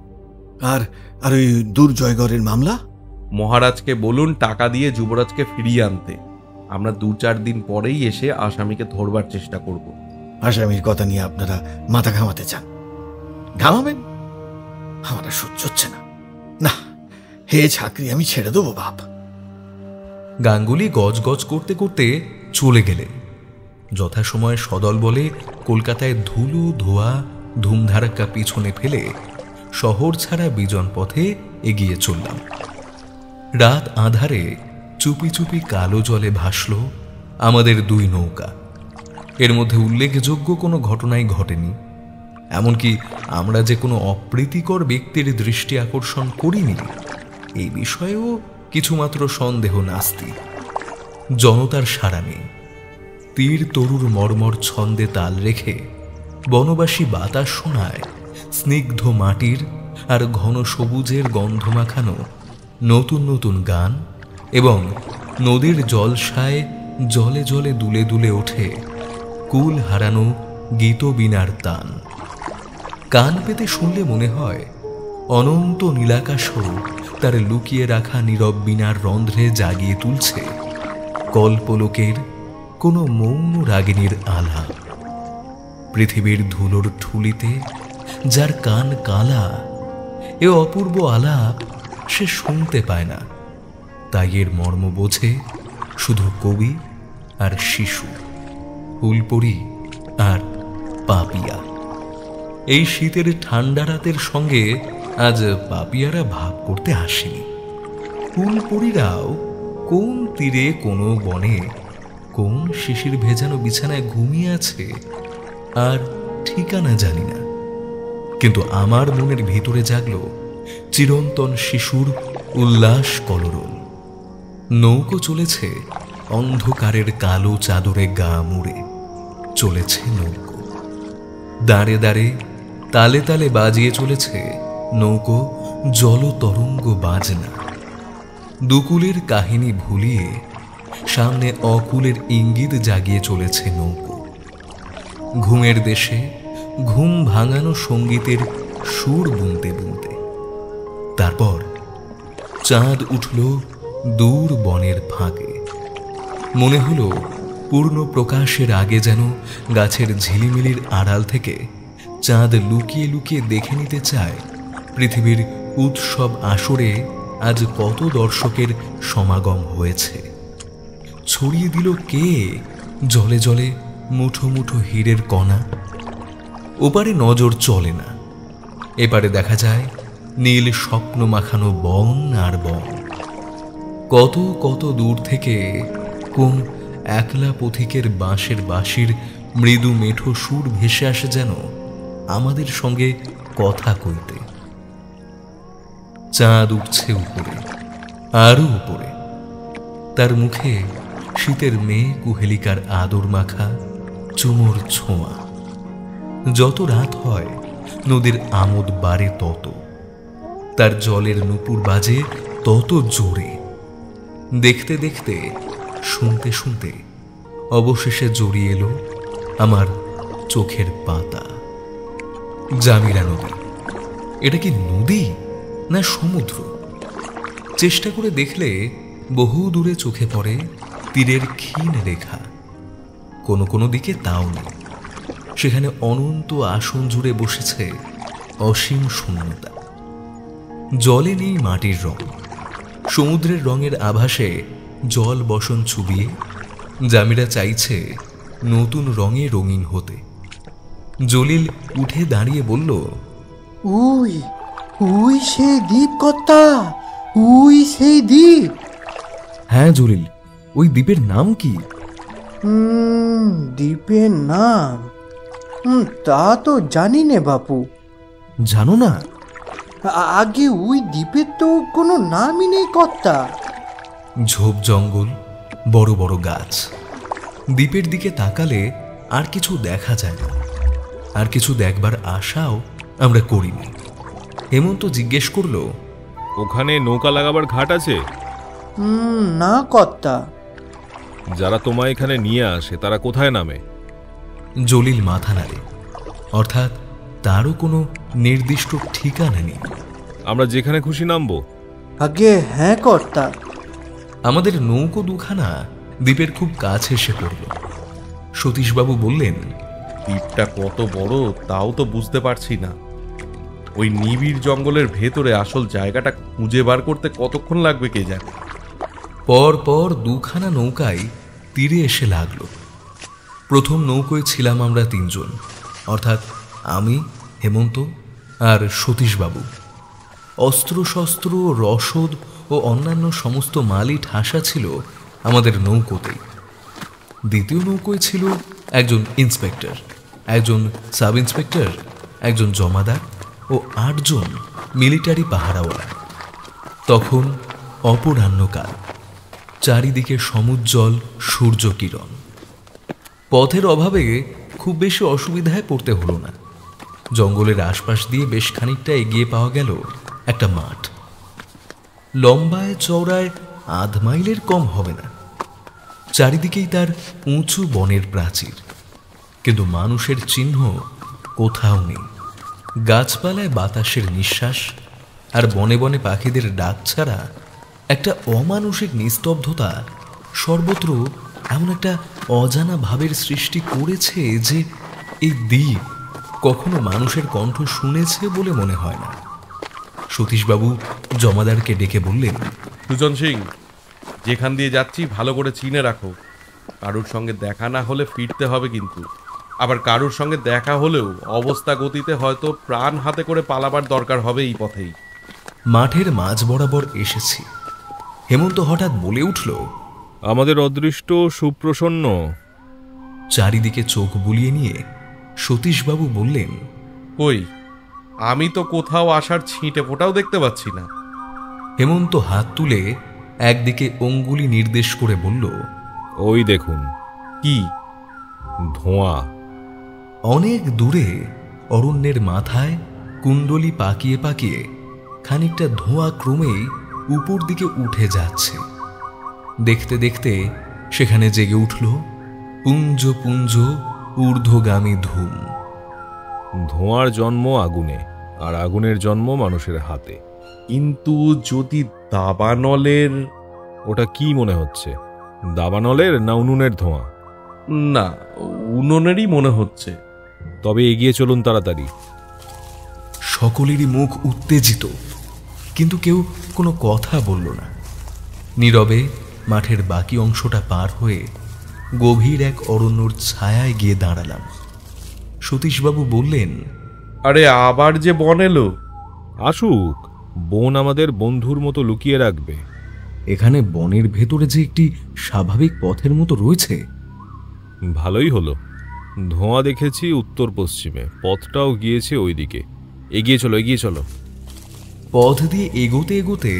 Speaker 4: আর ওই দুর্জয়গড়ের মামলা?
Speaker 3: মহারাজকে বলুন টাকা দিয়ে যুবরাজকে ফিরিয়ে আনতে। আমরা 2-4 দিন পরেই এসে আসামিকে ধরবার চেষ্টা করব।
Speaker 4: আসামির কথা নিয়ে আপনারা মাথা ঘামাতে চান? ঘামাবেন, আমার সহ্য হচ্ছে না। না, হে চাকরি আমি ছেড়ে দেবো বাপ।
Speaker 1: গাঙ্গুলি গজগজ করতে করতে চলে গেলেন। যথাসময়ে সদল বলে কলকাতায় ধুলো ধোয়া ধুমধারাক্কা পিছনে ফেলে শহর ছাড়া বিজন পথে এগিয়ে চললাম। রাত আঁধারে চুপি চুপি কালো জলে ভাসল আমাদের 2 নৌকা। এর মধ্যে উল্লেখযোগ্য কোনো ঘটনাই ঘটেনি, এমনকি আমরা যে কোনো অপ্রীতিকর ব্যক্তির দৃষ্টি আকর্ষণ করিনি। এই বিষয়েও কিছুমাত্র সন্দেহ নাস্তি। জনতার সাড়া নেই। তীর তরুর মর্মর ছন্দে তাল রেখে বনবাসী বাতাস শোনায় স্নিগ্ধ মাটির আর ঘন সবুজের গন্ধ মাখানো নতুন নতুন গান, এবং নদীর জলসায় জলে জলে দুলে দুলে ওঠে কুল হারানো গীতবীণার তান। কান পেতে শুনলে মনে হয় অনন্ত নীলাকাশও তার লুকিয়ে রাখা নীরব বীণার রন্ধ্রে জাগিয়ে তুলছে কল্পলোকের কোনো মৌন রাগিনীর আলাপ। পৃথিবীর ধুলোর ঠুলিতে যার কান কালা, এ অপূর্ব আলাপ সে শুনতে পায় না। তাই এর মর্ম বোঝে শুধু কবি আর শিশু, ফুলপরি আর পাপিয়া। এই শীতের ঠান্ডা রাতের সঙ্গে আজ পাপিয়ারা ভাব করতে আসেনি। ফুলপরিরাও কোন তীরে কোনো বনে কোন শিশির ভেজানো বিছানায় ঘুমিয়ে আছে আর ঠিকানা জানি না। কিন্তু আমার মনের ভিতরে জাগলো চিরন্তন শিশুর উল্লাস কলরল। নৌকো চলেছে অন্ধকারের কালো চাদরে গা মুড়ে, চলেছে নৌকো। দাঁড়ে দাঁড়ে তালে তালে বাজিয়ে চলেছে নৌকো জলতরঙ্গ বাজনা। দুকুলের কাহিনী ভুলিয়ে সামনে অকুলের ইঙ্গিত জাগিয়ে চলেছে নৌকো। ঘুমের দেশে ঘুম ভাঙানো সঙ্গীতের সুর বুনতে বুনতে। তারপর চাঁদ উঠল দূর বনের ফাঁকে। মনে হলো পূর্ণ প্রকাশের আগে যেন গাছের ঝিলিমিলির আড়াল থেকে চাঁদ লুকিয়ে লুকিয়ে দেখে নিতে চায় পৃথিবীর উৎসব আসরে আজ কত দর্শকের সমাগম হয়েছে। ছড়িয়ে দিল কে জলে জলে মুঠো মুঠো হীরের কণা। ওপারে নজর চলে না, এপারে দেখা যায় নীল স্বপ্ন মাখানো বন আর বন। কত কত দূর থেকে কোন একলা পথিকের বাঁশের বাঁশির মৃদু মেঠো সুর ভেসে আসে যেন আমাদের সঙ্গে কথা কইতে। চাঁদ উঠছে উপরে, আরো উপরে। তার মুখে শীতের মেয়ে কুহেলিকার আদর মাখা চুমোর ছোঁয়া। যত রাত হয় নদীর আমোদ বাড়ে তত, তার জলের নুপুর বাজে তত জোরে। দেখতে দেখতে শুনতে শুনতে অবশেষে জড়িয়ে এলো আমার চোখের পাতা। জামিলা নদী। এটা কি নদী না সমুদ্র? চেষ্টা করে দেখলে বহু দূরে চোখে পড়ে তীরের ক্ষীণ রেখা। কোনো কোনো দিকে তাও নেই। সেখানে অনন্ত আসন জুড়ে বসেছে অসীম শূন্যতা। জলে নেই মাটির রং। সমুদ্রের রঙের আভাসে জল বসন ছুবিয়ে জামিরা চাইছে নতুন রঙে রঙিন হতে। জলিল উঠে দাঁড়িয়ে বলল,
Speaker 5: উই উই সেই দ্বীপ কর্তা, উই সেই দ্বীপ।
Speaker 1: হ্যাঁ জলিল, ওই দ্বীপের নাম কি?
Speaker 5: দ্বীপের নাম তা তো জানি নে বাপু।
Speaker 1: জানো না?
Speaker 5: আগে ওই দ্বীপের তো কোনো নামই নেই কর্তা।
Speaker 1: ঝোপ জঙ্গল, বড় বড় গাছ। দ্বীপের দিকে তাকালে আর কিছু দেখা যায় না। আর কিছু দেখবার আশাও আমরা করিনি। হেমন্ত জিজ্ঞেস করলো,
Speaker 2: ওখানে নৌকা লাগাবার ঘাট আছে?
Speaker 5: না কর্তা।
Speaker 2: যারা তোমায় এখানে নিয়ে আসে তারা কোথায় নামে?
Speaker 1: জলিল মাথা নাড়ে। অর্থাৎ তারও কোনো নির্দিষ্ট ঠিকানা নেই।
Speaker 2: আমরা যেখানে খুশি নামবো?
Speaker 5: আগে হ্যাঁ কর্তা।
Speaker 1: আমাদের নৌকো দুখানা দ্বীপের খুব কাছে এসে পড়ল। সতীশবাবু বললেন,
Speaker 3: দ্বীপটা কত বড় তাও তো বুঝতে পারছি না। ওই নিবিড় জঙ্গলের ভেতরে আসল জায়গাটা খুঁজে বার করতে কতক্ষণ লাগবে কে জানে।
Speaker 1: পর পর দুখানা নৌকায় তীরে এসে লাগলো। প্রথম নৌকোয় ছিলাম আমরা তিনজন, অর্থাৎ আমি, হেমন্ত আর সতীশবাবু। অস্ত্রশস্ত্র, রসদ ও অন্যান্য সমস্ত মালই ঠাসা ছিল আমাদের নৌকোতেই। দ্বিতীয় নৌকোয় ছিল একজন ইন্সপেক্টর, একজন সাব ইন্সপেক্টর, একজন জমাদার ও 8 জন মিলিটারি পাহারাওয়ালা। তখন অপরাহ্নকাল, চারিদিকে সমুজ্জ্বল সূর্যকিরণ। পথের অভাবে খুব বেশি অসুবিধায় পড়তে হলো না। জঙ্গলের আশপাশ দিয়ে বেশ খানিকটা এগিয়ে পাওয়া গেল একটা মাঠ। লম্বায় চওড়ায় 1/2 মাইলের কম হবে না। চারিদিকেই তার উঁচু বনের প্রাচীর, কিন্তু মানুষের চিহ্ন কোথাও নেই। গাছপালায় বাতাসের নিঃশ্বাস আর বনে বনে পাখিদের ডাক ছাড়া একটা অমানুষিক নিস্তব্ধতা সর্বত্র এমন একটা অজানা ভাবের সৃষ্টি করেছে যে এই দ্বীপ কখনো মানুষের কণ্ঠ শুনেছে বলে মনে হয় না। সতীশবাবু জমাদারকে ডেকে বললেন,
Speaker 3: সুজন সিং, যেখান দিয়ে যাচ্ছি ভালো করে চিনে রাখো। কারুর সঙ্গে দেখা না হলে ফিরতে হবে, কিন্তু আবার কারুর সঙ্গে দেখা হলেও অবস্থা গতিতে হয়তো প্রাণ হাতে করে পালাবার দরকার হবে এই পথেই।
Speaker 1: মাঠের মাঝ বরাবর এসেছি। হেমন্ত হঠাৎ বলে উঠল,
Speaker 2: আমাদের অদৃষ্ট সুপ্রসন্ন।
Speaker 1: চারিদিকে চোখ বুলিয়ে নিয়ে সতীশবাবু বললেন,
Speaker 3: কই, আমি তো কোথাও আসার ছিঁটে ফোটাও দেখতে পাচ্ছি না।
Speaker 1: হেমন্ত হাত তুলে একদিকে অঙ্গুলি নির্দেশ করে বলল,
Speaker 2: ওই দেখুন।
Speaker 3: কি?
Speaker 2: ধোঁয়া।
Speaker 1: অনেক দূরে অরণ্যের মাথায় কুণ্ডলি পাকিয়ে পাকিয়ে খানিকটা ধোঁয়া ক্রমেই উপর দিকে উঠে যাচ্ছে। দেখতে দেখতে সেখানে জেগে উঠল পুঞ্জ পুঞ্জ ঊর্ধ্বগামী ধূম।
Speaker 2: ধোঁয়ার জন্ম আগুনে, আর আগুনের জন্ম মানুষের হাতে।
Speaker 3: কিন্তু যদি দাবানলের...
Speaker 2: ওটা কি মনে হচ্ছে, দাবানলের না উনুনের ধোঁয়া?
Speaker 3: না, উনুনেরই মনে হচ্ছে।
Speaker 2: তবে এগিয়ে চলুন তাড়াতাড়ি।
Speaker 1: সকলেরই মুখ উত্তেজিত, কিন্তু কেউ কোনো কথা বলল না। নীরবে মাঠের বাকি অংশটা পার হয়ে গভীর এক অরণ্যর ছায়ায় গিয়ে দাঁড়ালাম। সতীশবাবু বললেন,
Speaker 3: আরে আবার যে বন এলো।
Speaker 2: আসুক, বন আমাদের বন্ধুর মতো লুকিয়ে রাখবে।
Speaker 1: এখানে বনের ভেতরে যে একটি স্বাভাবিক পথের মতো রয়েছে।
Speaker 2: ভালোই হলো, ধোঁয়া দেখেছি উত্তর পশ্চিমে, পথটাও গিয়েছে ওই দিকে। এগিয়ে চলো, এগিয়ে চলো।
Speaker 1: পথ দিয়ে এগোতে এগোতে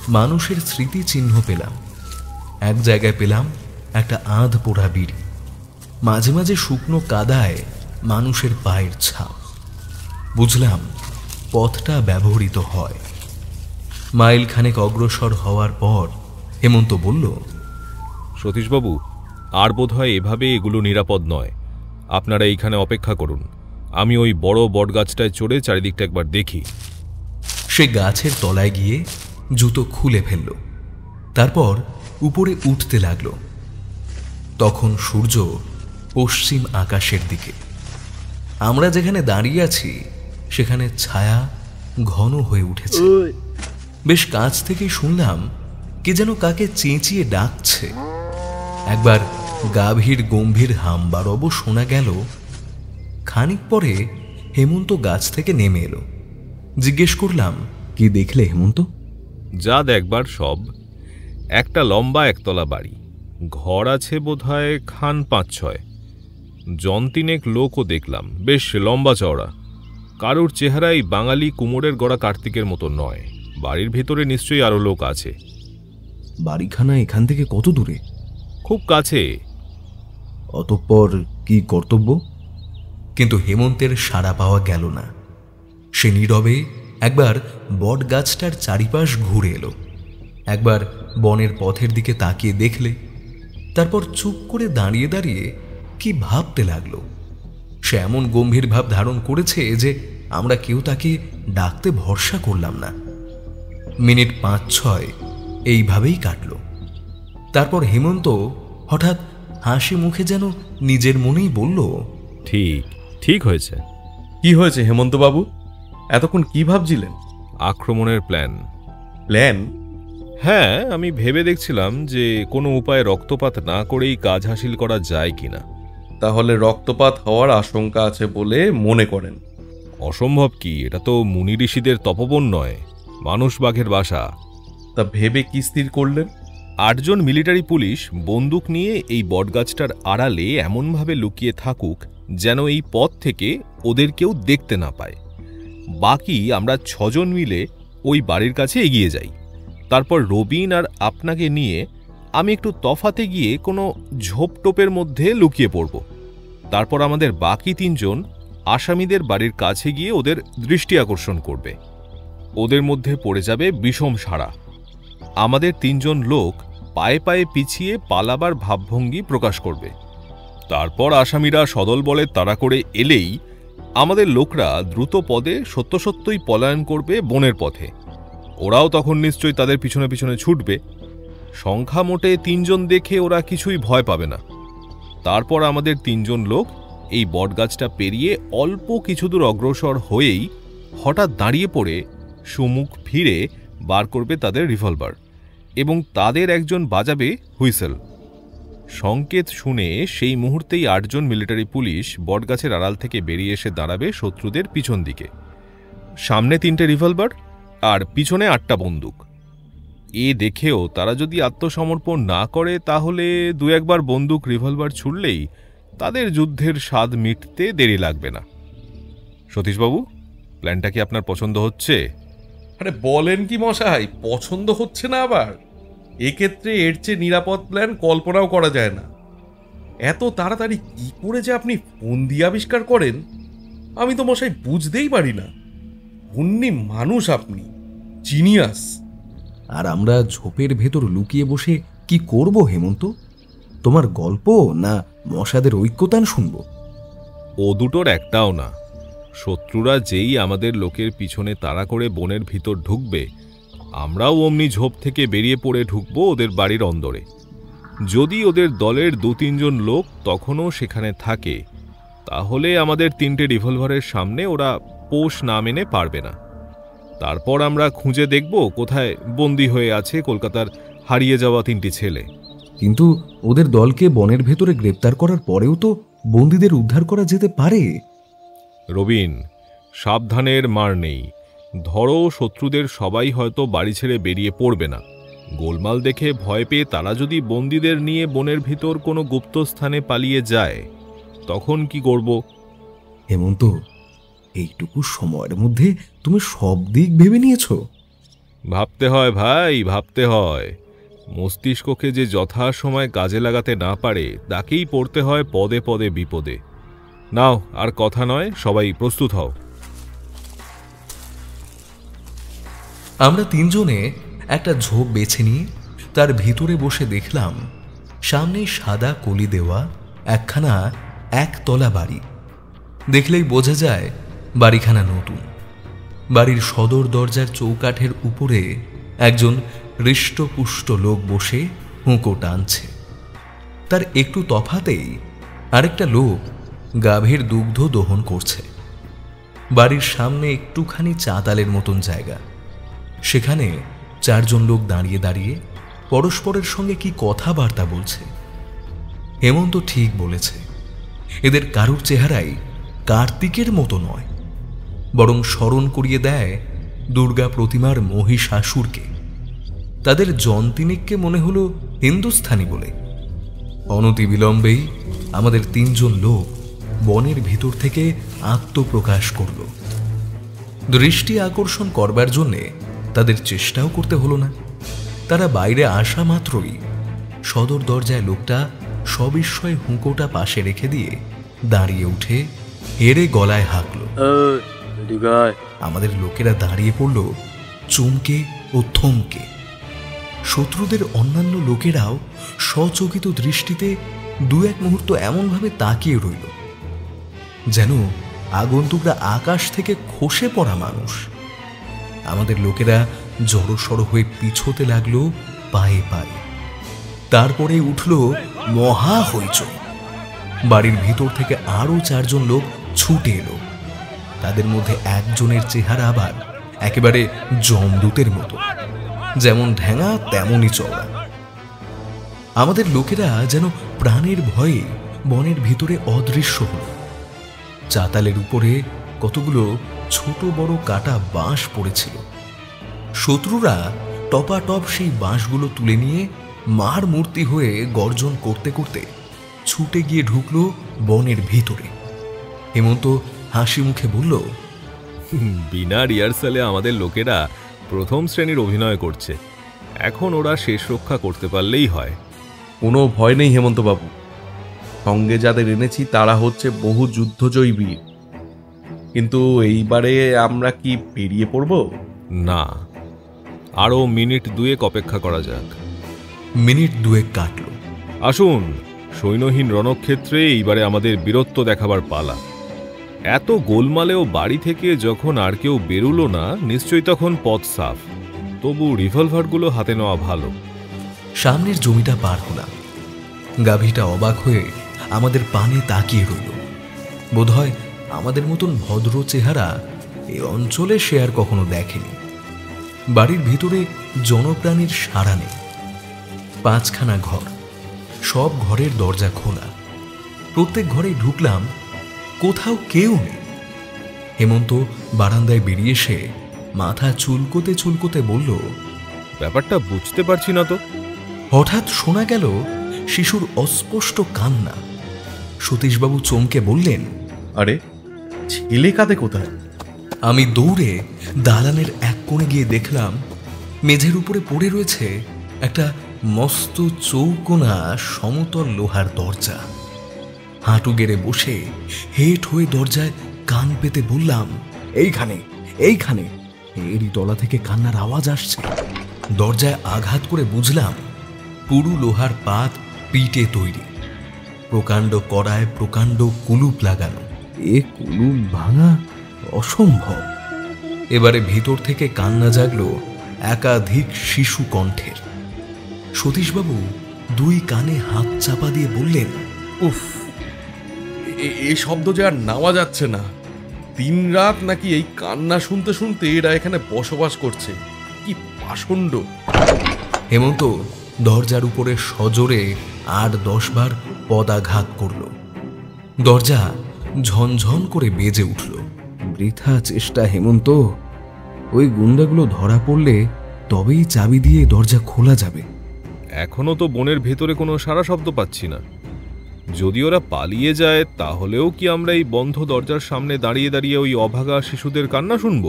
Speaker 1: মানুষের স্মৃতি চিহ্ন পেলাম। এক জায়গায় পেলাম একটা আধ পোড়া বিড়ি, মাঝে মাঝে শুকনো কাদায় মানুষের পায়ের ছাপ। বুঝলাম পথটা ব্যবহৃত হয়। মাইল খানেক অগ্রসর হওয়ার পর হেমন্ত বলল,
Speaker 2: সতীশবাবু, আর বোধহয় এভাবে এগুলো নিরাপদ নয়। আপনারা এইখানে অপেক্ষা করুন, আমি ওই বড় বটগাছটায় চড়ে চারিদিকটা একবার দেখি।
Speaker 1: সে গাছের তলায় গিয়ে জুতো খুলে ফেলল, তারপর উপরে উঠতে লাগল। তখন সূর্য পশ্চিম আকাশের দিকে। আমরা যেখানে দাঁড়িয়ে আছি সেখানে ছায়া ঘন হয়ে উঠেছে। বেশ কাছ থেকে শুনলাম কে যেন কাকে চেঁচিয়ে ডাকছে। একবার গাভীর গম্ভীর হাম্বারবও শোনা গেল। খানিক পরে হেমন্ত গাছ থেকে নেমে এলো। জিজ্ঞেস করলাম, কি দেখলে হেমন্ত?
Speaker 2: যা দেখবার সব। একটা লম্বা একতলা বাড়ি, ঘর আছে বোধহয় খান 5-6। জন 3 লোকও দেখলাম, বেশ লম্বা চওড়া। কারুর চেহারাই বাঙালি কুমোরের গড়া কার্তিকের মতো নয়। বাড়ির ভেতরে নিশ্চয়ই আরো লোক আছে।
Speaker 1: বাড়িখানা এখান থেকে কত দূরে?
Speaker 2: খুব কাছে।
Speaker 1: অতঃপর কি কর্তব্য? কিন্তু হেমন্তের সাড়া পাওয়া গেল না। সে নীরবে একবার বট গাছটার চারিপাশ ঘুরে এলো, একবার বনের পথের দিকে তাকিয়ে দেখলে, তারপর চুপ করে দাঁড়িয়ে দাঁড়িয়ে কি ভাবতে লাগলো। সে এমন গম্ভীর ভাব ধারণ করেছে যে আমরা কেউ তাকে ডাকতে ভরসা করলাম না। মিনিট 5-6 এইভাবেই কাটল। তারপর হেমন্ত হঠাৎ হাসি মুখে যেন নিজের মনেই বলল,
Speaker 2: ঠিক ঠিক হয়েছে।
Speaker 3: কি হয়েছে হেমন্তবাবু? এতক্ষণ কি ভাবছিলেন?
Speaker 2: আক্রমণের প্ল্যান।
Speaker 3: প্ল্যান?
Speaker 2: হ্যাঁ, আমি ভেবে দেখছিলাম যে কোনো উপায়ে রক্তপাত না করেই কাজ হাসিল করা যায় কিনা।
Speaker 3: তাহলে রক্তপাত হওয়ার আশঙ্কা আছে বলে মনে করেন?
Speaker 2: অসম্ভব কি, এটা তো মুনি ঋষিদের তপবন নয়, মানুষ বাঘের বাসা।
Speaker 3: তা ভেবে কি স্থির করলেন?
Speaker 2: 8 জন মিলিটারি পুলিশ বন্দুক নিয়ে এই বটগাছটার আড়ালে এমনভাবে লুকিয়ে থাকুক যেন এই পথ থেকে ওদের কেউ দেখতে না পায়। বাকি আমরা 6 জন মিলে ওই বাড়ির কাছে এগিয়ে যাই। তারপর রবিন আর আপনাকে নিয়ে আমি একটু তফাতে গিয়ে কোনো ঝোপটোপের মধ্যে লুকিয়ে পড়ব। তারপর আমাদের বাকি 3 জন আসামিদের বাড়ির কাছে গিয়ে ওদের দৃষ্টি আকর্ষণ করবে। ওদের মধ্যে পড়ে যাবে বিষম সাড়া। আমাদের 3 জন লোক পায়ে পায়ে পিছিয়ে পালাবার ভাবভঙ্গি প্রকাশ করবে। তারপর আসামিরা সদল বলে তাড়া করে এলেই আমাদের লোকরা দ্রুত পদে সত্য সত্যই পলায়ন করবে বনের পথে। ওরাও তখন নিশ্চয়ই তাদের পিছনে পিছনে ছুটবে। সংখ্যা মোটে 3 জন দেখে ওরা কিছুই ভয় পাবে না। তারপর আমাদের 3 জন লোক এই বটগাছটা পেরিয়ে অল্প কিছু দূর অগ্রসর হয়েই হঠাৎ দাঁড়িয়ে পড়ে সুমুখ ফিরে বার করবে তাদের রিভলভার এবং তাদের একজন বাজাবে হুইসেল। সংকেত শুনে সেই মুহূর্তেই 8 জন মিলিটারি পুলিশ বটগাছের আড়াল থেকে বেরিয়ে এসে দাঁড়াবে শত্রুদের পিছন দিকে। সামনে 3টে রিভলভার আর পিছনে 8টা বন্দুক। এ দেখেও তারা যদি আত্মসমর্পণ না করে তাহলে 2-1 বার বন্দুক রিভলভার ছুড়লেই তাদের যুদ্ধের স্বাদ মিটতে দেরি লাগবে না। সতীশবাবু, প্ল্যানটা কি আপনার পছন্দ হচ্ছে?
Speaker 3: আরে বলেন কি মশাই, পছন্দ হচ্ছে না আবার? এক্ষেত্রে এর চেয়ে নিরাপদ প্ল্যান কল্পনাও করা যায় না। এত তাড়াতাড়ি কি করে যে আপনি ফন্দি আবিষ্কার করেন আমি তো মশাই বুঝতেই পারি না। পুণ্যি মানুষ আপনি, জিনিয়াস।
Speaker 1: আর আমরা ঝোপের ভেতর লুকিয়ে বসে কি করব হেমন্ত? তোমার গল্প না মশাদের ঐক্যতান শুনব?
Speaker 2: ও দুটোর একটাও না। শত্রুরা যেই আমাদের লোকের পিছনে তাড়া করে বনের ভিতর ঢুকবে, আমরাও অমনি ঝোপ থেকে বেরিয়ে পড়ে ঢুকব ওদের বাড়ির অন্দরে। যদি ওদের দলের 2-3 জন লোক তখনও সেখানে থাকে তাহলে আমাদের 3টে রিভলভারের সামনে ওরা পোষ না মেনে পারবে না। তারপর আমরা খুঁজে দেখব কোথায় বন্দী হয়ে আছে কলকাতার হারিয়ে যাওয়া 3টি ছেলে।
Speaker 1: কিন্তু ওদের দলকে বনের ভেতরে গ্রেপ্তার করার পরেও তো বন্দীদের উদ্ধার করা যেতে পারে।
Speaker 2: রবিন, সাবধানের মার নেই। ধরো শত্রুদের সবাই হয়তো বাড়ি ছেড়ে বেরিয়ে পড়বে না। গোলমাল দেখে ভয় পেয়ে তারা যদি বন্দীদের নিয়ে বনের ভিতর কোনো গুপ্ত স্থানে পালিয়ে যায়, তখন কি করব?
Speaker 1: হেমন্ত, এইটুকু সময়ের মধ্যে তুমি সব দিক ভেবে নিয়েছো?
Speaker 2: ভাবতে হয় ভাই, ভাবতে হয়। মস্তিষ্ককে যে যথা সময় কাজে লাগাতে না পারে তাকেই পড়তে হয় পদে পদে বিপদে। নাও, আর কথা নয়, সবাই প্রস্তুত হও।
Speaker 1: আমরা 3 জনে একটা ঝোপ বেছে নিয়ে তার ভিতরে বসে দেখলাম সামনে সাদা কলি দেওয়া একখানা 1 তলা বাড়ি। দেখলেই বোঝা যায় বাড়িখানা নতুন। বাড়ির সদর দরজার চৌকাঠের উপরে একজন হৃষ্টপুষ্ট লোক বসে হুঁকো টানছে। তার একটু তফাতেই আরেকটা লোক গাভীর দুগ্ধ দহন করছে। বাড়ির সামনে একটুখানি চাতালের মতন জায়গা, সেখানে 4 জন লোক দাঁড়িয়ে দাঁড়িয়ে পরস্পরের সঙ্গে কি কথাবার্তা বলছে। হেমন্ত ঠিক বলেছে, এদের কারুর চেহারাই কার্তিকের মতো নয়, বরং স্মরণ করিয়ে দেয় দুর্গা প্রতিমার মহিষাসুরকে। তাদের জন্তিনিককে মনে হলো হিন্দুস্থানি বলে। অনতিবিলম্বেই আমাদের 3 জন লোক বনের ভিতর থেকে আত্মপ্রকাশ করল। দৃষ্টি আকর্ষণ করবার জন্যে তাদের চেষ্টাও করতে হলো না। তারা বাইরে আসা মাত্রই সদর দরজায় লোকটা সবিস্ময়ে হুঁকোটা পাশে রেখে দিয়ে দাঁড়িয়ে উঠে হেরে গলায় হাঁকল। আমাদের লোকেরা দাঁড়িয়ে পড়ল চমকে ও থমকে। শত্রুদের অন্যান্য লোকেরাও সচকিত দৃষ্টিতে 2-1 মুহূর্ত এমনভাবে তাকিয়ে রইল যেন আগন্তুকরা আকাশ থেকে খসে পড়া মানুষ। আমাদের লোকেরা জড়সড় হয়ে পিছোতে লাগলো পায়ে পায়ে। তারপরে উঠল মহা হইচই। বাড়ির ভিতর থেকে আরো 4 জন লোক ছুটে এলো। তাদের মধ্যে একজনের চেহারা আবার একেবারে যমদূতের মতো, যেমন ঢ্যাঙা তেমনই চওড়া। আমাদের লোকেরা যেন প্রাণের ভয়ে বনের ভিতরে অদৃশ্য হল। চাতালের উপরে কতগুলো ছোট বড় কাটা বাঁশ পড়েছিল। শত্রুরা টপাটপ সেই বাঁশগুলো তুলে নিয়ে মার মূর্তি হয়ে গর্জন করতে করতে ছুটে গিয়ে ঢুকল বনের ভিতরে। হেমন্ত হাসি মুখে বলল,
Speaker 2: বিনা রিহার্সালে আমাদের লোকেরা প্রথম শ্রেণীর অভিনয় করছে। এখন ওরা শেষ রক্ষা করতে পারলেই হয়।
Speaker 3: কোনো ভয় নেই হেমন্তবাবু, সঙ্গে যাদের এনেছি তারা হচ্ছে বহু যুদ্ধজয়ী বীর। কিন্তু এইবারে আমরা কি পেরিয়ে পড়ব?
Speaker 2: না, আরও মিনিট 2 অপেক্ষা করা যাক।
Speaker 1: মিনিট 2 কাটল।
Speaker 2: আসুন, সৈন্যহীন রণক্ষেত্রে এইবারে আমাদের বীরত্ব দেখাবার পালা। এত গোলমালেও বাড়ি থেকে যখন আর কেউ বেরুলো না, নিশ্চয়ই তখন পথ সাফ। তবু রিভলভারগুলো হাতে নেওয়া ভালো।
Speaker 1: সামনের জমিটা পার হলাম। গাভীটা অবাক হয়ে আমাদের পানে তাকিয়ে রইল। বোধহয় আমাদের মতন ভদ্র চেহারা এই অঞ্চলে সে আর কখনো দেখেনি। বাড়ির ভিতরে জনপ্রাণীর সাড়া নেই। 5খানা ঘর, সব ঘরের দরজা খোলা। প্রত্যেক ঘরে ঢুকলাম, কোথাও কেউ নেই। হেমন্ত বারান্দায় বেরিয়ে এসে মাথা চুলকোতে চুলকোতে বলল,
Speaker 2: ব্যাপারটা বুঝতে পারছি না তো।
Speaker 1: হঠাৎ শোনা গেল শিশুর অস্পষ্ট কান্না। সতীশবাবু চমকে বললেন,
Speaker 3: আরে, ছেলে কাঁদে কোথায়?
Speaker 1: আমি দৌড়ে দালানের এক কোণে গিয়ে দেখলাম মেঝের উপরে পড়ে রয়েছে একটা মস্ত চৌকোনা সমতল লোহার দরজা। হাঁটু গেড়ে বসে হেঁট হয়ে দরজায় কান পেতে বললাম, এইখানে এইখানে। এরই তলা থেকে কান্নার আওয়াজ আসছে। দরজায় আঘাত করে বুঝলাম পুরু লোহার পাত পিটে তৈরি, প্রকাণ্ড কড়ায় প্রকাণ্ড কুলুপ লাগানো। এ কুলুপ ভাঙা অসম্ভব। এবারে ভিতর থেকে কান্না জাগলো একাধিক শিশু কণ্ঠের। সতীশবাবু 2 কানে হাত চাপা দিয়ে বললেন,
Speaker 3: উফ, এই শব্দ যে আর নেওয়া যাচ্ছে না। 3 রাত নাকি এই কান্না শুনতে শুনতে এরা এখানে বসবাস করছে। কি পাষণ্ড!
Speaker 1: হেমন্ত দরজার উপরে সজোরে 8-10 বার পদাঘাত করল। দরজা ঝনঝন করে বেজে উঠল। বৃথা চেষ্টা হেমন্ত, ওই গুন্ডাগুলো ধরা পড়লে তবেই চাবি দিয়ে দরজা খোলা যাবে।
Speaker 2: এখনো তো বনের ভেতরে কোনো সারা শব্দ পাচ্ছি না। যদি ওরা পালিয়ে যায়, তাহলেও কি আমরা এই বন্ধ দরজার সামনে দাঁড়িয়ে দাঁড়িয়ে ওই অভাগা শিশুদের কান্না শুনব?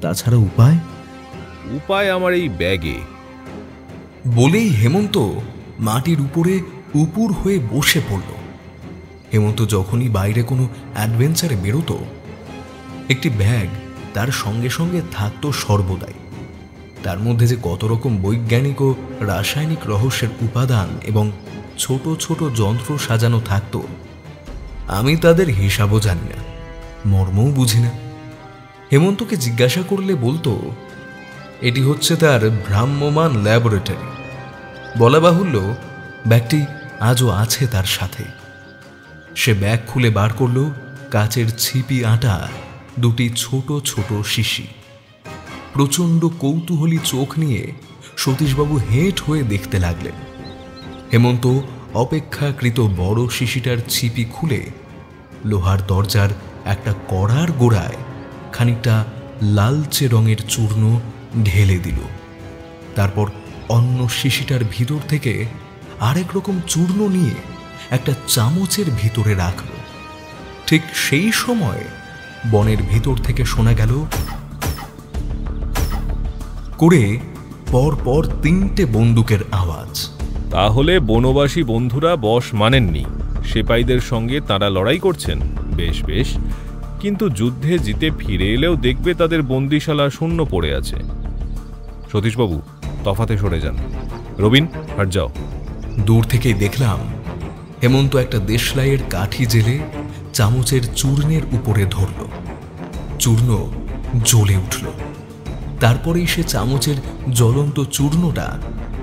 Speaker 1: তাছাড়া উপায়?
Speaker 2: উপায় আমার এই ব্যাগে।
Speaker 1: বলেই হেমন্ত মাটির উপরে উপুর হয়ে বসে পড়ল। হেমন্ত যখনই বাইরে কোনো অ্যাডভেঞ্চারে বেরোতো, একটি ব্যাগ তার সঙ্গে সঙ্গে থাকতো সর্বদাই। তার মধ্যে যে কত রকম বৈজ্ঞানিক ও রাসায়নিক রহস্যের উপাদান এবং ছোট ছোট যন্ত্র সাজানো থাকতো, আমি তাদের হিসাবও জানি না, মর্মও বুঝি না। হেমন্তকে জিজ্ঞাসা করলে বলতো এটি হচ্ছে তার ভ্রাম্যমান ল্যাবরেটরি। বলা বাহুল্য, ব্যাগটি আজও আছে তার সাথে। সে ব্যাগ খুলে বার করল কাচের ছিপি আটা 2টি ছোট ছোট শিশি। প্রচণ্ড কৌতূহলী চোখ নিয়ে সতীশবাবু হেঁট হয়ে দেখতে লাগলেন। হেমন্ত অপেক্ষাকৃত বড় শিশিটার ছিপি খুলে লোহার দরজার একটা কড়ার গোড়ায় খানিকটা লালচে রঙের চূর্ণ ঢেলে দিল। তারপর অন্য শিশিটার ভিতর থেকে আরেক রকম চূর্ণ নিয়ে একটা চামচের ভিতরে রাখল। ঠিক সেই সময় বনের ভিতর থেকে শোনা গেল করে পর পর 3টে বন্দুকের আওয়াজ।
Speaker 2: তাহলে বনবাসী বন্ধুরা বশ মানেননি, সেপাইদের সঙ্গে তারা লড়াই করছেন। বেশ বেশ, কিন্তু যুদ্ধে জিতে ফিরে এলেও দেখবে তাদের বন্দিশালা শূন্য পড়ে আছে। সতীশবাবু, তফাতে সরে যান। রবিন, হাট যাও।
Speaker 1: দূর থেকেই দেখলাম হেমন্ত একটা দেশলাইয়ের কাঠি জেলে চামচের চূর্ণের উপরে ধরল। চূর্ণ জ্বলে উঠল। তারপরেই সে চামচের জ্বলন্ত চূর্ণটা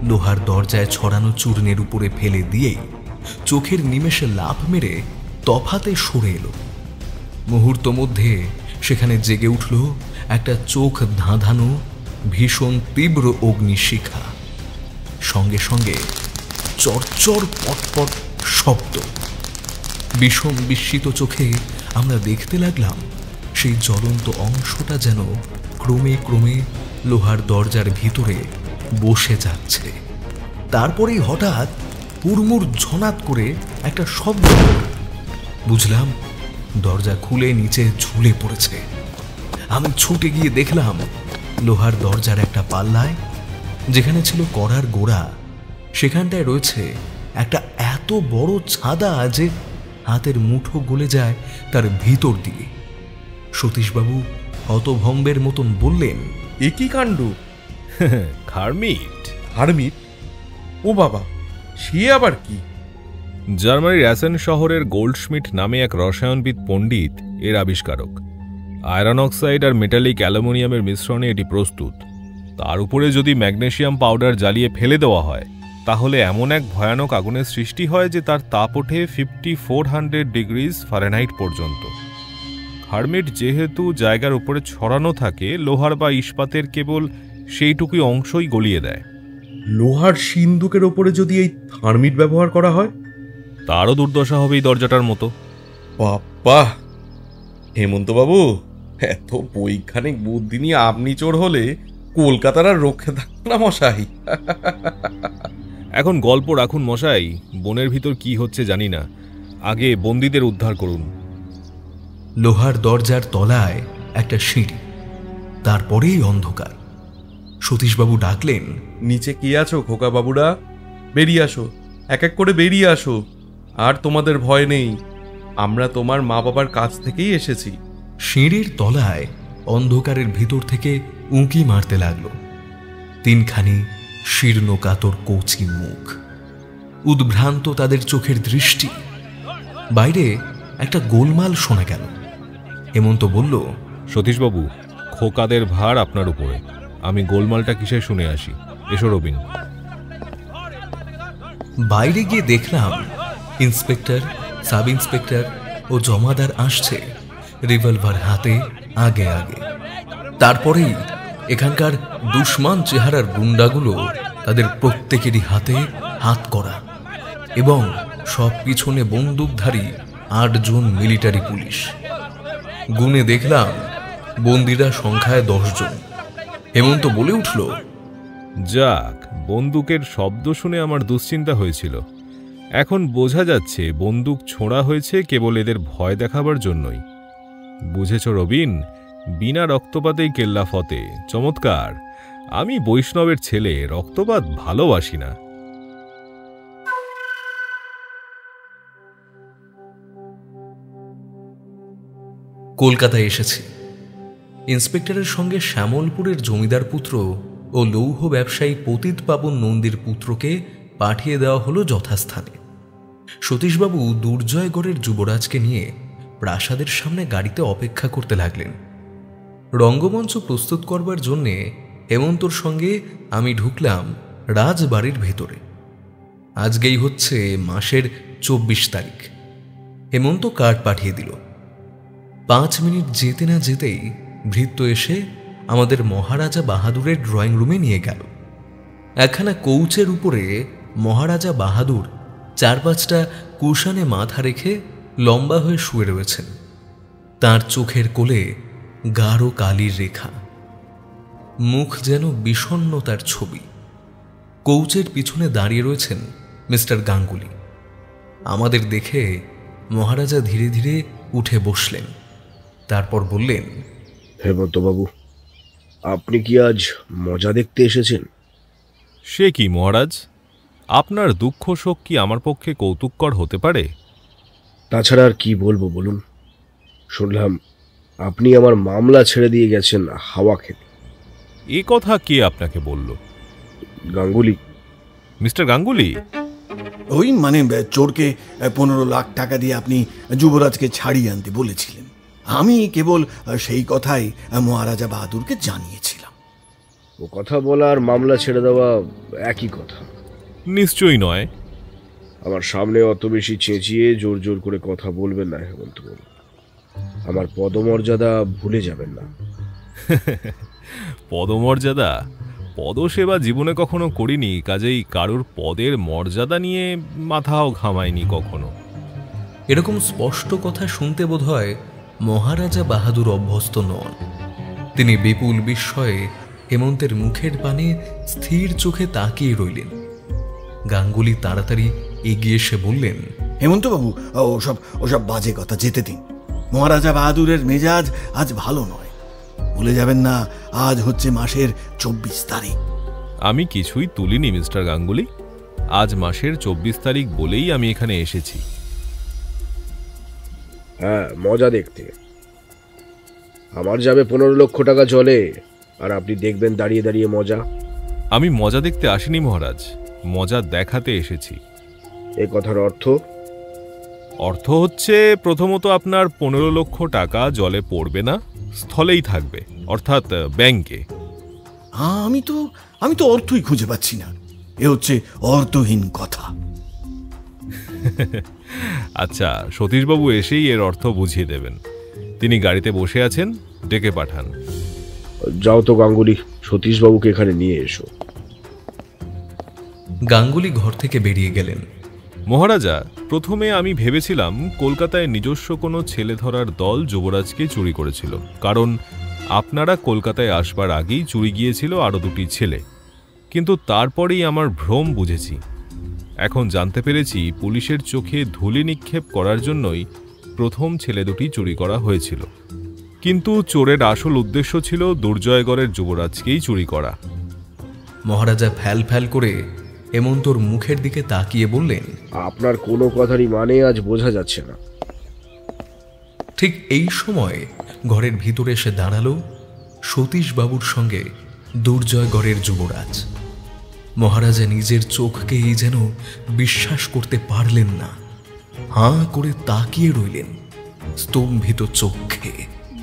Speaker 1: লোহার দরজায় ছড়ানো চূর্ণের উপরে ফেলে দিয়েই চোখের নিমেষে লাফ মেরে তফাতে সরে এলো। মুহূর্ত মধ্যে সেখানে জেগে উঠল একটা চোখ ধাঁধানো ভীষণ তীব্র অগ্নিশিখা। সঙ্গে সঙ্গে চরচর পটপট শব্দ। বিষম বিস্মিত চোখে আমরা দেখতে লাগলাম সেই জ্বলন্ত অংশটা যেন ক্রমে ক্রমে লোহার দরজার ভিতরে বসে যাচ্ছে। তারপরেই হঠাৎ হুড়মুড় ঝনাত করে একটা শব্দ। বুঝলাম দরজা খুলে নিচে ঝুলে পড়েছে। আমি ছুটে গিয়ে দেখলাম লোহার দরজার একটা পাল্লায় যেখানে ছিল কড়ার গোড়া, সেখানটায় রয়েছে একটা এত বড় ছাদা যে হাতের মুঠো গলে যায় তার ভিতর দিয়ে। সতীশবাবু হতভম্বের মতন বললেন,
Speaker 3: এ কি কাণ্ড!
Speaker 2: খারমিট।
Speaker 3: হারমিট? ও বাবা, সে আবার কি?
Speaker 2: জার্মানির অ্যাসেন শহরের গোল্ডস্মিট নামে এক রসায়নবিদ পণ্ডিত এর আবিষ্কারক। আয়রন অক্সাইড আর মেটালিক অ্যালুমিনিয়ামের মিশ্রণে এটি প্রস্তুত। তার উপরে যদি ম্যাগনেসিয়াম পাউডার জ্বালিয়ে ফেলে দেওয়া হয়, তাহলে এমন এক ভয়ানক আগুনের সৃষ্টি হয় যে তার তাপ ওঠে 5400 ডিগ্রিজ ফারেনহাইট পর্যন্ত। হারমিট যেহেতু জায়গার উপরে ছড়ানো থাকে, লোহার বা ইস্পাতের কেবল সেইটুকুই অংশই গলিয়ে দেয়।
Speaker 3: লোহার সিন্দুকের ওপরে যদি এই থার্মিট ব্যবহার করা হয়,
Speaker 2: তারও দুর্দশা হবে এই দরজাটার মতো।
Speaker 3: বাবা, হেমন্তবাবু, এত বৈজ্ঞানিক বুদ্ধি নিয়ে আপনি চোর হলে কলকাতার আর রক্ষে থাকতো না মশাই।
Speaker 2: এখন গল্প রাখুন মশাই, বনের ভিতর কি হচ্ছে জানি না, আগে বন্দীদের উদ্ধার করুন।
Speaker 1: লোহার দরজার তলায় একটা সিঁড়ি, তারপরেই অন্ধকার। সতীশবাবু ডাকলেন,
Speaker 3: নিচে কে আছো খোকা বাবুরা? বেরিয়ে আসো, এক এক করে বেরিয়ে আসো। আর তোমাদের ভয় নেই, আমরা তোমার মা বাবার কাছ থেকেই এসেছি।
Speaker 1: সিঁড়ির তলায় অন্ধকারের ভিতর থেকে উঁকি মারতে লাগলো তিনখানি শীর্ণ কাতর কচি মুখ। উদ্ভ্রান্ত তাদের চোখের দৃষ্টি। বাইরে একটা গোলমাল শোনা গেল। হেমন্ত বলল,
Speaker 2: সতীশবাবু, খোকাদের ভার আপনার উপরে, আমি গোলমালটা কিসে শুনে আসি। এসো রবিন।
Speaker 1: বাইরে গিয়ে দেখলাম ইন্সপেক্টর, সাব ইন্সপেক্টর ও জমাদার আসছে রিভলভার হাতে আগে আগে। তারপরেই এখানকার দুশ্মন চেহারার গুন্ডাগুলো তাদের প্রত্যেকেরই হাতে হাত করা, এবং সব পিছনে বন্দুকধারী 8 জন মিলিটারি পুলিশ। গুনে দেখলাম বন্দীরা সংখ্যায় 10 জন। হেমন্ত বলে উঠল,
Speaker 2: যাক, বন্দুকের শব্দ শুনে আমার দুশ্চিন্তা হয়েছিল। এখন বোঝা যাচ্ছে বন্দুক ছোঁড়া হয়েছে কেবল এদের ভয় দেখাবার জন্যই। বুঝেছ রবিন, বিনা রক্তপাতেই কেল্লা ফতে। চমৎকার। আমি বৈষ্ণবের ছেলে, রক্তপাত ভালোবাসি না।
Speaker 1: কলকাতায় এসেছি। ইন্সপেক্টরের সঙ্গে শ্যামলপুরের জমিদার পুত্র ও লৌহ ব্যবসায়ী পতিত পাবন নন্দীর পুত্রকে পাঠিয়ে দেওয়া হলো যথাস্থানে। সতীশবাবু দুর্জয়গড়ের যুবরাজকে নিয়ে প্রাসাদের সামনে গাড়িতে অপেক্ষা করতে লাগলেন। রঙ্গমঞ্চ প্রস্তুত করবার জন্যে হেমন্তর সঙ্গে আমি ঢুকলাম রাজবাড়ির ভেতরে। আজকেই হচ্ছে মাসের 24 তারিখ। হেমন্ত কার্ড পাঠিয়ে দিল। 5 মিনিট যেতে না যেতেই ভৃত্য এসে আমাদের মহারাজা বাহাদুরের ড্রয়িং রুমে নিয়ে গেল। একখানা কৌচের উপরে মহারাজা বাহাদুর 4-5টা কুশানে মাথা রেখে লম্বা হয়ে শুয়ে রয়েছেন। তার চোখের কোলে গাঢ় কালির রেখা, মুখ যেন বিষণ্ণতার ছবি। কৌচের পিছনে দাঁড়িয়ে রয়েছেন মিস্টার গাঙ্গুলি। আমাদের দেখে মহারাজা ধীরে ধীরে উঠে বসলেন। তারপর বললেন,
Speaker 6: হেমন্তবাবু, আপনি কি আজ মজা দেখতে এসেছেন?
Speaker 2: সে কি মহারাজ, আপনার দুঃখ শোক কি আমার পক্ষে কৌতুককর হতে পারে?
Speaker 6: তাছাড়া আর কি বলবো বলুন। শুনলাম আপনি আমার মামলা ছেড়ে দিয়ে গেছেন হাওয়া খেতে।
Speaker 2: এ কথা কে আপনাকে বলল?
Speaker 6: গাঙ্গুলি।
Speaker 2: মিস্টার গাঙ্গুলি?
Speaker 4: ওই মানে চোরকে 15 লাখ টাকা দিয়ে আপনি যুবরাজকে ছাড়িয়ে আনতে বলেছিলেন। আমি কেবল সেই কথাই মহারাজা বাহাদুরকে জানিয়েছিলাম।
Speaker 6: ও কথা বলা আর মামলা ছেড়ে দেওয়া একই কথা।
Speaker 2: নিশ্চয়ই নয়।
Speaker 6: আমার সামনে অত বেশি চেঁচিয়ে জোর জোর করে কথা বলবেন না হেমন্তবাবু। আমার পদমর্যাদা ভুলে যাবেন না।
Speaker 2: পদমর্যাদা? পদসেবা জীবনে কখনো করিনি, কাজেই কারোর পদের মর্যাদা নিয়ে মাথাও ঘামায়নি কখনো।
Speaker 1: এরকম স্পষ্ট কথা শুনতে বোধহয় মহারাজা বাহাদুর অভ্যস্ত নন। তিনি বিপুল বিস্ময়ে হেমন্তের মুখের পানে স্থির চোখে তাকিয়ে রইলেন। গাঙ্গুলি তাড়াতাড়ি এগিয়ে এসে বললেন,
Speaker 4: হেমন্তবাবু, ওসব বাজে কথা যেতে দিন। মহারাজা বাহাদুরের মেজাজ আজ ভালো নয়। ভুলে যাবেন না, আজ হচ্ছে মাসের 24 তারিখ।
Speaker 2: আমি কিছুই তুলিনি মিস্টার গাঙ্গুলি। আজ মাসের 24 তারিখ বলেই আমি এখানে এসেছি।
Speaker 6: হ্যাঁ, মজা দেখতে। আমার যাবে 15 লক্ষ টাকা জলে, আর আপনি দেখবেন দাঁড়িয়ে দাঁড়িয়ে মজা।
Speaker 2: আমি মজা দেখতে আসিনি মহারাজ, মজা দেখাতে এসেছি।
Speaker 6: এই কথার অর্থ?
Speaker 2: অর্থ হচ্ছে, প্রথমত আপনার 15 লক্ষ টাকা জলে পড়বে না, স্থলেই থাকবে, অর্থাৎ ব্যাংকে।
Speaker 4: আমি তো অর্থই খুঁজে পাচ্ছি না। এ হচ্ছে অর্থহীন কথা।
Speaker 2: আচ্ছা, সতীশবাবু এসেই এর অর্থ বুঝিয়ে দেবেন। তিনি গাড়িতে বসে আছেন, ডেকে পাঠান।
Speaker 6: যাও তো গাঙ্গুলি, সতীশবাবুকে এখানে নিয়ে এসো।
Speaker 1: গাঙ্গুলি ঘর থেকে বেরিয়ে গেলেন।
Speaker 2: মহারাজা, প্রথমে আমি ভেবেছিলাম কলকাতায় নিজস্ব কোনো ছেলে ধরার দল যুবরাজকে চুরি করেছিল, কারণ আপনারা কলকাতায় আসবার আগেই চুরি গিয়েছিল আরও 2টি ছেলে। কিন্তু তারপরেই আমার ভ্রম বুঝেছি। এখন জানতে পেরেছি পুলিশের চোখে ধুলি নিক্ষেপ করার জন্যই প্রথম ছেলে 2টি চুরি করা হয়েছিল। কিন্তু চোরের আসল উদ্দেশ্য ছিল দুর্জয়গড়ের যুবরাজকেই চুরি করা।
Speaker 1: মহারাজা ফ্যাল ফ্যাল করে হেমন্তর মুখের দিকে তাকিয়ে বললেন,
Speaker 6: আপনার কোনো কথারই মানে আজ বোঝা যাচ্ছে না।
Speaker 1: ঠিক এই সময় ঘরের ভিতরে এসে দাঁড়ালো সতীশবাবুর সঙ্গে দুর্জয়গড়ের যুবরাজ। মহারাজা নিজের চোখকেই যেন বিশ্বাস করতে পারলেন না। হাঁ করে তাকিয়ে রইলেন স্তম্ভিত চোখে।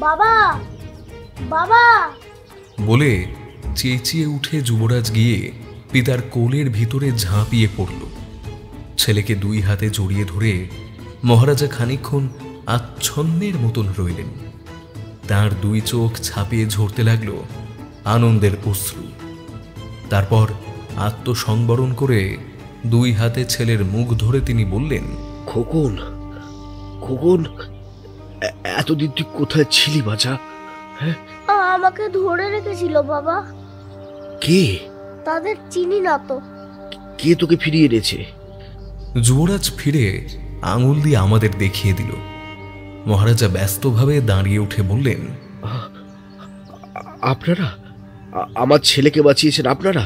Speaker 7: বাবা, বাবা
Speaker 1: বলে চেঁচিয়ে উঠে যুবরাজ গিয়ে পিতার কোলের ভিতরে ঝাঁপিয়ে পড়ল। ছেলেকে 2 হাতে জড়িয়ে ধরে মহারাজা খানিকক্ষণ আচ্ছন্নের মতন রইলেন। তার 2 চোখ ছাপিয়ে ঝরতে লাগল আনন্দের অশ্রু। তারপর আত্মসংবরণ করে 2 হাতে ছেলের মুখ ধরে তিনি বললেন,
Speaker 6: খোকন, খোকন, এতদিন তুই কোথায় ছিলি বাছা? হ্যাঁ,
Speaker 7: আমাকে ধরে রেখেছিল বাবা।
Speaker 6: কে?
Speaker 7: তাদের চিনি না তো।
Speaker 6: কে তোকে ফিরিয়ে এনেছে?
Speaker 1: যুবরাজ ফিরে আঙুল দিয়ে আমাদের দেখিয়ে দিল। মহারাজা ব্যস্তভাবে দাঁড়িয়ে উঠে বললেন,
Speaker 6: আপনারা আমার ছেলেকে বাঁচিয়েছেন? আপনারা?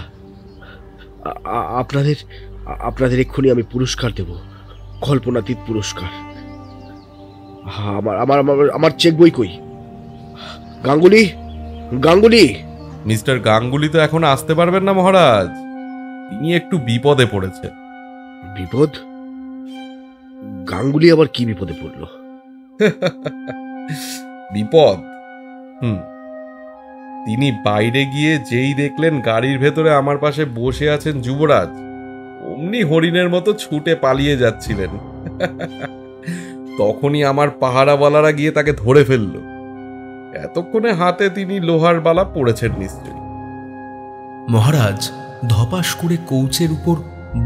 Speaker 6: আপনাদের এক্ষুনি আমি পুরস্কার দেব, কল্পনাতীত পুরস্কার। আমার আমার আমার চেক বই কই? গাঙ্গুলি, গাঙ্গুলি।
Speaker 3: মিস্টার গাঙ্গুলি তো এখন আসতে পারবেন না মহারাজ, তিনি একটু বিপদে পড়েছেন।
Speaker 6: বিপদ? গাঙ্গুলি আবার কি বিপদে পড়ল?
Speaker 3: বিপদ? তিনি বাইরে গিয়ে যেই দেখলেন গাড়ির ভেতরে আমার পাশে বসে আছেন যুবরাজ, অমনি হরিণের মতো ছুটে পালিয়ে যাচ্ছিলেন। তখনই আমার পাহারাওয়ালারা গিয়ে তাকে ধরে ফেলল। এতক্ষণে হাতে তিনি লোহার বালা পড়েছেন নিশ্চয়ই।
Speaker 1: মহারাজ ধপাস করে কৌচের উপর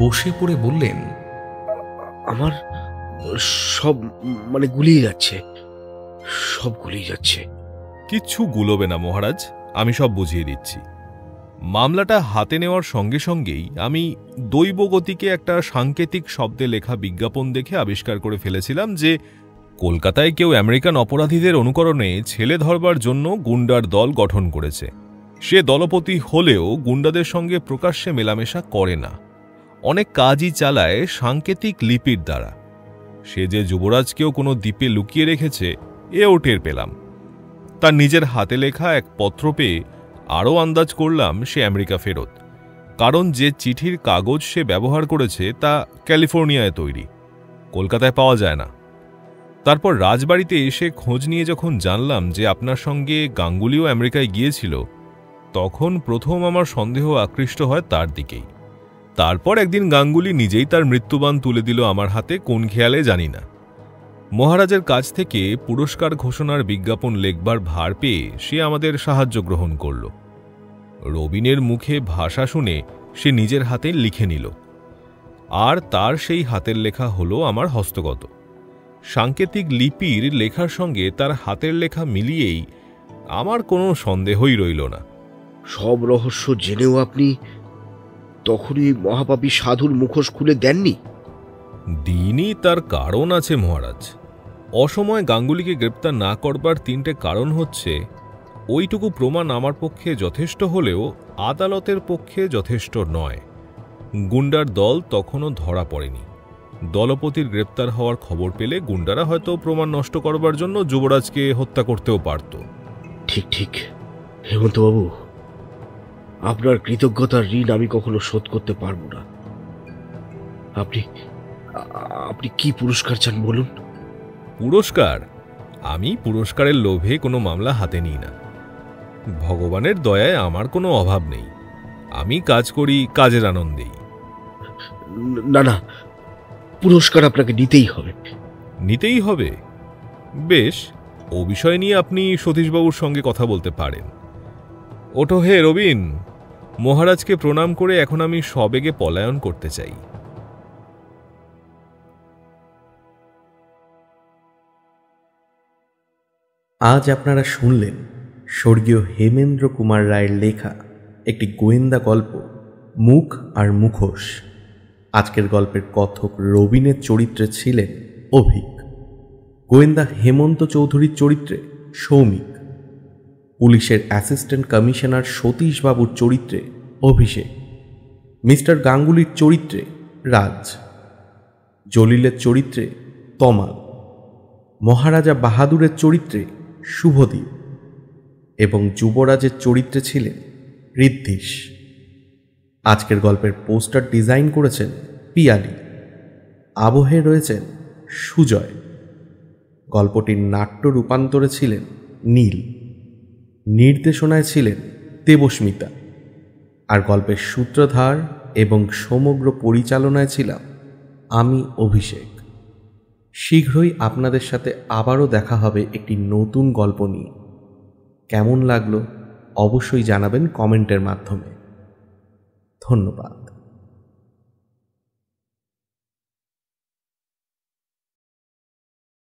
Speaker 1: বসে পড়ে বললেন,
Speaker 6: আমার সব মানে গুলিয়ে যাচ্ছে, সব গুলিয়ে যাচ্ছে।
Speaker 2: কিচ্ছু গুলোবে না মহারাজ, আমি সব বুঝিয়ে দিচ্ছি। মামলাটা হাতে নেওয়ার সঙ্গে সঙ্গেই আমি দৈবগতিকে একটা সাংকেতিক শব্দে লেখা বিজ্ঞাপন দেখে আবিষ্কার করে ফেলেছিলাম যে কলকাতায় কেউ আমেরিকান অপরাধীদের অনুকরণে ছেলে ধরবার জন্য গুন্ডার দল গঠন করেছে। সে দলপতি হলেও গুন্ডাদের সঙ্গে প্রকাশ্যে মেলামেশা করে না, অনেক কাজই চালায় সাংকেতিক লিপির দ্বারা। সে যে যুবরাজকেও কোনো দ্বীপে লুকিয়ে রেখেছে এও টের পেলাম। তার নিজের হাতে লেখা এক পত্র পেয়ে আরও আন্দাজ করলাম সে আমেরিকা ফেরত, কারণ যে চিঠির কাগজ সে ব্যবহার করেছে তা ক্যালিফোর্নিয়ায় তৈরি, কলকাতায় পাওয়া যায় না। তারপর রাজবাড়িতে এসে খোঁজ নিয়ে যখন জানলাম যে আপনার সঙ্গে গাঙ্গুলিও আমেরিকায় গিয়েছিল, তখন প্রথম আমার সন্দেহ আকৃষ্ট হয় তার দিকেই। তারপর একদিন গাঙ্গুলি নিজেই তার মৃত্যুবাণ তুলে দিল আমার হাতে, কোন খেয়ালে জানি না। মহারাজের কাছ থেকে পুরস্কার ঘোষণার বিজ্ঞাপন লেখবার ভার পেয়ে সে আমাদের সাহায্য গ্রহণ করল। রবিনের মুখে ভাষা শুনে সে নিজের হাতে লিখে নিল, আর তার সেই হাতের লেখা হলো আমার হস্তগত। সাংকেতিক লিপির লেখার সঙ্গে তার হাতের লেখা মিলিয়েই আমার কোনো সন্দেহই রইল না।
Speaker 6: সব রহস্য জেনেও আপনি তখনই মহাপাপী সাধুর মুখোশ খুলে দেননি?
Speaker 2: দিনই তার কারণ আছে মহারাজ। অসময়ে গাঙ্গুলিকে গ্রেপ্তার না করবার 3টে কারণ হচ্ছে, ওইটুকু প্রমাণ আমার পক্ষে যথেষ্ট হলেও আদালতের পক্ষে যথেষ্ট নয়। গুন্ডার দল তখনও ধরা পড়েনি। দলপতির গ্রেপ্তার হওয়ার খবর পেলে গুন্ডারা হয়তো প্রমাণ নষ্ট করবার জন্য যুবরাজকে হত্যা করতেও পারত।
Speaker 6: ঠিক ঠিক হেমন্তবাবু, আপনার কৃতজ্ঞতার ঋণ আমি কখনো শোধ করতে পারবো না। আপনি আপনি কি পুরস্কার চান বলুন?
Speaker 2: পুরস্কার? আমি পুরস্কারের লোভে কোনো মামলা হাতে নিই না। ভগবানের দয়ায় আমার কোনো অভাব নেই। আমি কাজ করি কাজের আনন্দেই।
Speaker 6: না না, পুরস্কার আপনাকে নিতেই হবে।
Speaker 2: নিতেই হবে? বেশ, ও বিষয় নিয়ে আপনি সতীশবাবুর সঙ্গে কথা বলতে পারেন। ওঠো হে রবিন, মহারাজকে প্রণাম করে এখন আমি সবেগে পলায়ন করতে চাই।
Speaker 3: আজ আপনারা শুনলেন স্বর্গীয় হেমেন্দ্র কুমার রায়ের লেখা একটি গোয়েন্দা গল্প মুখ আর মুখোশ। আজকের গল্পের কথক রবিনের চরিত্রে ছিলেন অভিক, গোয়েন্দা হেমন্ত চৌধুরীর চরিত্রে সৌমিক, পুলিশের অ্যাসিস্ট্যান্ট কমিশনার সতীশবাবুর চরিত্রে অভিষেক, মিস্টার গাঙ্গুলির চরিত্রে রাজ, জলিলের চরিত্রে তমাল, মহারাজা বাহাদুরের চরিত্রে শুভদীপ এবং যুবরাজের চরিত্রে ছিলেন ঋদ্ধিশ। আজকের গল্পের পোস্টার ডিজাইন করেছেন পিয়ালি, আবহে রয়েছেন সুজয়, গল্পটির নাট্য রূপান্তরে ছিলেন নীল, নির্দেশনায় ছিলেন দেবস্মিতা, আর গল্পের সূত্রধার এবং সমগ্র পরিচালনায় ছিলাম আমি অভিষেক। শীঘ্রই আপনাদের সাথে আবারও দেখা হবে একটি নতুন গল্প নিয়ে। কেমন লাগলো অবশ্যই জানাবেন কমেন্টের মাধ্যমে। ধন্যবাদ।